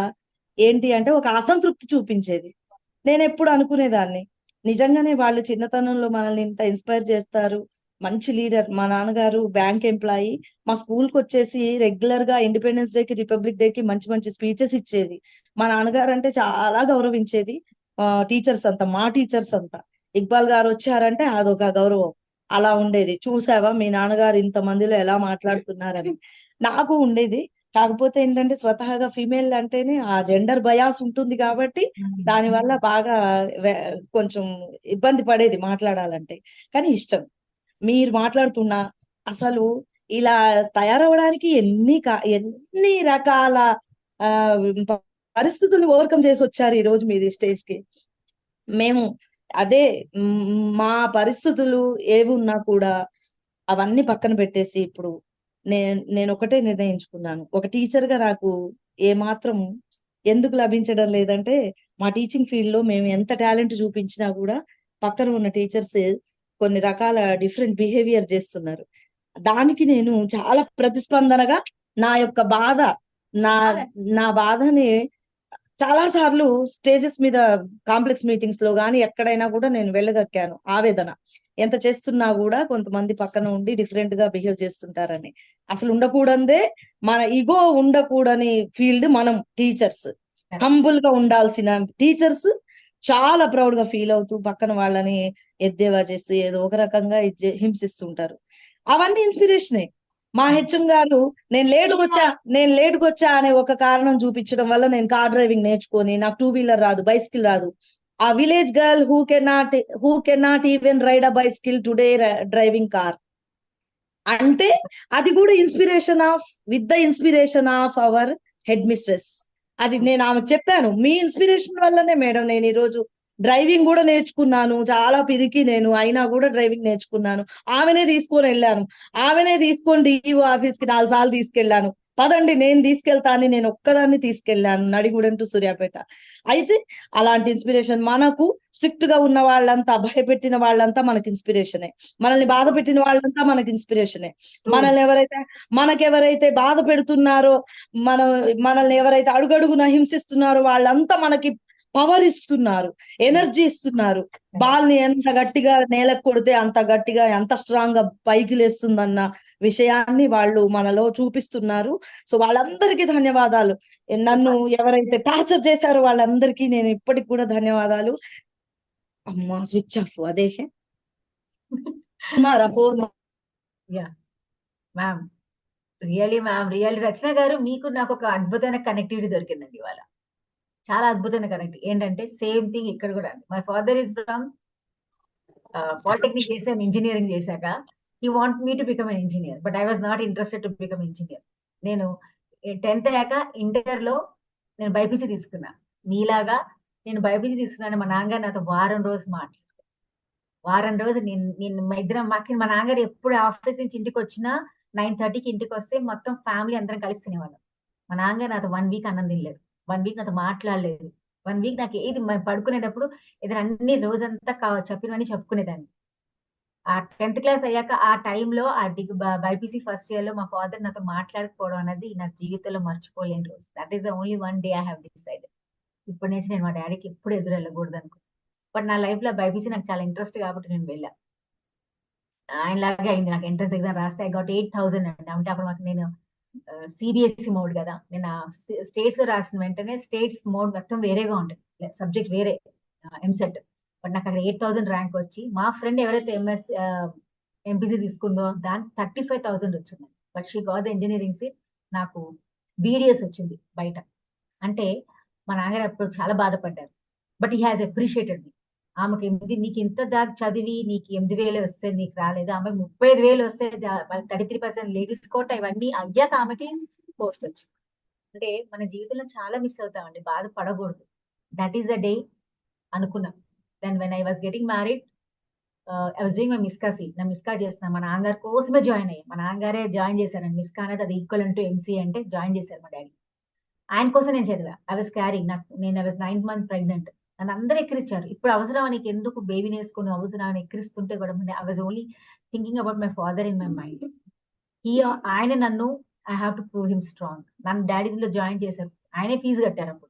ఏంటి అంటే ఒక అసంతృప్తి చూపించేది. నేను ఎప్పుడు అనుకునేదాన్ని, నిజంగానే వాళ్ళు చిన్నతనంలో మనల్ని ఇంత ఇన్స్పైర్ చేస్తారు, మంచి లీడర్. మా నాన్నగారు బ్యాంక్ ఎంప్లాయీ, మా స్కూల్ కి వచ్చేసి రెగ్యులర్ గా ఇండిపెండెన్స్ డే కి, రిపబ్లిక్ డే కి మంచి మంచి స్పీచెస్ ఇచ్చేది. మా నాన్నగారు అంటే చాలా గౌరవించేది. టీచర్స్ అంతా, మా టీచర్స్ అంతా, ఇక్బాల్ గారు వచ్చారంటే అదొక గౌరవం. అలా ఉండేది. చూసావా మీ నాన్నగారు ఇంత మందిలో ఎలా మాట్లాడుతున్నారని నాకు ఉండేది. కాకపోతే ఏంటంటే స్వతహాగా ఫీమేల్ అంటేనే ఆ జెండర్ బయాస్ ఉంటుంది కాబట్టి దాని వల్ల బాగా కొంచెం ఇబ్బంది పడేది మాట్లాడాలంటే. కానీ ఇష్టం. మీరు మాట్లాడుతున్నా అసలు ఇలా తయారవడానికి ఎన్ని రకాల పరిస్థితులు ఓవర్కమ్ చేసి వచ్చారు ఈ రోజు మీది స్టేజ్ కి. మేము అదే మా పరిస్థితులు ఏవి ఉన్నా కూడా అవన్నీ పక్కన పెట్టేసి ఇప్పుడు నేను ఒకటే నిర్ణయించుకున్నాను, ఒక టీచర్ గా నాకు ఏమాత్రం ఎందుకు లభించడం లేదంటే, మా టీచింగ్ ఫీల్డ్ లో మేము ఎంత టాలెంట్ చూపించినా కూడా పక్కన ఉన్న టీచర్స్ కొన్ని రకాల డిఫరెంట్ బిహేవియర్ చేస్తున్నారు. దానికి నేను చాలా ప్రతిస్పందనగా నా యొక్క బాధ, నా బాధని చాలా సార్లు స్టేజెస్ మీద, కాంప్లెక్స్ మీటింగ్స్ లో గానీ ఎక్కడైనా కూడా నేను వెళ్ళగక్కాను. ఆవేదన ఎంత చేస్తున్నా కూడా కొంతమంది పక్కన ఉండి డిఫరెంట్ గా బిహేవ్ చేస్తుంటారని. అసలు ఉండకూడదే, మన ఈగో ఉండకూడని ఫీల్డ్ మనం టీచర్స్. హంబుల్ గా ఉండాల్సిన టీచర్స్ చాలా ప్రౌడ్ గా ఫీల్ అవుతూ పక్కన వాళ్ళని ఎద్దేవా చేస్తూ ఏదో ఒక రకంగా హింసిస్తుంటారు. అవన్నీ ఇన్స్పిరేషనే. మా హెచ్ఎం గారు నేను లేటుకు వచ్చా అనే ఒక కారణం చూపించడం వల్ల నేను కార్ డ్రైవింగ్ నేర్చుకొని, నాకు 2 వీలర్ రాదు, బైసికల్ రాదు. ఆ village girl who can not even ride a bicycle today driving car అంటే అది కూడా with the inspiration of our headmistress. అది నేను ఆమెకు చెప్పాను, మీ ఇన్స్పిరేషన్ వల్లనే మేడం నేను ఈ రోజు డ్రైవింగ్ కూడా నేర్చుకున్నాను. చాలా పిరికి నేను, అయినా కూడా డ్రైవింగ్ నేర్చుకున్నాను. ఆమెనే తీసుకొని వెళ్ళాను, ఆమెనే తీసుకొని డిఈఓ ఆఫీస్ కి 4 సార్లు తీసుకెళ్లాను. పదండి నేను తీసుకెళ్తా అని నేను ఒక్కదాన్ని తీసుకెళ్లాను, నడిగూడెం టు సూర్యాపేట. అయితే అలాంటి ఇన్స్పిరేషన్ మనకు, స్ట్రిక్ట్ గా ఉన్న వాళ్ళంతా, భయపెట్టిన వాళ్ళంతా మనకి ఇన్స్పిరేషనే, మనల్ని బాధ పెట్టిన వాళ్ళంతా మనకి ఇన్స్పిరేషనే. మనకెవరైతే బాధ పెడుతున్నారో, మనల్ని ఎవరైతే అడుగడుగున హింసిస్తున్నారో వాళ్ళంతా మనకి పవర్ ఇస్తున్నారు, ఎనర్జీ ఇస్తున్నారు. బాల్ని ఎంత గట్టిగా నేలకు కొడితే అంత గట్టిగా, ఎంత స్ట్రాంగ్ గా పైకి లేస్తుందన్న విషయాన్ని వాళ్ళు మనలో చూపిస్తున్నారు. సో వాళ్ళందరికీ ధన్యవాదాలు. నన్ను ఎవరైతే టార్చర్ చేశారో వాళ్ళందరికీ నేను ఇప్పటికి కూడా ధన్యవాదాలు. అమ్మా స్విచ్ ఆఫ్ అదే మారా ఫోన్ యా మ్యామ్, రియల్లీ రచన గారు, మీకు నాకు ఒక అద్భుతమైన కనెక్టివిటీ దొరికిందండి ఇవాళ. చాలా అద్భుతమైన కనెక్ట్. ఏంటంటే సేమ్ థింగ్ ఇక్కడ కూడా. My father is from polytechnic చేశాను, ఇంజనీరింగ్ చేశాక he want me to become an engineer, but I was not interested to become engineer. నేను 10th అయ్యాక ఇంటర్లో నేను బైపీసీ తీసుకున్నా. మీలాగా నేను బైపీసీ తీసుకున్నాను. మా నాన్నగారు నాతో వారం రోజు నేను మా ఇద్దరం మా నాన్నగారు ఎప్పుడు ఆఫీస్ నుంచి ఇంటికి వచ్చినా 9:30కి ఇంటికి వస్తే మొత్తం ఫ్యామిలీ అందరం కలిసి తినేవాళ్ళం. మా నాన్నగారు నాతో 1 వీక్ అన్నం తినలేదు, 1 వీక్ నాతో మాట్లాడలేదు, 1 వీక్ నాకు ఏది పడుకునేటప్పుడు ఏదైనా అన్ని రోజంతా చెప్పినవన్నీ చెప్పుకునేదాన్ని. ఆ 10th క్లాస్ అయ్యాక ఆ టైంలో ఆ బైపీసీ ఫస్ట్ ఇయర్ లో మా ఫాదర్ నాతో మాట్లాడకపోవడం అనేది నా జీవితంలో మర్చిపోలేని రోజు. That is the only one day I have decided. ఇప్పటి నుంచి నేను మా డాడీకి ఎప్పుడు ఎదురు వెళ్ళకూడదు అనుకో. బట్ నా లైఫ్ లో బైపీసీ నాకు చాలా ఇంట్రెస్ట్ కాబట్టి నేను వెళ్ళా. ఆయనలాగే అయింది. నాకు ఎంట్రన్స్ ఎగ్జామ్ రాస్తే ఐ గాట్ 8,000 అండి. అంటే అప్పుడు మాకు నేను సిబిఎస్ఈ మోడ్ కదా, నేను స్టేట్స్ లో రాసిన వెంటనే స్టేట్స్ మోడ్ మొత్తం వేరేగా ఉంటుంది, సబ్జెక్ట్ వేరే ఎంసెట్. బట్ నాకు అక్కడ 8,000 ర్యాంక్ వచ్చి, మా ఫ్రెండ్ ఎవరైతే ఎంపీసీ తీసుకుందో దానికి 35,000 వచ్చింది. But she got the engineering seat. నాకు బీడిఎస్ వచ్చింది బయట. అంటే మా నాన్నగారు అప్పుడు చాలా బాధపడ్డారు. బట్ హీ హాజ్ అప్రిషియేటెడ్ మీ. ఆమెకి నీకు ఇంత దాకా చదివి నీకు 8,000 వస్తే నీకు రాలేదు, ఆమెకు 35,000 వస్తే 33% లేడీస్ కోట ఇవన్నీ అయ్యాక ఆమెకి పోస్ట్ వచ్చింది. అంటే మన జీవితంలో చాలా మిస్ అవుతామండి, బాధపడకూడదు. దట్ ఈస్ ద డే అనుకున్నా. Then when I was getting married, I was doing my MSc seat. నా మిస్కా చేస్తున్నా, మా నాన్నగారు కోసమే జాయిన్ అయ్యాను. మా నాన్నగారే జాయిన్ చేశారండి. మిస్కా అనేది అది ఈక్వల్ టు ఎంసీ అంటే జాయిన్ చేశారు మా డాడీ. ఆయన కోసం నేను చదివా. ఐ వాస్ క్యారింగ్, నేను 9th month ప్రెగ్నెంట్. నన్ను అందరూ ఎక్కిరించారు. ఇప్పుడు అవసరం నీకు ఎందుకు బేబీని వేసుకుని అవసరం ఎక్కిరిస్తుంటే కూడా I was only thinking about my father in my mind. ఆయన నన్ను I have to prove him strong. నన్ను డాడీలో జాయిన్ చేశారు. ఆయనే ఫీజు కట్టారు. అప్పుడు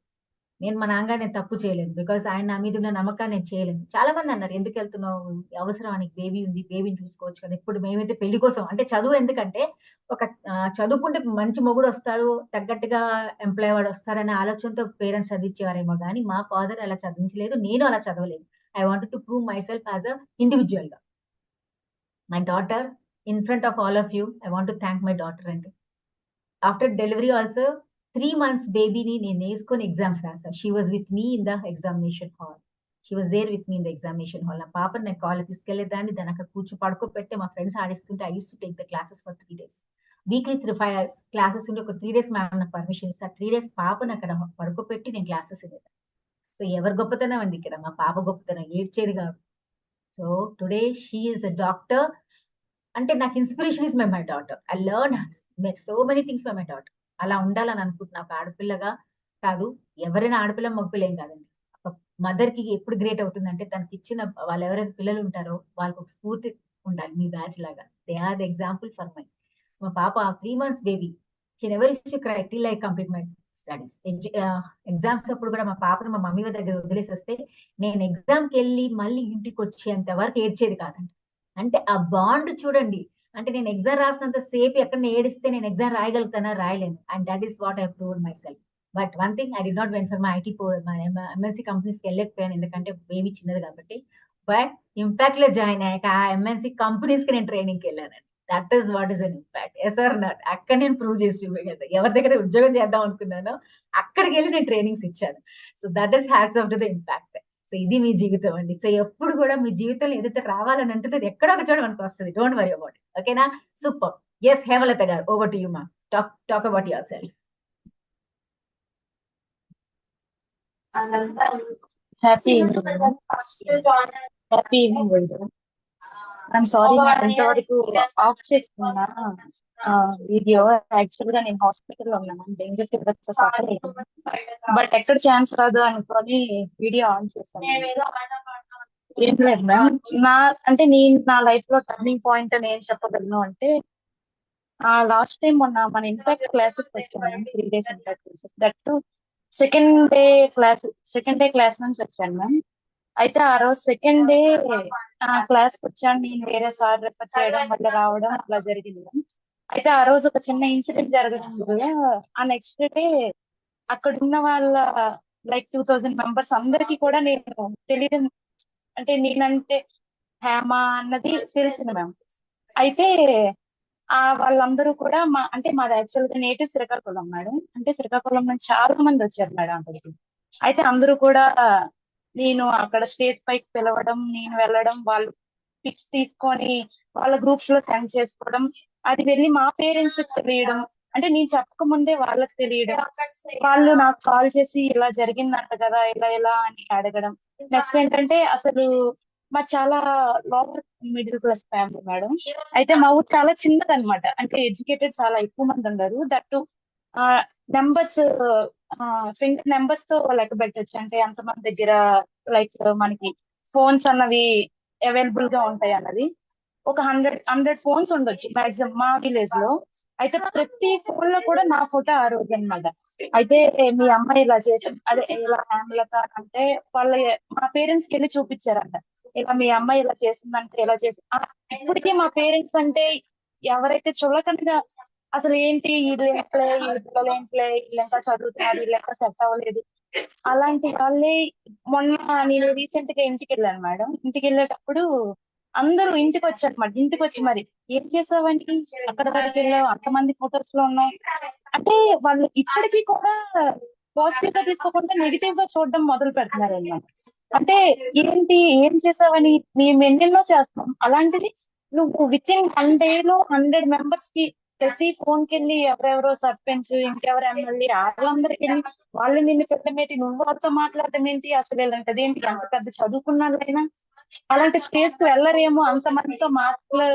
నేను మా నాన్నగారు నేను తప్పు చేయలేదు, బికాస్ ఆయన నా మీద ఉన్న నమ్మకాన్ని నేను చేయలేదు. చాలా మంది అన్నారు, ఎందుకు వెళ్తున్నావు, అవసరం నీకు బేబీ ఉంది, బేబీని చూసుకోవచ్చు కదా. ఇప్పుడు మేమైతే పెళ్లి కోసం అంటే చదువు, ఎందుకంటే ఒక చదువుకుంటే మంచి మొగుడు వస్తాడు, తగ్గట్టుగా ఎంప్లాయ్ వాడు వస్తాడనే ఆలోచనతో పేరెంట్స్ చదివించేవారేమో కానీ మా ఫాదర్ అలా చదివించలేదు, నేను అలా చదవలేదు. I wanted to prove myself as a individual గా. My daughter, in front of all of you, I want to thank my daughter అండి. ఆఫ్టర్ డెలివరీ ఆల్సో 3 months బేబీని నేను వేసుకొని ఎగ్జామ్స్ రాస్తాను. She was with me in the examination hall. She was there with me in the examination hall. నా పాపని నేను college తీసుకెళ్లేదాన్ని, దాన్ని అక్కడ పడుకోబెట్టి మా ఫ్రెండ్స్ ఆడిస్తుంటే I use to take the classes for 3 days. Weekly 3-5 hours classes ఉంటే ఒక 3 days మ్యామ్ నాకు పర్మిషన్ ఇస్తారు. 3 days పాపను అక్కడ పడుకోబెట్టి నేను క్లాసెస్ ఇవ్వను. సో ఎవరి గొప్పతనం అండి ఇక్కడ, మా పాప గొప్పతనం, ఏడ్చేది కాదు. So today she is a doctor. అంటే నాకు inspiration is my daughter. I learn so many things by my daughter. అలా ఉండాలని అనుకుంటున్నా. ఒక ఆడపిల్లగా కాదు, ఎవరైనా ఆడపిల్ల మగపిల్ల ఏం కాదండి. ఒక మదర్ కి ఎప్పుడు గ్రేట్ అవుతుందంటే తనకి ఇచ్చిన వాళ్ళు ఎవరైతే పిల్లలు ఉంటారో వాళ్ళకి ఒక స్ఫూర్తి ఉండాలి. మీ బ్యాచ్ లాగా they are the example for my. మా పాప 3 months baby, she never used to cry till I complete my studies. Exams అప్పుడు కూడా మా పాపను మా మమ్మీ దగ్గర వదిలేసి వస్తే నేను ఎగ్జామ్కి వెళ్ళి మళ్ళీ ఇంటికి వచ్చేంత వరకు ఏడ్చేది కాదండి. అంటే ఆ బాండ్ చూడండి. అంటే నేను ఎగ్జామ్ రాసినంత సేపు ఎక్కడ ఏడిస్తే నేను ఎగ్జామ్ రాయగలుగుతానా, రాయలేను. And that is what I proved myself. But one thing, I did not went for my IT MNC కంపెనీస్కి వెళ్ళకపోయాను, ఎందుకంటే బేబీ చిన్నది కాబట్టి. బట్ ఇంపాక్ట్ లో జాయిన్ అయ్యాక ఆ ఎంఎన్సీ కంపెనీస్ కి నేను ట్రైనింగ్కి వెళ్ళానండి. That is what is an impact. Yes or not? అక్కడ నేను ప్రూవ్ చేసి చూపించగలను. ఎవరి దగ్గర ఉద్యోగం చేద్దాం అనుకున్నానో అక్కడికి వెళ్ళి నేను ట్రైనింగ్స్ ఇచ్చాను. So that is hats off to the impact. So ఇది మీ జీవితం అండి. సో ఎప్పుడు కూడా మీ జీవితంలో ఏదైతే రావాలని అంటే అది ఎక్కడో ఒక చోట మనకు వస్తుంది. Don't worry about it. ఓకేనా? సూపర్. ఎస్ హేమలత గారు, ఓవర్ టు యూ మా. Talk about your self. Happy evening. I'm sorry, నేను ఇంతవరకు ఆఫ్ చేసుకున్నా వీడియో. యాక్చువల్ గా నేను హాస్పిటల్లో ఉన్నాను, డెంగ్యూ ఫీవర్ తో సఫర్ అయ్యాను. బట్ ఎక్కడ ఛాన్స్ రాదు అనుకొని వీడియో ఆన్ చేశాను. ఏం లేదు మ్యామ్, నా లైఫ్ లో టర్నింగ్ పాయింట్ అని ఏం చెప్పగలను అంటే, లాస్ట్ టైం మొన్న మన ఇంపాక్ట్ క్లాసెస్ వచ్చాను, 3 days impact classes. That second day class నుంచి వచ్చాను మ్యామ్. అయితే ఆ రోజు సెకండ్ డే క్లాస్ కి వచ్చాను. నేను వేరే సార్ రెఫర్ చేయడం వల్ల రావడం అలా జరిగింది. అయితే ఆ రోజు ఒక చిన్న ఇన్సిడెంట్ జరగడం వల్ల ఆ నెక్స్ట్ డే అక్కడ ఉన్న వాళ్ళ లైక్ 2,000 members అందరికి కూడా నేను తెలియదు, అంటే నేనంటే హేమ అన్నది తెలిసింది మ్యామ్. అయితే వాళ్ళందరూ కూడా అంటే మాది యాక్చువల్ గా నేటివ్ శ్రీకాకుళం మేడం. అంటే శ్రీకాకుళం నుంచి చాలా మంది వచ్చారు మేడం అక్కడికి. అయితే అందరూ కూడా నేను అక్కడ స్టేజ్ పైకి పిలవడం, నేను వెళ్ళడం, వాళ్ళు పిక్స్ తీసుకొని వాళ్ళ గ్రూప్స్ లో సెండ్ చేసుకోవడం, అది వెళ్ళి మా పేరెంట్స్ తెలియడం, అంటే నేను చెప్పక ముందే వాళ్ళకి తెలియడం, వాళ్ళు నాకు కాల్ చేసి ఇలా జరిగిందంట కదా, ఇలా అని అడగడం. నెక్స్ట్ ఏంటంటే అసలు మా చాలా lower middle class family madam. అయితే మా ఊరు చాలా చిన్నదన్నమాట. అంటే ఎడ్యుకేటెడ్ చాలా ఎక్కువ మంది ఉండరు. దట్టు నెంబర్స్ ఫింగర్ నెంబర్స్ తో లెక్క పెట్టచ్చు. అంటే ఎంతమంది దగ్గర లైక్ మనకి ఫోన్స్ అన్నవి అవైలబుల్ గా ఉంటాయి అన్నది. ఒక 100 ఫోన్స్ ఉండొచ్చు మాక్సిమం మా విలేజ్ లో. అయితే ప్రతి ఫోన్ లో కూడా నా ఫోటో ఆ రోజు అన్నమాట. అయితే మీ అమ్మాయి ఇలా చేసి అదే ఇలా హేమలత అంటే వాళ్ళ మా పేరెంట్స్ కి వెళ్ళి చూపించారంట. ఇలా మీ అమ్మాయి ఇలా చేసిందంటే ఇలా చేసి ఇప్పటికీ మా పేరెంట్స్ అంటే ఎవరైతే చులకనగా అసలు ఏంటి వీళ్ళు ఏంట్లే, వీళ్ళ పిల్లలు ఏంట్లే, వీళ్ళు ఇంకా చదువుతున్నారు, వీళ్ళు ఇంకా సెట్ అవ్వలేదు, అలాంటి వాళ్ళే. మొన్న నేను రీసెంట్ గా ఇంటికి వెళ్ళాను మేడం. ఇంటికి వెళ్ళేటప్పుడు అందరూ ఇంటికి వచ్చారు అన్నమాట. ఇంటికి వచ్చి మరి ఏం చేసావండి, అక్కడ వరకు వెళ్ళావు, అంతమంది ఫొటోస్ లో ఉన్నావు అంటే వాళ్ళు ఇప్పటికీ కూడా పాజిటివ్ గా తీసుకోకుండా నెగిటివ్ గా చూడడం మొదలు పెడుతున్నారు అన్నమాట. అంటే ఏంటి ఏం చేసావని, మేము ఎన్నెన్నో చేస్తాం, అలాంటిది నువ్వు విత్ ఇన్ 1 day లో 100 members కి ప్రతి ఫోన్ కి వెళ్ళి ఎవరెవరో సర్పంచ్, ఇంకెవరు ఎమ్మెల్యే, వాళ్ళందరికి వెళ్ళి వాళ్ళు నిన్ను పెట్టమేంటి, నువ్వు వాళ్ళతో మాట్లాడటం ఏంటి, అసలు ఇలాంటిది ఏంటి, ఎంత పెద్ద చదువుకున్నారైనా అలాంటి స్టేజ్ కు వెళ్ళరేమో, అంత మందితో మాటలు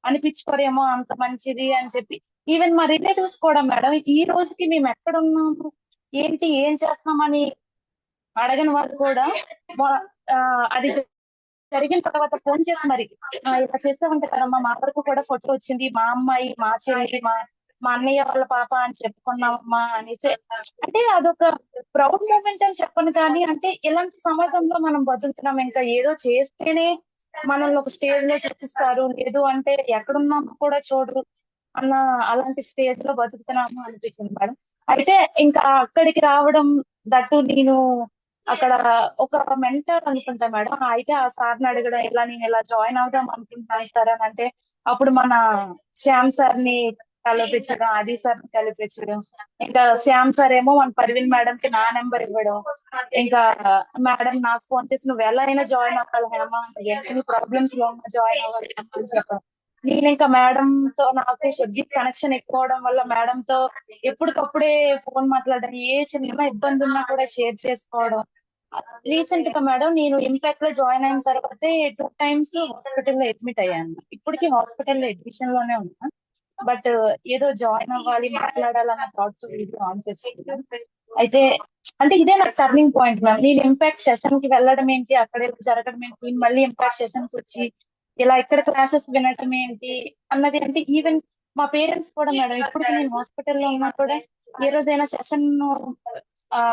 అనిపించుకోరేమో, అంత మంచిది అని చెప్పి. ఈవెన్ మా రిలేటివ్స్ కూడా మేడం ఈ రోజుకి మేము ఎక్కడ ఉన్నాము ఏంటి ఏం చేస్తున్నామని అడగని వాళ్ళు కూడా అది జరిగిన తర్వాత ఫోన్ చేసి మరి ఇలా చేసామంటే కదమ్మా, మా వరకు కూడా ఫోటో వచ్చింది, మా అమ్మాయి, మా చెల్లి, మా అన్నయ్య వాళ్ళ పాప అని చెప్పుకున్నామమ్మా అనేసి. అంటే అదొక ప్రౌడ్ మూమెంట్ అని చెప్పను కానీ, అంటే ఇలాంటి సమాజంలో మనం బతుకుతున్నాం. ఇంకా ఏదో చేస్తేనే మనల్ని ఒక స్టేజ్ లో చూపిస్తారు, లేదు అంటే ఎక్కడున్నామో కూడా చూడరు అన్న అలాంటి స్టేజ్ లో బతుకుతున్నాము అనిపించింది మేడం. అయితే ఇంకా అక్కడికి రావడం, దట్టు నేను అక్కడ ఒక మెంటర్ అనుకుంటా మేడం. అయితే ఆ సార్ని అడగడం, ఇలా నేను ఇలా జాయిన్ అవుదాం అనుకుంటున్నాను సార్ అని అంటే, అప్పుడు మన శ్యామ్ సార్ ని కలిపించడం, ఆది సార్ ని కలిపించడం, ఇంకా శ్యామ్ సార్ ఏమో మన పర్వీన్ మేడం కి నా నెంబర్ ఇవ్వడం, ఇంకా మేడం నాకు ఫోన్ చేసి నువ్వు ఎలా అయినా జాయిన్ అవ్వాలి హేమా, ఎన్ని ప్రాబ్లమ్స్ లో ఉన్నా జాయిన్ అవ్వాలి అని చెప్పడం. నేను ఇంకా మేడం తో నాకు కొద్ది కనెక్షన్ ఎక్కువ అవడం వల్ల మేడం తో ఎప్పటికప్పుడే ఫోన్ మాట్లాడడం, ఏ చిన్న ఇబ్బంది ఉన్నా కూడా షేర్ చేసుకోవడం. రీసెంట్ గా మేడం నేను ఇంపాక్ట్ లో జాయిన్ అయిన తర్వాతే 2 times హాస్పిటల్లో అడ్మిట్ అయ్యాను. ఇప్పటికీ హాస్పిటల్లో అడ్మిషన్ లోనే ఉన్నా. బట్ ఏదో జాయిన్ అవ్వాలి, మాట్లాడాలన్న థాట్స్ ఆన్ చేసుకున్నాను. అయితే అంటే ఇదే నాకు టర్నింగ్ పాయింట్ మ్యామ్. నేను ఇంపాక్ట్ సెషన్ కి వెళ్ళడం ఏంటి, అక్కడ జరగడం ఏంటి, మళ్ళీ ఇంపాక్ట్ సెషన్ కి వచ్చి ఇలా ఇక్కడ క్లాసెస్ వినటం ఏంటి అన్నది. అంటే ఈవెన్ మా పేరెంట్స్ కూడా మేడం ఇప్పటికి నేను హాస్పిటల్లో ఉన్నా కూడా ఏ రోజైనా సెషన్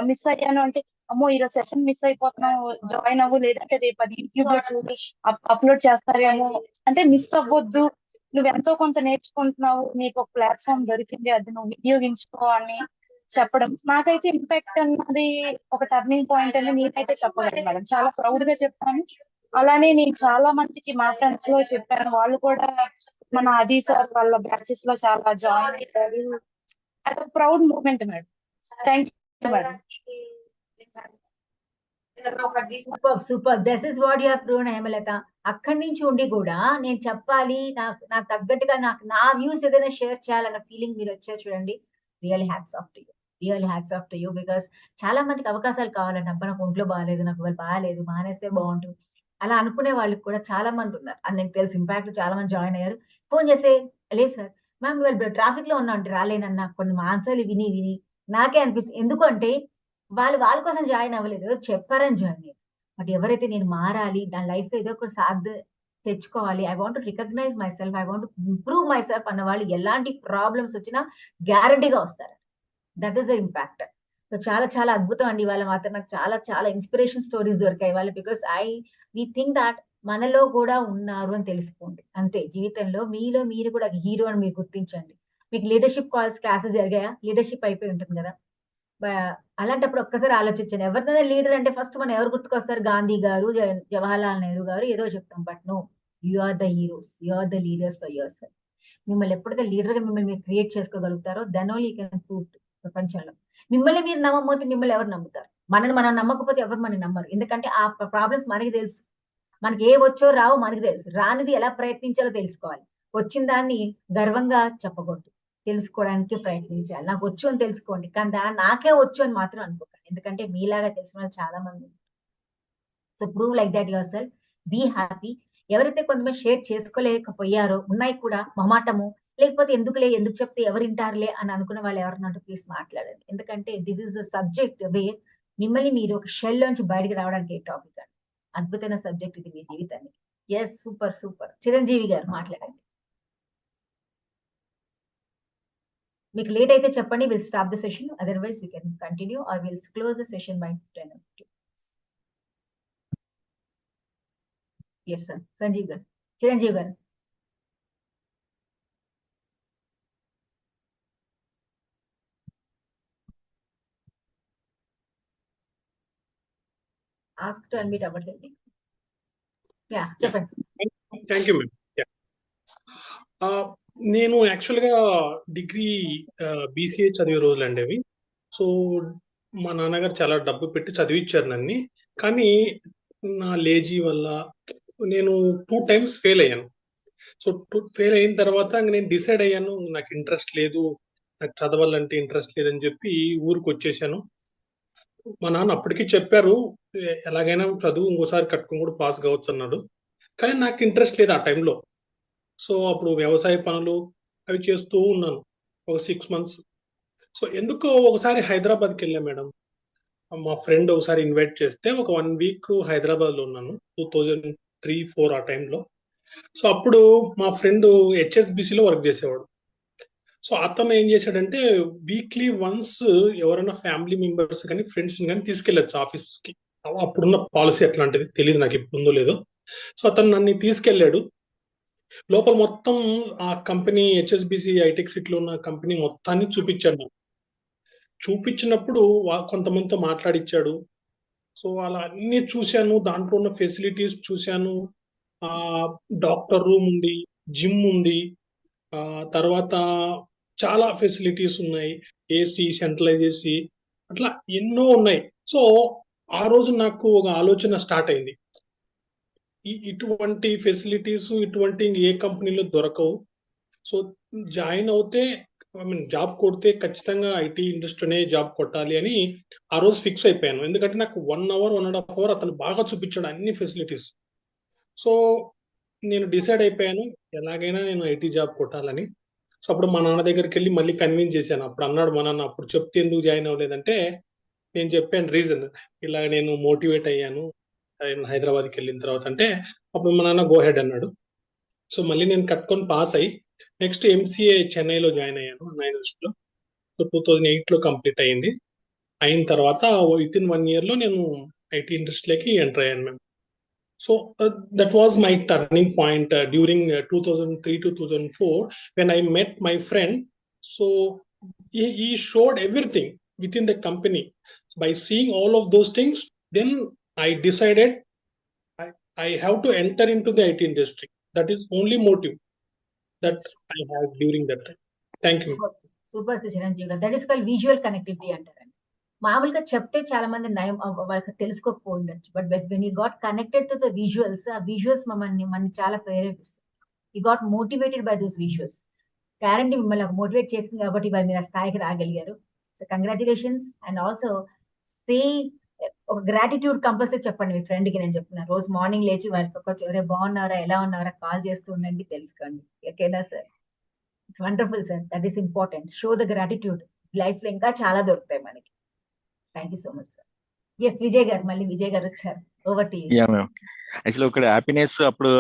మిస్ అయ్యాను అంటే, అమ్మో ఈరోజు సెషన్ మిస్ అయిపోతున్నావు, జాయిన్ అవ్వు, లేదంటే రేపు అది యూట్యూబ్ లో చూసి అప్లోడ్ చేస్తారేమో, అంటే మిస్ అవ్వద్దు, నువ్వు ఎంతో కొంత నేర్చుకుంటున్నావు, నీకు ఒక ప్లాట్ఫామ్ దొరికింది, అది నువ్వు వినియోగించుకో అని చెప్పడం. నాకైతే ఇంపాక్ట్ అన్నది ఒక టర్నింగ్ పాయింట్ అని నేనైతే చెప్పగలను మేడం. చాలా ప్రౌడ్ గా చెప్తాను. అలానే నేను చాలా మందికి మా ఫ్రెండ్స్ లో చెప్పాను, వాళ్ళు కూడా మన ఆది సార్ వాళ్ళ బ్యాచెస్ లో చాలా జాయిన్ అయ్యారు. అది proud moment madam. Thank you madam. Super this is what you have proved Hemalatha. అక్కడి నుంచి ఉండి కూడా నేను చెప్పాలి, నాకు తగ్గట్టుగా నా వ్యూస్ ఏదైనా షేర్ చేయాలన్న ఫీలింగ్ మీరు వచ్చారు చూడండి. Really hats off to you, really hats off to you. Because చాలా మందికి అవకాశాలు కావాలంటే, అబ్బా నాకు ఒంట్లో బాగాలేదు, నాకు వాళ్ళు బాగాలేదు, మానేస్తే బాగుంటుంది అలా అనుకునే వాళ్ళకి కూడా చాలా మంది ఉన్నారు. అని నాకు తెలిసి ఇంపాక్ట్ చాలా మంది జాయిన్ అయ్యారు. ఫోన్ చేస్తే లేదు సార్ మ్యామ్ వాళ్ళు ట్రాఫిక్ లో ఉన్నా అంటే రాలేనన్నా కొన్ని ఆన్సర్లు విని నాకే అనిపిస్తుంది. ఎందుకంటే వాళ్ళ కోసం జాయిన్ అవ్వలేదు, ఏదో చెప్పారని జాయిన్ అయ్యారు. బట్ ఎవరైతే నేను మారాలి, నా లైఫ్ లో ఏదో ఒక తెచ్చుకోవాలి, I want recognize myself, I want improve myself అన్న వాళ్ళు ఎలాంటి ప్రాబ్లమ్స్ వచ్చినా గ్యారంటీగా వస్తారు. That is the impact. So చాలా చాలా అద్భుతం అండి. ఇవాళ మాత్రం నాకు చాలా చాలా ఇన్స్పిరేషన్ స్టోరీస్ దొరికాయి వాళ్ళు. బికాస్ వి థింక్ దాట్ మనలో కూడా ఉన్నారు అని తెలుసుకోండి. అంతే జీవితంలో మీలో మీరు కూడా హీరో అని మీరు గుర్తించండి. మీకు లీడర్షిప్ క్లాసెస్ జరిగాయా? లీడర్షిప్ అయిపోయి ఉంటుంది కదా. అలాంటప్పుడు ఒక్కసారి ఆలోచించండి, ఎవరిదైనా లీడర్ అంటే ఫస్ట్ మనం ఎవరు గుర్తుకొస్తారు? గాంధీ గారు, జవహర్లాల్ నెహ్రూ గారు ఏదో చెప్తాం. But no, you are the heroes, you are the leaders for yourself. మిమ్మల్ని ఎప్పుడైతే లీడర్ గా మిమ్మల్ని మీరు క్రియేట్ చేసుకోగలుగుతారో then only you can prove ప్రపంచంలో. మిమ్మల్ని మీరు నమ్మకపోతే మిమ్మల్ని ఎవరు నమ్ముతారు? మనని మనం నమ్మకపోతే ఎవరు మనని నమ్మరు. ఎందుకంటే ఆ ప్రాబ్లమ్స్ మనకి తెలుసు. మనకి ఏ వచ్చో రావో మనకి తెలుసు. రానిది ఎలా ప్రయత్నించాలో తెలుసుకోవాలి. వచ్చిన దాన్ని గర్వంగా చెప్పకూడదు, తెలుసుకోవడానికి ప్రయత్నించాలి. నాకు వచ్చు అని తెలుసుకోండి, కానీ నాకే వచ్చు అని మాత్రం అనుకోకండి. ఎందుకంటే మీలాగా తెలిసిన వాళ్ళు చాలా మంది. So prove like that yourself, be happy. ఎవరైతే కొంతమంది షేర్ చేసుకోలేకపోయారో, ఉన్నాయి కూడా మొహమాటము, లేకపోతే ఎందుకులే, ఎందుకు చెప్తే ఎవరు వింటారులే అని అనుకున్న వాళ్ళు ఎవరన్నా ప్లీజ్ మాట్లాడండి. ఎందుకంటే this is the subject where మిమ్మల్ని మీరు ఒక షెల్ నుంచి బయటకు రావడానికి టాపిక్ అండి. అద్భుతమైన సబ్జెక్ట్ ఇది మీ జీవితానికి. Yes, super super. చిరంజీవి గారు మాట్లాడండి. మీకు లేట్ అయితే చెప్పండి, will stop the session, otherwise we can continue or will close the session by 10. Yes sir, Sanjeev గారు, చిరంజీవి గారు. ఆస్క్ టు అన్మ్యూట్ అవ్వట్లేదు. యా, చెప్పండి సార్. Thank you ma'am. నేను యాక్చువల్గా డిగ్రీ బీసీఏ చదివే రోజులు అండి అవి. సో మా నాన్నగారు చాలా డబ్బు పెట్టి చదివించారు నన్ను. కానీ నా లేజీ వల్ల నేను 2 times ఫెయిల్ అయ్యాను. సో ఫెయిల్ అయిన తర్వాత నేను డిసైడ్ అయ్యాను, నాకు ఇంట్రెస్ట్ లేదు, నాకు చదవాలంటే ఇంట్రెస్ట్ లేదని చెప్పి ఊరికి వచ్చేసాను. మా నాన్న అప్పటికి చెప్పారు, ఎలాగైనా చదువు, ఇంకోసారి కట్టుకుని కూడా పాస్ కావచ్చు అన్నాడు. కానీ నాకు ఇంట్రెస్ట్ లేదు ఆ టైంలో. సో అప్పుడు వ్యవసాయ పనులు అవి చేస్తూ ఉన్నాను ఒక 6 months. సో ఎందుకో ఒకసారి హైదరాబాద్కి వెళ్ళాను మేడం. మా ఫ్రెండ్ ఒకసారి ఇన్వైట్ చేస్తే ఒక 1 week హైదరాబాద్లో ఉన్నాను, 2003-4 ఆ టైంలో. సో అప్పుడు మా ఫ్రెండ్ హెచ్ఎస్బిసిలో వర్క్ చేసేవాడు. సో అతను ఏం చేశాడంటే వీక్లీ వన్స్ ఎవరైనా ఫ్యామిలీ మెంబర్స్ కానీ ఫ్రెండ్స్ కానీ తీసుకెళ్ళచ్చు ఆఫీస్కి. అప్పుడున్న పాలసీ అట్లాంటిది తెలియదు నాకు, ఇప్పుడు ఉందో లేదో. సో అతను నన్ను తీసుకెళ్ళాడు. లోపల మొత్తం ఆ కంపెనీ హెచ్ఎస్బిసి హైటెక్ సిటీలో ఉన్న కంపెనీ మొత్తాన్ని చూపించాడు నాకు. చూపించినప్పుడు కొంతమందితో మాట్లాడిచ్చాడు. సో అలా అన్ని చూశాను, దాంట్లో ఉన్న ఫెసిలిటీస్ చూశాను. డాక్టర్ రూమ్ ఉంది, జిమ్ ఉంది, తర్వాత చాలా ఫెసిలిటీస్ ఉన్నాయి, ఏసీ, సెంట్రలైజ్ ఏసీ, అట్లా ఎన్నో ఉన్నాయి. సో ఆ రోజు నాకు ఒక ఆలోచన స్టార్ట్ అయింది, ఇటువంటి ఫెసిలిటీస్ ఇటువంటి ఏ కంపెనీలో దొరకవు. సో జాయిన్ అవుతే జాబ్ కొడితే ఖచ్చితంగా ఐటీ ఇండస్ట్రీనే జాబ్ కొట్టాలి అని ఆ రోజు ఫిక్స్ అయిపోయాను. ఎందుకంటే నాకు 1 hour 1.5 hour అతను బాగా చూపించాడు అన్ని ఫెసిలిటీస్. సో నేను డిసైడ్ అయిపోయాను, ఎలాగైనా నేను ఐటీ జాబ్ కొట్టాలని. సో అప్పుడు మా నాన్న దగ్గరికి వెళ్ళి మళ్ళీ కన్విన్స్ చేశాను. అప్పుడు అన్నాడు మా నాన్న, అప్పుడు చెప్తే ఎందుకు జాయిన్ అవ్వలేదంటే నేను చెప్పాను రీజన్, ఇలా నేను మోటివేట్ అయ్యాను హైదరాబాద్కి వెళ్ళిన తర్వాత అంటే. అప్పుడు మా నాన్న గో హెడ్ అన్నాడు. సో మళ్ళీ నేను కట్టుకొని పాస్ అయ్యి నెక్స్ట్ ఎంసీఏ చెన్నైలో జాయిన్ అయ్యాను, యూనివర్సిటీలో. సో 2008లో కంప్లీట్ అయ్యింది. అయిన తర్వాత విత్ ఇన్ 1 year నేను ఐటీ ఇండస్ట్రీలోకి ఎంటర్ అయ్యాను ma'am. So that was my turning point during 2003 to 2004 when I met my friend. So he showed everything within the company. So by seeing all of those things, then I decided I have to enter into the IT industry. That is only motive that I had during that time. Thank you. Super Chiranjeevi గారు. That is called visual connectivity అంటారండి. మామూలుగా చెప్తే చాలా మంది నయం వాళ్ళకి తెలుసుకోకపోవచ్చు, but when you got connected to the visuals, ఆ విజువల్స్ మనని చాలా ప్రేరేపిస్తాయి. You got motivated by those visuals. Guarantee మిమ్మల్ని మోటివేట్ చేసింది కాబట్టి వాళ్ళు మీరు ఆ స్థాయికి రాగలిగారు. So congratulations. And also say ఒక గ్రాటిట్యూడ్ కంపల్సరీ చెప్పండి మీ ఫ్రెండ్ కి. నేను చెప్తున్నాను, రోజు మార్నింగ్ లేచి వాళ్ళకి ఒక బాగున్నారా, ఎలా ఉన్నారా కాల్ చేస్తూ ఉండండి, తెలుసుకోండి. ఓకేనా sir? It's wonderful sir, that is important. Show the gratitude. Life లో ఇంకా చాలా దొరుకుతాయి మనకి. Thank you so much sir. Yes, Vijay గారు, మళ్ళీ విజయ్ గారు వచ్చారు. Over to you. Yeah ma'am. Actually ఒక హ్యాపీనెస్ అప్పుడు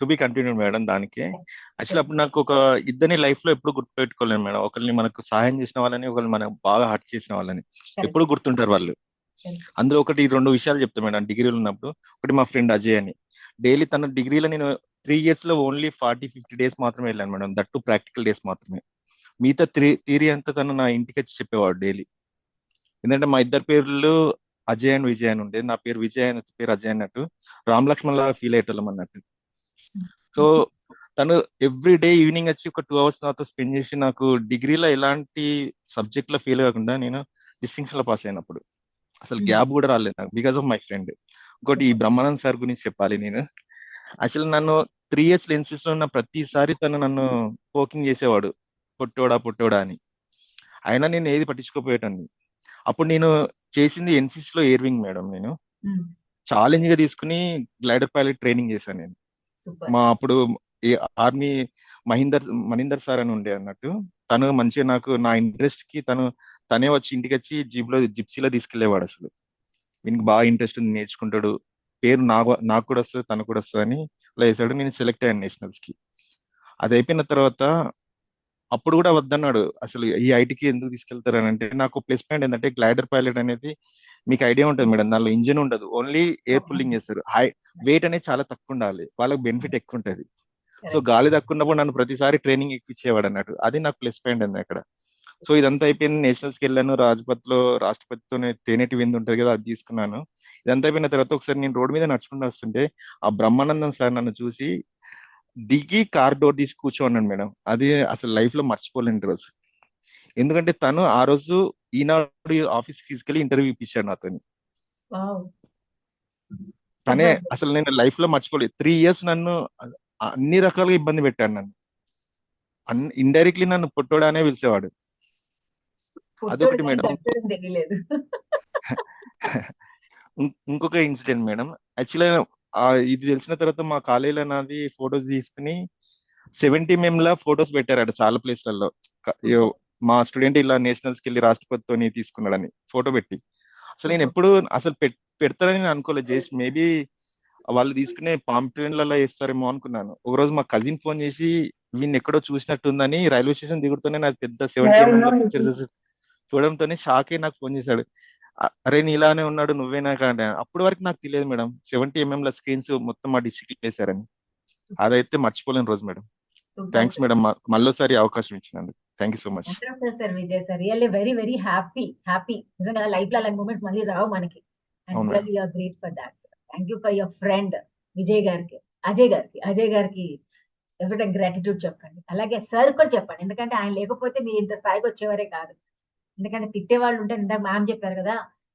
టు బి కంటిన్యూ మేడం. దానికి యాక్చువల్లీ అప్పుడు నాకు ఒక ఇద్దరిని లైఫ్ లో ఎప్పుడు గుర్తుపెట్టుకోలేను మేడం. ఒకరిని మనకు సహాయం చేసిన వాళ్ళని, ఒకరిని మనకు బాగా హర్ట్ చేసిన వాళ్ళని ఎప్పుడు గుర్తుంటారు వాళ్ళు. అందులో ఒకటి 2 విషయాలు చెప్తాను మేడం. డిగ్రీలో ఉన్నప్పుడు ఒకటి మా ఫ్రెండ్ అజయ్ అని, డైలీ తన డిగ్రీలో నేను 3 years లో ఓన్లీ 40-50 days మాత్రమే వెళ్ళాను madam, that to practical days మాత్రమే. మిగతా థియరీ అంతా తను నా ఇంటికి వచ్చి చెప్పేవాడు డైలీ. ఎందుకంటే మా ఇద్దరు పేర్లు అజయ్ అండ్ విజయ్ అని ఉండేది. నా పేరు విజయ్ అని పేరు అజయ్ అన్నట్టు రామ్ లక్ష్మణ్ లాగా ఫీల్ అయ్యేటోళ్ళం అన్నట్టు. సో తను ఎవ్రీ డే ఈవినింగ్ వచ్చి ఒక 2 hours నాతో స్పెండ్ చేసి నాకు డిగ్రీలో ఎలాంటి సబ్జెక్ట్ లో ఫెయిల్ కాకుండా నేను డిస్టింక్షన్ లో పాస్ అయినప్పుడు అసలు గ్యాప్ కూడా రాలేదు నాకు బికాస్ ఆఫ్ మై ఫ్రెండ్. ఇంకోటి ఈ బ్రహ్మానంద్ సార్ గురించి చెప్పాలి నేను. అసలు నన్ను 3 years లెన్సెస్ లో ఉన్న ప్రతిసారి తను నన్ను పోకింగ్ చేసేవాడు, పొట్టోడా అని. అయినా నేను ఏది పట్టించుకోపోయేటాన్ని. అప్పుడు నేను చేసింది ఎన్సీసీ లో ఎయిర్ మేడం. నేను ఛాలెంజ్ గా తీసుకుని గ్లైడర్ పైలట్ ట్రైనింగ్ చేశాను నేను. మా అప్పుడు ఆర్మీ మహీందర్ సార్ అని ఉండే అన్నట్టు. తను మంచిగా నాకు నా ఇంట్రెస్ట్ కి తనే వచ్చి ఇంటికి వచ్చి జిప్సీలో తీసుకెళ్లేవాడు. అసలు వీనికి బాగా ఇంట్రెస్ట్ ఉంది, నేర్చుకుంటాడు, పేరు నాకు కూడా వస్తుంది, తనకు కూడా వస్తుంది అని అలా చేశాడు. నేను సెలెక్ట్ అయ్యాను నేషనల్స్ కి. అది అయిపోయిన తర్వాత అప్పుడు కూడా వద్దన్నాడు. అసలు ఈ ఐటీకి ఎందుకు తీసుకెళ్తారు అని అంటే, నాకు ప్లస్ పాయింట్ ఏంటంటే గ్లైడర్ పైలట్ అనేది మీకు ఐడియా ఉంటుంది మేడం, దానిలో ఇంజిన్ ఉండదు, ఓన్లీ ఎయిర్ పుల్లింగ్ చేస్తారు. వెయిట్ అనేది చాలా తక్కువ ఉండాలి, వాళ్ళకి బెనిఫిట్ ఎక్కువ ఉంటుంది. సో గాలి తక్కువ ఉన్నప్పుడు నన్ను ప్రతిసారి ట్రైనింగ్ ఎక్కించేవాడు అన్నట్టు. అది నాకు ప్లస్ పాయింట్ ఉంది అక్కడ. సో ఇదంతా అయిపోయింది, నేషనల్స్ కి వెళ్ళాను. రాజ్పథ్ లో రాష్ట్రపతితో తేనెటి విందు ఉంటుంది కదా, అది తీసుకున్నాను. ఇదంతా అయిపోయిన తర్వాత ఒకసారి నేను రోడ్డు మీద నడుచుకుంటూ వస్తుంటే ఆ బ్రహ్మానందం సార్ నన్ను చూసి దిగి కార్ డోర్ తీసి కూర్చోన్నాడు మేడం. అది అసలు లైఫ్ లో మర్చిపోలేని రోజు. ఎందుకంటే తను ఆ రోజు ఈనాడు ఆఫీస్ తీసుకెళ్లి ఇంటర్వ్యూ ఇప్పించాడు నాతో. తనే అసలు నేను లైఫ్ లో మర్చిపోలేదు. 3 years నన్ను అన్ని రకాలుగా ఇబ్బంది పెట్టాడు. నన్ను ఇండైరెక్ట్లీ నన్ను పొట్టోడానే పిలిచేవాడు. అదొకటి మేడం. ఇంకొక ఇన్సిడెంట్ మేడం, యాక్చువల్గా ఇది తెలిసిన తర్వాత మా కాలేజీలో నాది ఫొటోస్ తీసుకుని 70 mm లా ఫొటోస్ పెట్టారట చాలా ప్లేస్లలో. మా స్టూడెంట్ ఇలా నేషనల్స్కి వెళ్ళి రాష్ట్రపతితో తీసుకున్నాడని ఫోటో పెట్టి. అసలు నేను ఎప్పుడు అసలు పెడతారని నేను అనుకోలేదు. జస్ట్ మేబీ వాళ్ళు తీసుకునే పాంప్లెట్లలో వేస్తారేమో అనుకున్నాను. ఒకరోజు మా కజిన్ ఫోన్ చేసి వీడిని ఎక్కడో చూసినట్టుందని రైల్వే స్టేషన్ దిగుడుతూనే నాకు పెద్ద 70 mm లో పిక్చర్స్ చూడడంతోనే షాక్ అయ్యి నాకు ఫోన్ చేశాడు. అరే నీ ఇలానే ఉన్నాడు నువ్వేనా అంటే. అప్పటి వరకు నాకు తెలియదు మేడం 70 mm ల స్క్రీన్స్ మొత్తం మా డిస్ట్రిక్ట్ వేశారని. అదైతే మర్చిపోలేని రోజు మేడం. థ్యాంక్స్ మేడం, మళ్ళీసారి అవకాశం ఇచ్చినందుకు. Thank you so much. Sir Vijay sir, really very very happy నిజంగా లైఫ్ లో అలాంటి మూమెంట్స్ మళ్ళీ రావు మనకి. And really you are great for that sir. Thank you for your friend Vijay గారికి, అజయ్ గారికి ఎవరి గ్రాటిట్యూడ్ చెప్పండి. అలాగే సార్ కూడా చెప్పండి, ఎందుకంటే ఆయన లేకపోతే మీరు ఇంత స్థాయికి వచ్చేవారే కాదు. ఎందుకంటే తిట్టే వాళ్ళు ఉంటే, ఇందాక మ్యామ్ చెప్పారు కదా,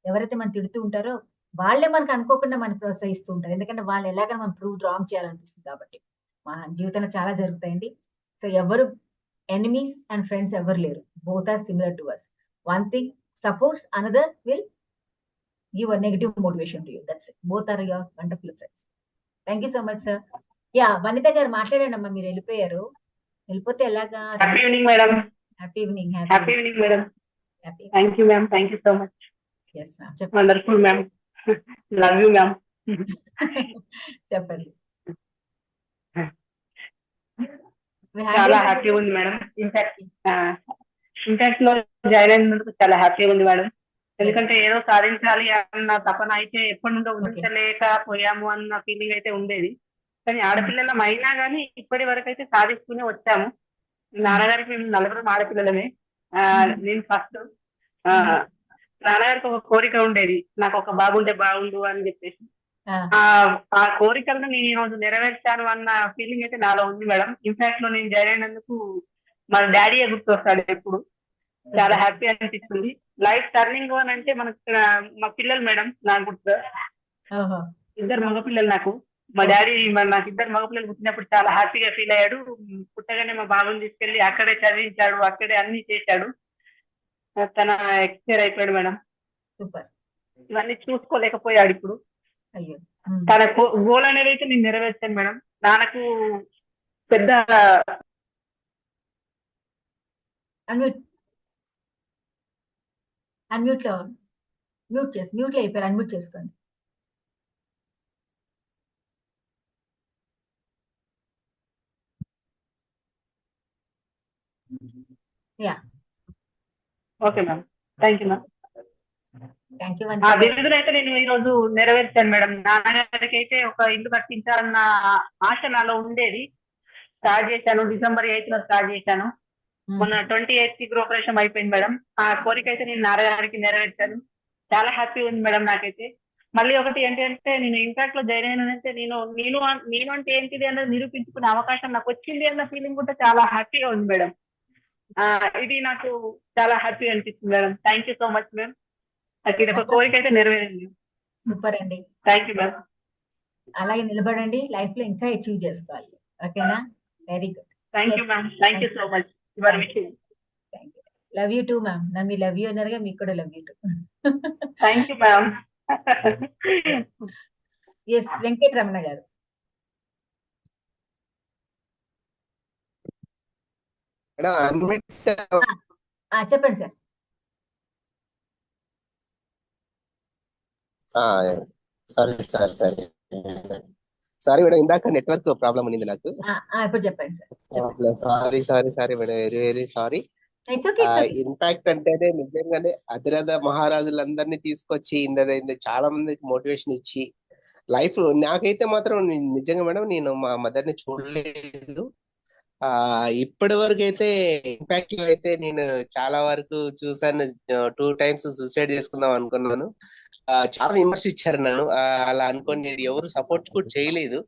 ఎవరైతే మనం తిడుతూ ఉంటారో వాళ్ళే మనకు అనుకోకుండా మనం ప్రోత్సహిస్తూ ఉంటారు. ఎందుకంటే వాళ్ళు ఎలాగైనా మనం ప్రూవ్ రాంగ్ చేయాలనిపిస్తుంది. కాబట్టి మా జీవితంలో చాలా జరుగుతాయండి. సో ఎవరు ఎనిమీస్ అండ్ ఫ్రెండ్స్ ఎవరు లేరు. Both are similar to us. One thing supports, another will give a negative motivation to you. That's it. Both are your wonderful friends. Thank you so much sir. Yeah, Vanitha గారు మాట్లాడండి అమ్మా. మీరు వెళ్ళిపోయారు, వెళ్ళిపోతే ఎలాగా? Happy evening madam. Happy evening. Happy evening madam. Thank you ma'am. Thank you so much. Yes ma'am, చెప్పండి. Wonderful ma'am. Love you ma'am. చెప్పండి. చాలా హ్యాపీగా ఉంది మేడం. ఇంపాక్ట్ లో జాయిన్ అయినందుకు చాలా హ్యాపీగా ఉంది మేడం. ఎందుకంటే ఏదో సాధించాలి అన్న తపన అయితే ఎప్పటి నుండో ఉదించలేకపోయాము అన్న ఫీలింగ్ అయితే ఉండేది. కానీ ఆడపిల్లలం అయినా కానీ ఇప్పటి వరకు అయితే సాధిస్తూనే వచ్చాము. నాన్నగారికి మేము 4 ఆడపిల్లలమే. నేను ఫస్ట్ నాన్నగారికి ఒక కోరిక ఉండేది, నాకు ఒక బాబుంటే బాగుండు అని చెప్పేసి. ఆ కోరికలను నేను ఈ రోజు నెరవేర్చాను అన్న ఫీలింగ్ అయితే నాలో ఉంది మేడం. ఇన్ఫాక్ట్ లో నేను జాయిన్ అయినందుకు మా డాడీయే గుర్తొస్తాడు ఎప్పుడు. చాలా హ్యాపీ అనిపిస్తుంది. లైఫ్ టర్నింగ్ అని అంటే మనకు మా పిల్లలు మేడం. నాకు గుర్తు 2 మగపిల్లలు నాకు. మా డాడీ నాకు 2 మగపిల్లలు పుట్టినప్పుడు చాలా హ్యాపీగా ఫీల్ అయ్యాడు. పుట్టగానే మా బాబుని తీసుకెళ్లి అక్కడే చదివించాడు, అక్కడే అన్ని చేశాడు. తన ఎక్స్పైర్ అయిపోయాడు మేడం. ఇవన్నీ చూసుకోలేకపోయాడు ఇప్పుడు. తన గోల్ అనేది అయితే నేను నెరవేర్చాను మేడం. నాకు పెద్ద అన్మ్యూట్ లో అయిపోయారు. అన్మ్యూట్ చేసుకోండి. Yeah, okay ma'am. Thank you ma'am. Thank you. ఆ బిరుదులు అయితే నేను ఈ రోజు నెరవేర్చాను మేడం. నాన్నగారికి అయితే ఒక ఇల్లు కట్టించాలన్న ఆశ నాలో ఉండేది. స్టార్ట్ చేశాను. December 8th లో స్టార్ట్ చేశాను. మొన్న 28th కి గృహప్రవేశం అయిపోయింది మేడం. ఆ కోరిక అయితే నేను నాన్నగారికి నెరవేర్చాను. చాలా హ్యాపీ ఉంది మేడం నాకైతే. మళ్ళీ ఒకటి ఏంటంటే నేను ఇంపాక్ట్ లో జాయిన్ అయినంటే నేను అంటే ఏంటిది అన్నది నిరూపించుకునే అవకాశం నాకు వచ్చింది అన్న ఫీలింగ్ కూడా చాలా హ్యాపీగా ఉంది మేడం. ఇది నాకు చాలా హ్యాపీ అనిపిస్తుంది madam. Thank you so much ma'am. నాకు ఇది ఒక కోరిక అయితే నెరవేరింది. సూపర్ అండి. Thank you ma'am. అలాగే నిలబడండి, లైఫ్ లో ఇంకా అచీవ్ చేసుకోవాలి. ఓకేనా? Very good. Thank you ma'am. Thank you so much. Your విషయం. Love you too ma'am. నన్ను లవ్ యూ అన్నారుగా, మీకు కూడా love you too. Thank you ma'am. Yes, Venkataramana గారు. చెప్పండి సార్. సారీ మేడం, ఇందాక నెట్వర్క్ ప్రాబ్లం ఉంది నాకు. ఇప్పుడు చెప్పండి sir. Sorry madam, very sorry. Impact అంటేనే నిజంగానే అతిరథ మహారాజులందరినీ తీసుకొచ్చి చాలా మందికి మోటివేషన్ ఇచ్చి లైఫ్. నాకైతే మాత్రం నిజంగా మేడం, నేను మా మదర్ ని చూడలేదు. ఇప్పటి వరకు అయితే ఇంపాక్ట్ లో అయితే నేను చాలా వరకు చూసాను. 2 times సూసైడ్ చేసుకుందాం అనుకున్నాను. చాలా విమర్శించారు నన్ను. అలా అనుకోని నేను ఎవరు సపోర్ట్ కూడా చేయలేదు.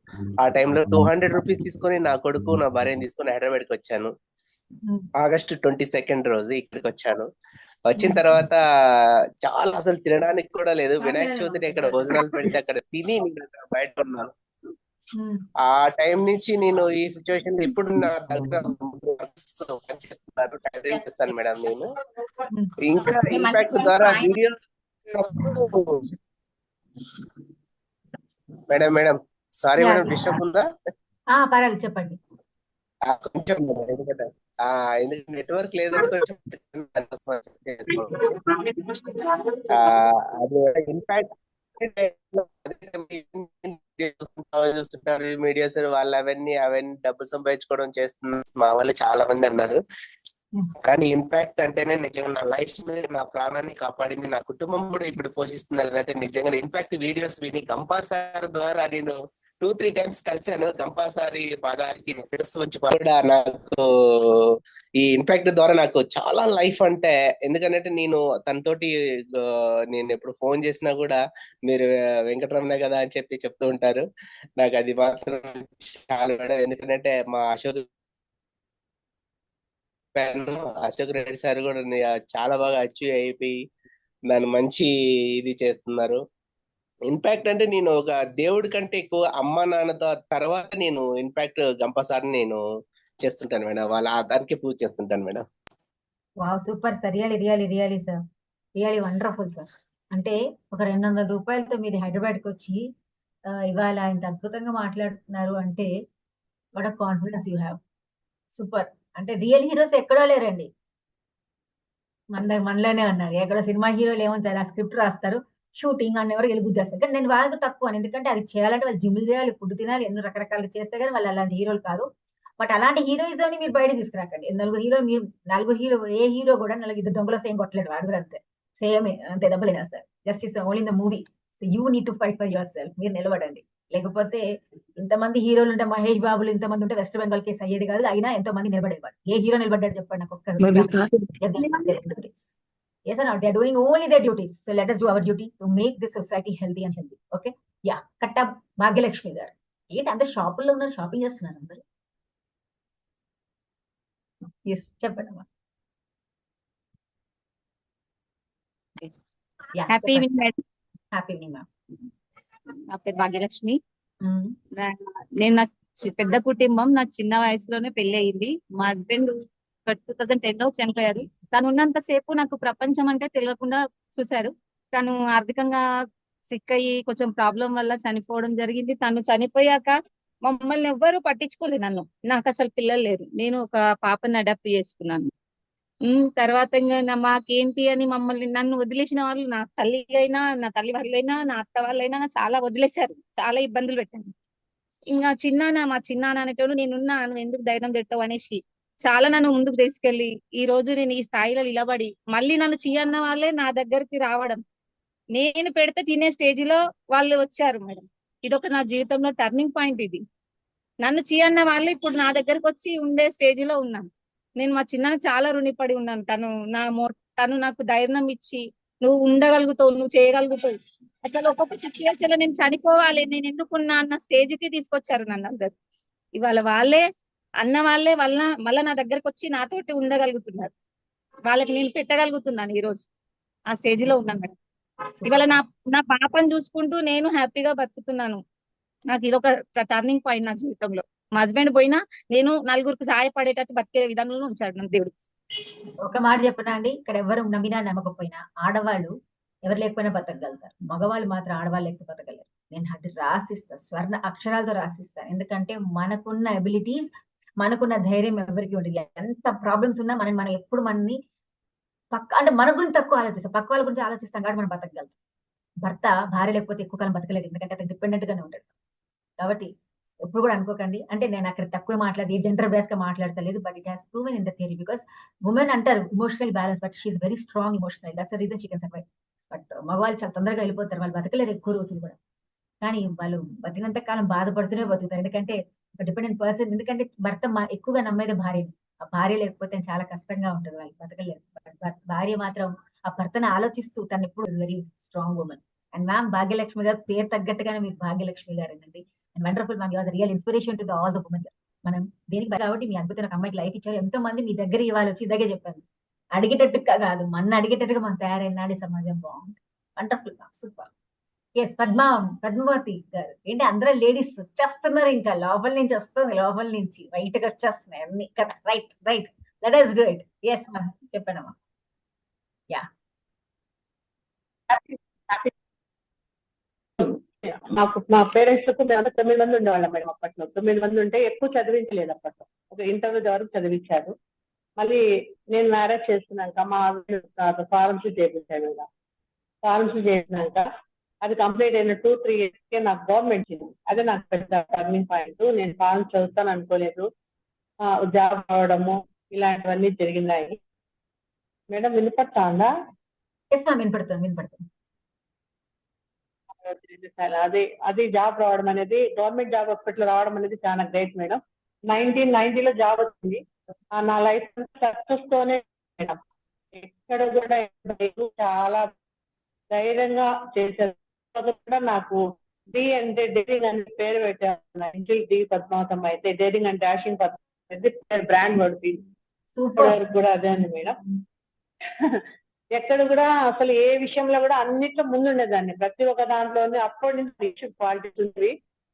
ఆ టైంలో 200 రూపీస్ తీసుకొని నా కొడుకు నా భార్యని తీసుకొని హైదరాబాద్కి వచ్చాను. August 22nd రోజు ఇక్కడికి వచ్చాను. వచ్చిన తర్వాత చాలా అసలు తినడానికి కూడా లేదు. వినాయక చవితిని ఇక్కడ భోజనాలు పెడితే అక్కడ తిని బయట ఉన్నాను. ఆ టైం నుంచి నేను ఈ సిచ్యువేషన్ ఇప్పుడు నా దగ్గర చేస్తాను మేడం. నేను ఇంకా ఇంపాక్ట్ ద్వారా video madam sorry madam, disturb ఉందా? పర్వాలేదు, చెప్పండి. కొంచెం ఎందుకంటే నెట్వర్క్ లేదని కొంచెం అది ఇంపాక్ట్ చూస్తుంటారు మీడియాస్ వాళ్ళు అవన్నీ డబ్బులు సంపాదించుకోవడం చేస్తున్నారు మా వాళ్ళు చాలా మంది అన్నారు. కానీ ఇంపాక్ట్ అంటేనే నిజంగా నా లైఫ్ మీద నా ప్రాణాన్ని కాపాడింది, నా కుటుంబం కూడా ఇప్పుడు పోషిస్తున్నారు. అంటే నిజంగా ఇంపాక్ట్ వీడియోస్ విని గంపాసారి ద్వారా నేను 2-3 times కలిసాను. గంపాసారి పాదానికి శిరస్సు వచ్చి కూడా నాకు ఈ ఇంపాక్ట్ ద్వారా నాకు చాలా లైఫ్ అంటే, ఎందుకంటే నేను తనతోటి నేను ఎప్పుడు ఫోన్ చేసినా కూడా మీరు వెంకటరమణ కదా అని చెప్తూ ఉంటారు. నాకు అది మాత్రం చాలా. ఎందుకంటే మా అశోక్ రెడ్డి సార్ కూడా చాలా బాగా అచీవ్ అయిపోయి దాన్ని మంచి ఇది చేస్తున్నారు. ఇంపాక్ట్ అంటే నేను ఒక దేవుడి కంటే ఎక్కువ అమ్మ నాన్నతో తర్వాత నేను ఇంపాక్ట్ గంపసారిని నేను చేస్తుంటాను మేడం. వాళ్ళ ఆధార్కి పూజ చేస్తుంటాను madam. Wow, super sir. Really sir, really wonderful sir. అంటే ఒక 200 రూపాయలతో మీరు హైదరాబాద్కి వచ్చి ఇవాళ ఇంత అద్భుతంగా మాట్లాడుతున్నారు అంటే what confidence you have. Super. అంటే రియల్ హీరోస్ ఎక్కడో లేరండి, మనలోనే ఉన్నారు. ఎక్కడో సినిమా హీరోలు ఏమవుతారు, ఆ స్క్రిప్ట్ రాస్తారు, షూటింగ్ అన్న ఎవరు వెళ్ళి చేస్తారు. కానీ నేను వాళ్ళకి తక్కువ, ఎందుకంటే అది చేయాలంటే వాళ్ళు జిమ్లు చేయాలి, ఫుడ్ తినాలి, ఎన్నో రకరకాలు చేస్తే కానీ వాళ్ళు అలాంటి హీరోలు కాదు. బట్ అలాంటి హీరోయిజం ని మీరు బయట తీసుకురాకండి. 4 హీరో ఏ హీరో కూడా 4 దొంగల సేమ్ కొట్టలేడు, వాడు కూడా అంతే సేమ్ అంతే దెబ్బలు తినేస్తారు. Just is only in the movie. So you need to fight for your self. మీరు నిలబడండి. లేకపోతే ఇంతమంది హీరోలు ఉంటే, మహేష్ బాబులు ఇంతమంది ఉంటే వెస్ట్ బెంగాల్ కేసు అయ్యేది కాదు. అయినా ఎంతో మంది నిలబడేవాడు. ఏ హీరో నిలబడ్డాడు చెప్పండి నాకు ఒక్కరు. Yes or not? They are doing only their duties. So let us do our duty to make this society healthy and healthy. Okay? Yeah. Katta Bhagyalakshmi garu. ఏంటి అందరు షాపుల్లో ఉన్నారు, షాపింగ్ చేస్తున్నారు అందరు. ఎస్, చెప్పండి అమ్మా. Happy evening madam. Happy evening ma'am. నా పేరు భాగ్యలక్ష్మి. నేను నా పెద్ద కుటుంబం, నాకు చిన్న వయసులోనే పెళ్లి అయింది. మా హస్బెండ్ 2010 లో చనిపోయారు. తను ఉన్నంత సేపు నాకు ప్రపంచం అంటే తెలియకుండా చూశాడు. తను ఆర్థికంగా సిక్ అయ్యి కొంచెం ప్రాబ్లం వల్ల చనిపోవడం జరిగింది. తను చనిపోయాక మమ్మల్ని ఎవ్వరూ పట్టించుకోలేదు. నాకు అసలు పిల్లలు లేరు. నేను ఒక పాపని అడాప్ట్ చేసుకున్నాను. తర్వాత మాకేంటి అని నన్ను వదిలేసిన వాళ్ళు, నా తల్లి అయినా, నా తల్లి వాళ్ళైనా, నా అత్త వాళ్ళైనా చాలా వదిలేశారు. చాలా ఇబ్బందులు పెట్టాను. ఇంకా మా చిన్నాన్న అనేటోడు నేనున్నా, నువ్వు ఎందుకు ధైర్యం పెట్టావు అనేసి చాలా నన్ను ముందుకు తీసుకెళ్లి ఈ రోజు నేను ఈ స్థాయిలో నిలబడి మళ్ళీ నన్ను చీయన్న వాళ్ళే నా దగ్గరికి రావడం, నేను పెడితే తినే స్టేజ్ లో వాళ్ళు వచ్చారు మేడం. ఇదొక నా జీవితంలో టర్నింగ్ పాయింట్. ఇది నన్ను చీయన్న వాళ్ళే ఇప్పుడు నా దగ్గరకు వచ్చి ఉండే స్టేజ్ లో ఉన్నాను. నేను మా చిన్నకి చాలా రుణపడి ఉన్నాను. తను నాకు ధైర్యం ఇచ్చి, నువ్వు ఉండగలుగుతావు, నువ్వు చేయగలుగుతావు, అసలు ఒక్కొక్క సిచ్యువేషన్ లో నేను చనిపోవాలి, నేను ఎందుకున్నా అన్న స్టేజ్ కి తీసుకొచ్చారు నన్ను అందరు. ఇవాళ వాళ్ళే మళ్ళా నా దగ్గరకు వచ్చి నాతోటి ఉండగలుగుతున్నారు. వాళ్ళకి నేను పెట్టగలుగుతున్నాను ఈ రోజు. ఆ స్టేజ్ లో ఉన్నాను మేడం. ఇవాళ నా పాపను చూసుకుంటూ నేను హ్యాపీగా బతుకుతున్నాను. నాకు ఇదొక టర్నింగ్ పాయింట్ నా జీవితంలో. మా హస్బెండ్ పోయినా నేను నలుగురికి సహాయపడేటట్టు బతికే విధంలో ఉంచాడు నన్ను దేవుడు. ఒక మాట చెప్పనా అండి, ఇక్కడ ఎవరు నమ్మినా నమ్మకపోయినా ఆడవాళ్ళు ఎవరు లేకపోయినా బతకగలుగుతారు, మగవాళ్ళు మాత్రం ఆడవాళ్ళు లేకపోతే బతకలేరు. నేను అది రాసిస్తా, స్వర్ణ అక్షరాలతో రాసిస్తా. ఎందుకంటే మనకున్న అబిలిటీస్, మనకున్న ధైర్యం ఎవరికి ఉండదు. ఎంత ప్రాబ్లమ్స్ ఉన్నా మనం ఎప్పుడు మనని అంటే మన గురించి తక్కువ ఆలోచిస్తాం, పక్క వాళ్ళ గురించి ఆలోచిస్తాం కాబట్టి మనం బతకగలుగుతాం. భర్త భార్య లేకపోతే ఎక్కువ కాలం బతకలేదు, ఎందుకంటే అతను డిపెండెంట్ గానే ఉంటాడు. కాబట్టి ఎప్పుడు కూడా అనుకోకండి, అంటే నేను అక్కడ తక్కువ మాట్లాడి జెండర్ బేస్ గా మాట్లాడతలేదు, but it has proven in the theory. Because women అంటారు emotional balance, but she is very strong emotional. That's the reason she can survive. But మగవాళ్ళు చాలా తొందరగా వెళ్ళిపోతారు, వాళ్ళు బతకలేరు ఎక్కువ రోజులు కూడా. కానీ వాళ్ళు బతికినంత కాలం బాధపడుతూనే బతుకుతారు, ఎందుకంటే ఒక డిపెండెంట్ పర్సన్. ఎందుకంటే భర్త ఎక్కువగా నమ్మేది భార్యని, ఆ భార్య లేకపోతే చాలా కష్టంగా ఉంటుంది, వాళ్ళు బతకలేరు. భార్య మాత్రం ఆ భర్తను ఆలోచిస్తూ తను ఎప్పుడు very strong women. And ma'am Bhagyalakshmi గారు పేరు తగ్గట్టుగానే మీరు భాగ్యలక్ష్మి గారు అండి. And wonderful ma'am, you are the real inspiration to the all the women. మనం దేనికి కాబట్టి మీ అద్భుతమైన అమ్మాయికి లైఫ్ ఇచ్చారు. ఎంతో మంది మీ దగ్గర ఇవాళ వచ్చి ఇలాగే చెప్పాను, అడిగేటట్టుగా కాదు, మన అడిగేటట్టుగా మనం తయారైనాడు, సమాజం బాగుంది. Wonderful ma'am, super. Yes Padmavathi గారు ఏంటి అందరూ లేడీస్ వచ్చేస్తున్నారు, ఇంకా లోపల నుంచి వస్తుంది, లోపల నుంచి బయటకు వచ్చేస్తున్నాయి అన్ని. Right right, let us do it. Yes ma'am, చెప్పానమ్మా. యా, మా పేరెంట్స్ కు మేము 9 మంది ఉండేవాళ్ళం మేడం. అప్పట్లో 9 మంది ఉంటే ఎక్కువ చదివించలేదు. అప్పట్లో ఒక ఇంటర్వ్యూ వరకు చదివించారు. మళ్ళీ నేను మ్యారేజ్ చేసుకున్నాక మా ఫార్మసీ చేయించాను. ఫార్మసీ చేసినాక అది కంప్లీట్ అయిన 2-3 years కే నాకు గవర్నమెంట్ ఇచ్చింది. అదే నాకు పెద్ద టర్నింగ్ పాయింట్. నేను ఫార్మసీ చదువుతాను అనుకోలేదు, జాబ్ రావడము ఇలాంటివన్నీ జరిగినాయి. మేడం వినపడతా ఉందా? ఎస్ మ్యామ్, వినపడుతుంది. అది జాబ్ రావడం అనేది, గవర్నమెంట్ జాబ్ హాస్పిటల్ రావడం అనేది చాలా గ్రేట్ మేడం. 1990లో జాబ్ వచ్చింది. నా లైఫ్ సక్సెస్ తోనే మేడం. ఎక్కడ కూడా చాలా ధైర్యంగా చేశారు. కూడా నాకు డి అంటే డేరింగ్ అనే పేరు పెట్టారు. ఇంటిల్ డి పద్మావతమ్మ అయితే daring and dashing Padmavathi brand word. Super కూడా అదే అండి మేడం. ఎక్కడ కూడా అసలు ఏ విషయంలో కూడా అన్నిట్లో ముందుండేదాన్ని. ప్రతి ఒక్క దాంట్లోనే అప్పటి నుంచి క్వాలిటీస్ ఉంది.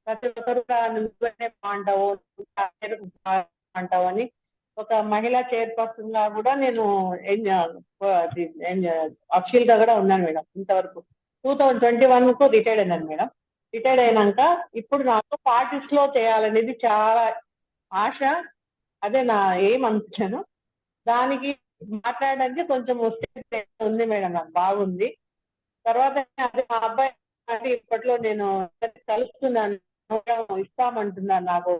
ప్రతి ఒక్కరు నువ్వే బాగుంటావు అంటావు అని ఒక మహిళా చైర్పర్సన్ గా కూడా నేను అఫీషియల్ గా కూడా ఉన్నాను మేడం. ఇంతవరకు 2021 కు రిటైర్డ్ అయినాను మేడం. రిటైర్డ్ అయినాక ఇప్పుడు నాకు పార్టీస్ లో చేయాలనేది చాలా ఆశ. అదే నా ఏం అనుకుంటాను. దానికి మాట్లాడడానికి కొంచెం ఉంది మేడం, నాకు బాగుంది. తర్వాత అదే మా అబ్బాయి ఇప్పట్లో నేను కలుస్తున్నాను, ఇస్తామంటున్నాను నాకు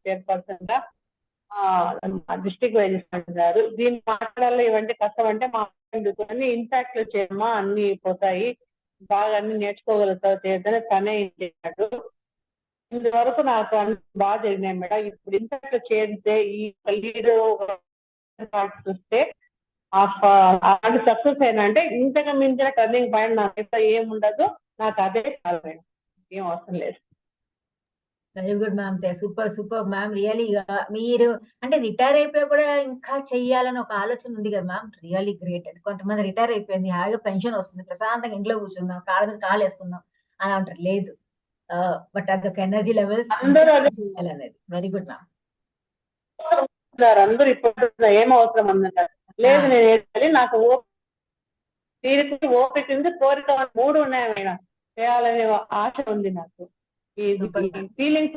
చైర్పర్సన్ గా డిస్ట్రిక్ట్ వైజ్ అంటున్నారు. దీన్ని మాట్లాడాలి ఇవంటే కష్టం అంటే మా అన్ని ఇంపాక్ట్ లో చేయమ్మా, అన్ని పోతాయి, బాగా అన్ని నేర్చుకోగలుగుతావు చేయొద్దని తనే చేశాడు. ఇంతవరకు నాకు అన్ని బాగా జరిగినాయి మేడం. ఇప్పుడు ఇంపాక్ట్ చేస్తే ఈ లీడర్ చూస్తే అది సక్సెస్ అయినా అంటే ఇంతగా మించిన టర్నింగ్ పాయింట్ నాకైతే ఏముండదు. నాకు అదే కాదు మేడం, ఏం అవసరం లేదు. Very good ma'am, super ma'am. Really మీరు అంటే రిటైర్ అయిపోయి కూడా ఇంకా చెయ్యాలని ఒక ఆలోచన ఉంది కదా మ్యామ్, రియల్లీ గ్రేట్. కొంతమంది రిటైర్ అయిపోయింది, హాయిగా పెన్షన్ వస్తుంది, ప్రశాంతంగా ఇంట్లో కూర్చుందాం, కాళ్ళ మీద కాళ్ళు వేసుకుందాం అని అంటారు. లేదు, బట్ అదొక ఎనర్జీ లెవెల్స్ చేయాలనేది. Very good ma'am. అందరూ ఇప్పుడు ఏం అవసరం ఉందంటారు. లేదు, నేను నాకు ఓపిక ఉంది, కోరిక 3 ఉన్నాయి మేడం. చేయాలనే ఆశ ఉంది నాకు. ఈ ఫీలింగ్స్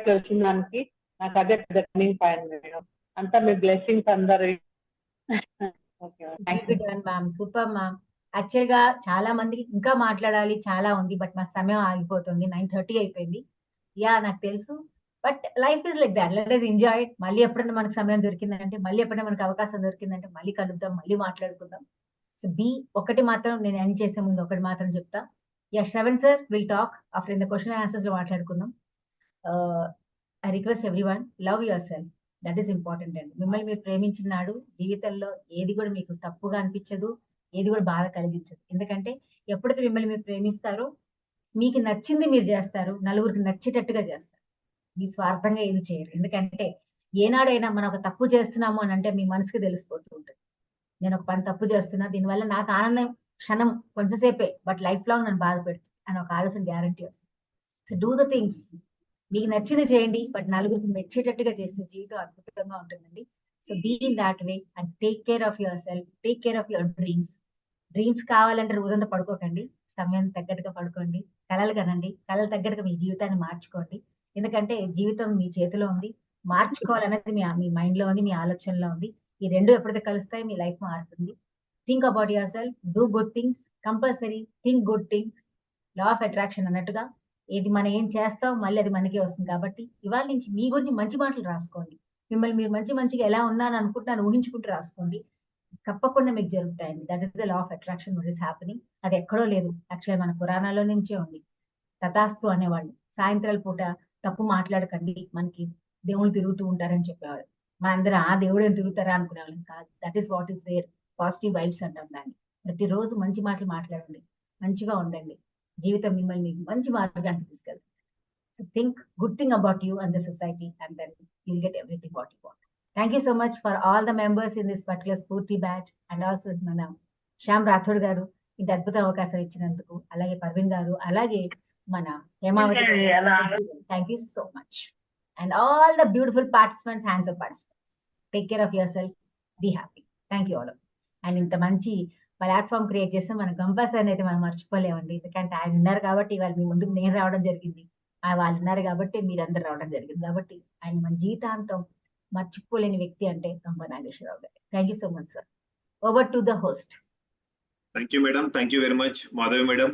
వచ్చిన దానికి నాకు అదే టర్నింగ్ పాయింట్ మేడం. అంతా మీ బ్లెస్సింగ్స్ అందరు. Ma'am, super ma'am. యాక్చువల్ గా చాలా మందికి ఇంకా మాట్లాడాలి, చాలా ఉంది, బట్ మాకు సమయం ఆగిపోతుంది. 9:30 అయిపోయింది. యా, నాకు తెలుసు, but life is like that. Let us enjoy it. మళ్ళీ ఎప్పుడైనా మనకు సమయం దొరికిందంటే, మళ్ళీ ఎప్పుడైనా మనకు అవకాశం దొరికిందంటే మళ్ళీ కలుద్దాం, మళ్ళీ మాట్లాడుకుందాం. సో ఒకటి మాత్రం నేను ఎండ్ చేసే ముందు ఒకటి మాత్రం చెప్తా. Yeah, Shravan sir will talk after in the question and answers లో మాట్లాడుకుందాం. I request everyone, love your self, that is important అండి. మిమ్మల్ని మీరు ప్రేమించినాడు జీవితంలో ఏది కూడా మీకు తప్పుగా అనిపించదు, ఏది కూడా బాధ కలిగించదు. ఎందుకంటే ఎప్పుడైతే మిమ్మల్ని మీరు ప్రేమిస్తారో మీకు నచ్చింది మీరు చేస్తారు, నలుగురికి నచ్చేటట్టుగా చేస్తారు. మీ స్వార్థంగా ఏది చేయరు. ఎందుకంటే ఏనాడైనా మనం ఒక తప్పు చేస్తున్నాము అని అంటే మీ మనసుకి తెలిసిపోతూ ఉంటుంది. నేను ఒక పని తప్పు చేస్తున్నా, దీనివల్ల నాకు ఆనందం క్షణం కొంచెంసేపే, బట్ లైఫ్ లాంగ్ నన్ను బాధ పెడుతుంది అని ఒక ఆలోచన గ్యారంటీ వస్తుంది. సో డూ ద థింగ్స్, మీకు నచ్చింది చేయండి, బట్ నలుగురికి మెచ్చేటట్టుగా చేస్తే జీవితం అద్భుతంగా ఉంటుందండి. So be in that way and take care of yourself, take care of your dreams. Dreams కావాలంటే రోజంతా పడుకోకండి, సమయం తగ్గట్టుగా పడుకోండి, కళలు కనండి, కళలు తగ్గట్టుగా మీ జీవితాన్ని మార్చుకోండి. ఎందుకంటే జీవితం మీ చేతిలో ఉంది, మార్చుకోవాలనేది మీ మైండ్ లో ఉంది, మీ ఆలోచనలో ఉంది. ఈ రెండు ఎప్పుడైతే కలుస్తాయి మీ లైఫ్ మారుతుంది. Think about your self, do good things, compulsory think good things. Law of attraction అన్నట్టుగా ఏది మనం ఏం చేస్తాం మళ్ళీ అది మనకే వస్తుంది. కాబట్టి ఇవాళ నుంచి మీ గురించి మంచి మాటలు రాసుకోండి, మిమ్మల్ని మీరు మంచిగా ఎలా ఉన్నాను అనుకుంటున్నాను ఊహించుకుంటూ రాసుకోండి, తప్పకుండా మీకు జరుగుతాయండి. That is the law of attraction what is happening. అది ఎక్కడో లేదు, యాక్చువల్ మన పురాణాల్లో నుంచే ఉంది. తథాస్తు అనేవాళ్ళు, సాయంత్రాల పూట తప్పు మాట్లాడకండి, మనకి దేవుళ్ళు తిరుగుతూ ఉంటారని చెప్పేవాళ్ళు. మనందరం ఆ దేవుడు ఏం తిరుగుతారా అనుకునేవాళ్ళం కాదు. That is what is there, positive vibes అంటాం దాన్ని. ప్రతిరోజు మంచి మాటలు మాట్లాడండి, మంచిగా ఉండండి, జీవితం మిమ్మల్ని మీకు మంచి మార్గానికి తీసుకెళ్తుంది. So think good thing about you and the society and then you'll get everything what you want. Thank you so much for all the members in this particular స్ఫూర్తి బ్యాచ్ అండ్ ఆల్సో మన శ్యామ్ రాథోడ్ గారు ఇంత అద్భుత అవకాశం ఇచ్చినందుకు, అలాగే పర్వీన్ గారు, అలాగే మన Hemavathi, thank you so much. And all the beautiful participants, hands of participants, take care of yourself, be happy. Thank you all. And ఇంత మంచి ప్లాట్ఫామ్ క్రియేట్ చేస్తే మన కంపల్సరీ అయితే మనం మర్చిపోలేమండి. ఎందుకంటే ఆయన ఉన్నారు కాబట్టి ఇవాళ మీ ముందుకు నేను రావడం జరిగింది, వాళ్ళు ఉన్నారు కాబట్టి మీరందరూ రావడం జరిగింది. కాబట్టి ఆయన మన జీవితాంతం మర్చిపోలేని వ్యక్తి అంటే గంప నాగేశ్వరరావు గారు. Thank you so much sir. Over to the host. Thank you madam, thank you very much Madhavi madam.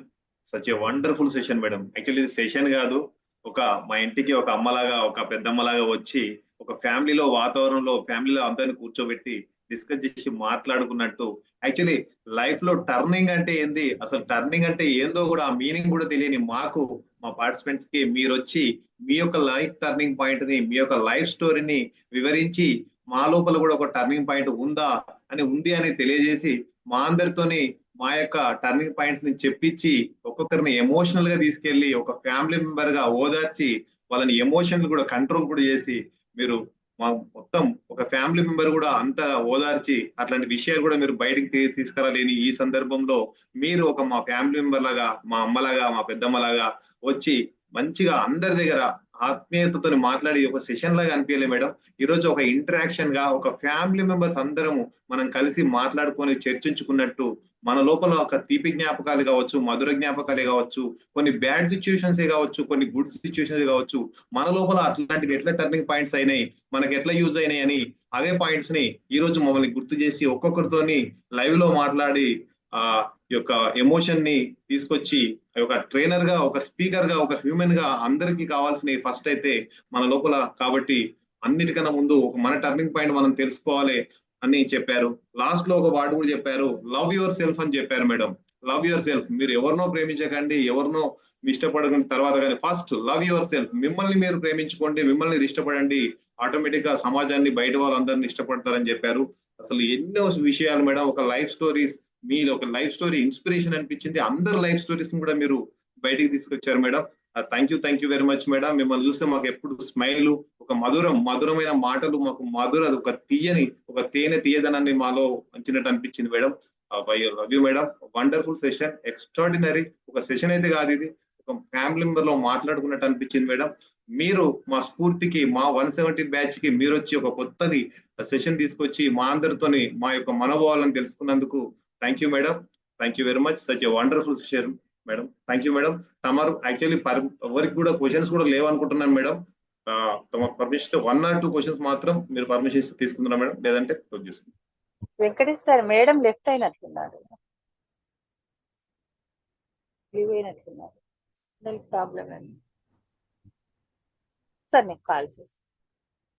Such a wonderful session madam. Actually ఇది సెషన్ కాదు, ఒక మా ఇంటికి ఒక అమ్మలాగా ఒక పెద్దమ్మలాగా వచ్చి ఒక ఫ్యామిలీలో వాతావరణంలో ఫ్యామిలీలో అందరిని కూర్చోబెట్టి డిస్కస్ చేసి మాట్లాడుకున్నట్టు. యాక్చువల్లీ లైఫ్ లో టర్నింగ్ అంటే ఏంది, అసలు టర్నింగ్ అంటే ఏందో కూడా ఆ మీనింగ్ కూడా తెలియని మాకు, మా పార్టిసిపెంట్స్ కి మీరు వచ్చి మీ యొక్క లైఫ్ టర్నింగ్ పాయింట్ ని, మీ యొక్క లైఫ్ స్టోరీని వివరించి మా లోపల కూడా ఒక టర్నింగ్ పాయింట్ ఉందా అని ఉంది అని తెలియజేసి మా అందరితోని మా యొక్క టర్నింగ్ పాయింట్స్ ని చెప్పించి ఒక్కొక్కరిని ఎమోషనల్ గా తీసుకెళ్లి ఒక ఫ్యామిలీ మెంబర్ గా ఓదార్చి వాళ్ళని ఎమోషనల్ కూడా కంట్రోల్ కూడా చేసి మీరు మా మొత్తం ఒక ఫ్యామిలీ మెంబర్ కూడా అంత ఓదార్చి అట్లాంటి విషయాలు కూడా మీరు బయటికి తీసుకురాలేని ఈ సందర్భంలో మీరు ఒక మా ఫ్యామిలీ మెంబర్ లాగా, మా అమ్మలాగా, మా పెద్దమ్మలాగా వచ్చి మంచిగా అందరి దగ్గర ఆత్మీయతతో మాట్లాడి ఒక సెషన్ లాగా అనిపించలే మేడం. ఈ రోజు ఒక ఇంటరాక్షన్ గా ఒక ఫ్యామిలీ మెంబర్స్ అందరము మనం కలిసి మాట్లాడుకొని చర్చించుకున్నట్టు మన లోపల ఒక తీపి జ్ఞాపకాలు కావచ్చు, మధుర జ్ఞాపకాలే కావచ్చు, కొన్ని బ్యాడ్ సిచ్యువేషన్స్ కావచ్చు, కొన్ని గుడ్ సిచ్యువేషన్స్ కావచ్చు, మన లోపల అట్లాంటివి ఎట్లా టర్నింగ్ పాయింట్స్ అయినాయి, మనకి ఎట్లా యూజ్ అయినాయి అని అదే పాయింట్స్ ని ఈ రోజు మమ్మల్ని గుర్తు చేసి ఒక్కొక్కరితోని లైవ్ లో మాట్లాడి ఆ యొక్క ఎమోషన్ ని తీసుకొచ్చి ఒక ట్రైనర్ గా, ఒక స్పీకర్ గా, ఒక హ్యూమన్ గా అందరికి కావాల్సిన ఫస్ట్ అయితే మన లోపల. కాబట్టి అన్నిటికన్నా ముందు మన టర్నింగ్ పాయింట్ మనం తెలుసుకోవాలి అని చెప్పారు. లాస్ట్ లో ఒక వార్డు కూడా చెప్పారు, లవ్ యువర్ సెల్ఫ్ అని చెప్పారు మేడం. లవ్ యువర్ సెల్ఫ్, మీరు ఎవరినో ప్రేమించకండి, ఎవరినో ఇష్టపడకండి తర్వాత, కానీ ఫస్ట్ లవ్ యువర్ సెల్ఫ్. మిమ్మల్ని మీరు ప్రేమించుకోండి, మిమ్మల్ని ఇష్టపడండి, ఆటోమేటిక్ గా సమాజాన్ని బయట వాళ్ళందరినీ ఇష్టపడతారని చెప్పారు. అసలు ఎన్నో విషయాలు మేడం, ఒక లైఫ్ స్టోరీస్, మీరు ఒక లైఫ్ స్టోరీ ఇన్స్పిరేషన్ అనిపించింది. అందరు లైఫ్ స్టోరీస్ కూడా మీరు బయటికి తీసుకొచ్చారు madam. Thank you very much madam. మిమ్మల్ని చూస్తే మాకు ఎప్పుడు స్మైల్, ఒక మధురమైన మాటలు, మాకు ఒక తీయని, ఒక తీయదనాన్ని మాలో అంచినట్టు అనిపించింది madam. Love you madam. Wonderful session, extraordinary. ఒక సెషన్ అయితే కాదు, ఇది ఒక ఫ్యామిలీ మెంబర్ లో మాట్లాడుకున్నట్టు అనిపించింది మేడం. మీరు మా స్ఫూర్తికి, మా 170 బ్యాచ్ కి మీరు వచ్చి ఒక కొత్తది సెషన్ తీసుకొచ్చి మా అందరితోని మా యొక్క మనోభావాలను తెలుసుకున్నందుకు thank you madam. Thank you very much. Such a wonderful session madam. Thank you madam. తమరు యాక్చువల్లీ ఎవరికి కూడా క్వశ్చన్స్ కూడా లేవనుకుంటున్నాను మేడం. తమ పర్మిషన్ 1 or 2 క్వశ్చన్స్ మాత్రం మీరు పర్మిషన్ తీసుకుంటున్నారు మేడం, లేదంటే క్లోజ్ చేసుకుంటాం. వెంకటేష్ సార్ మేడం లెఫ్ట్ అయినట్లున్నారు, లీవ్ అయినట్లున్నారు, ప్రాబ్లం అండి సార్. నేను కాల్ చేస్తాను.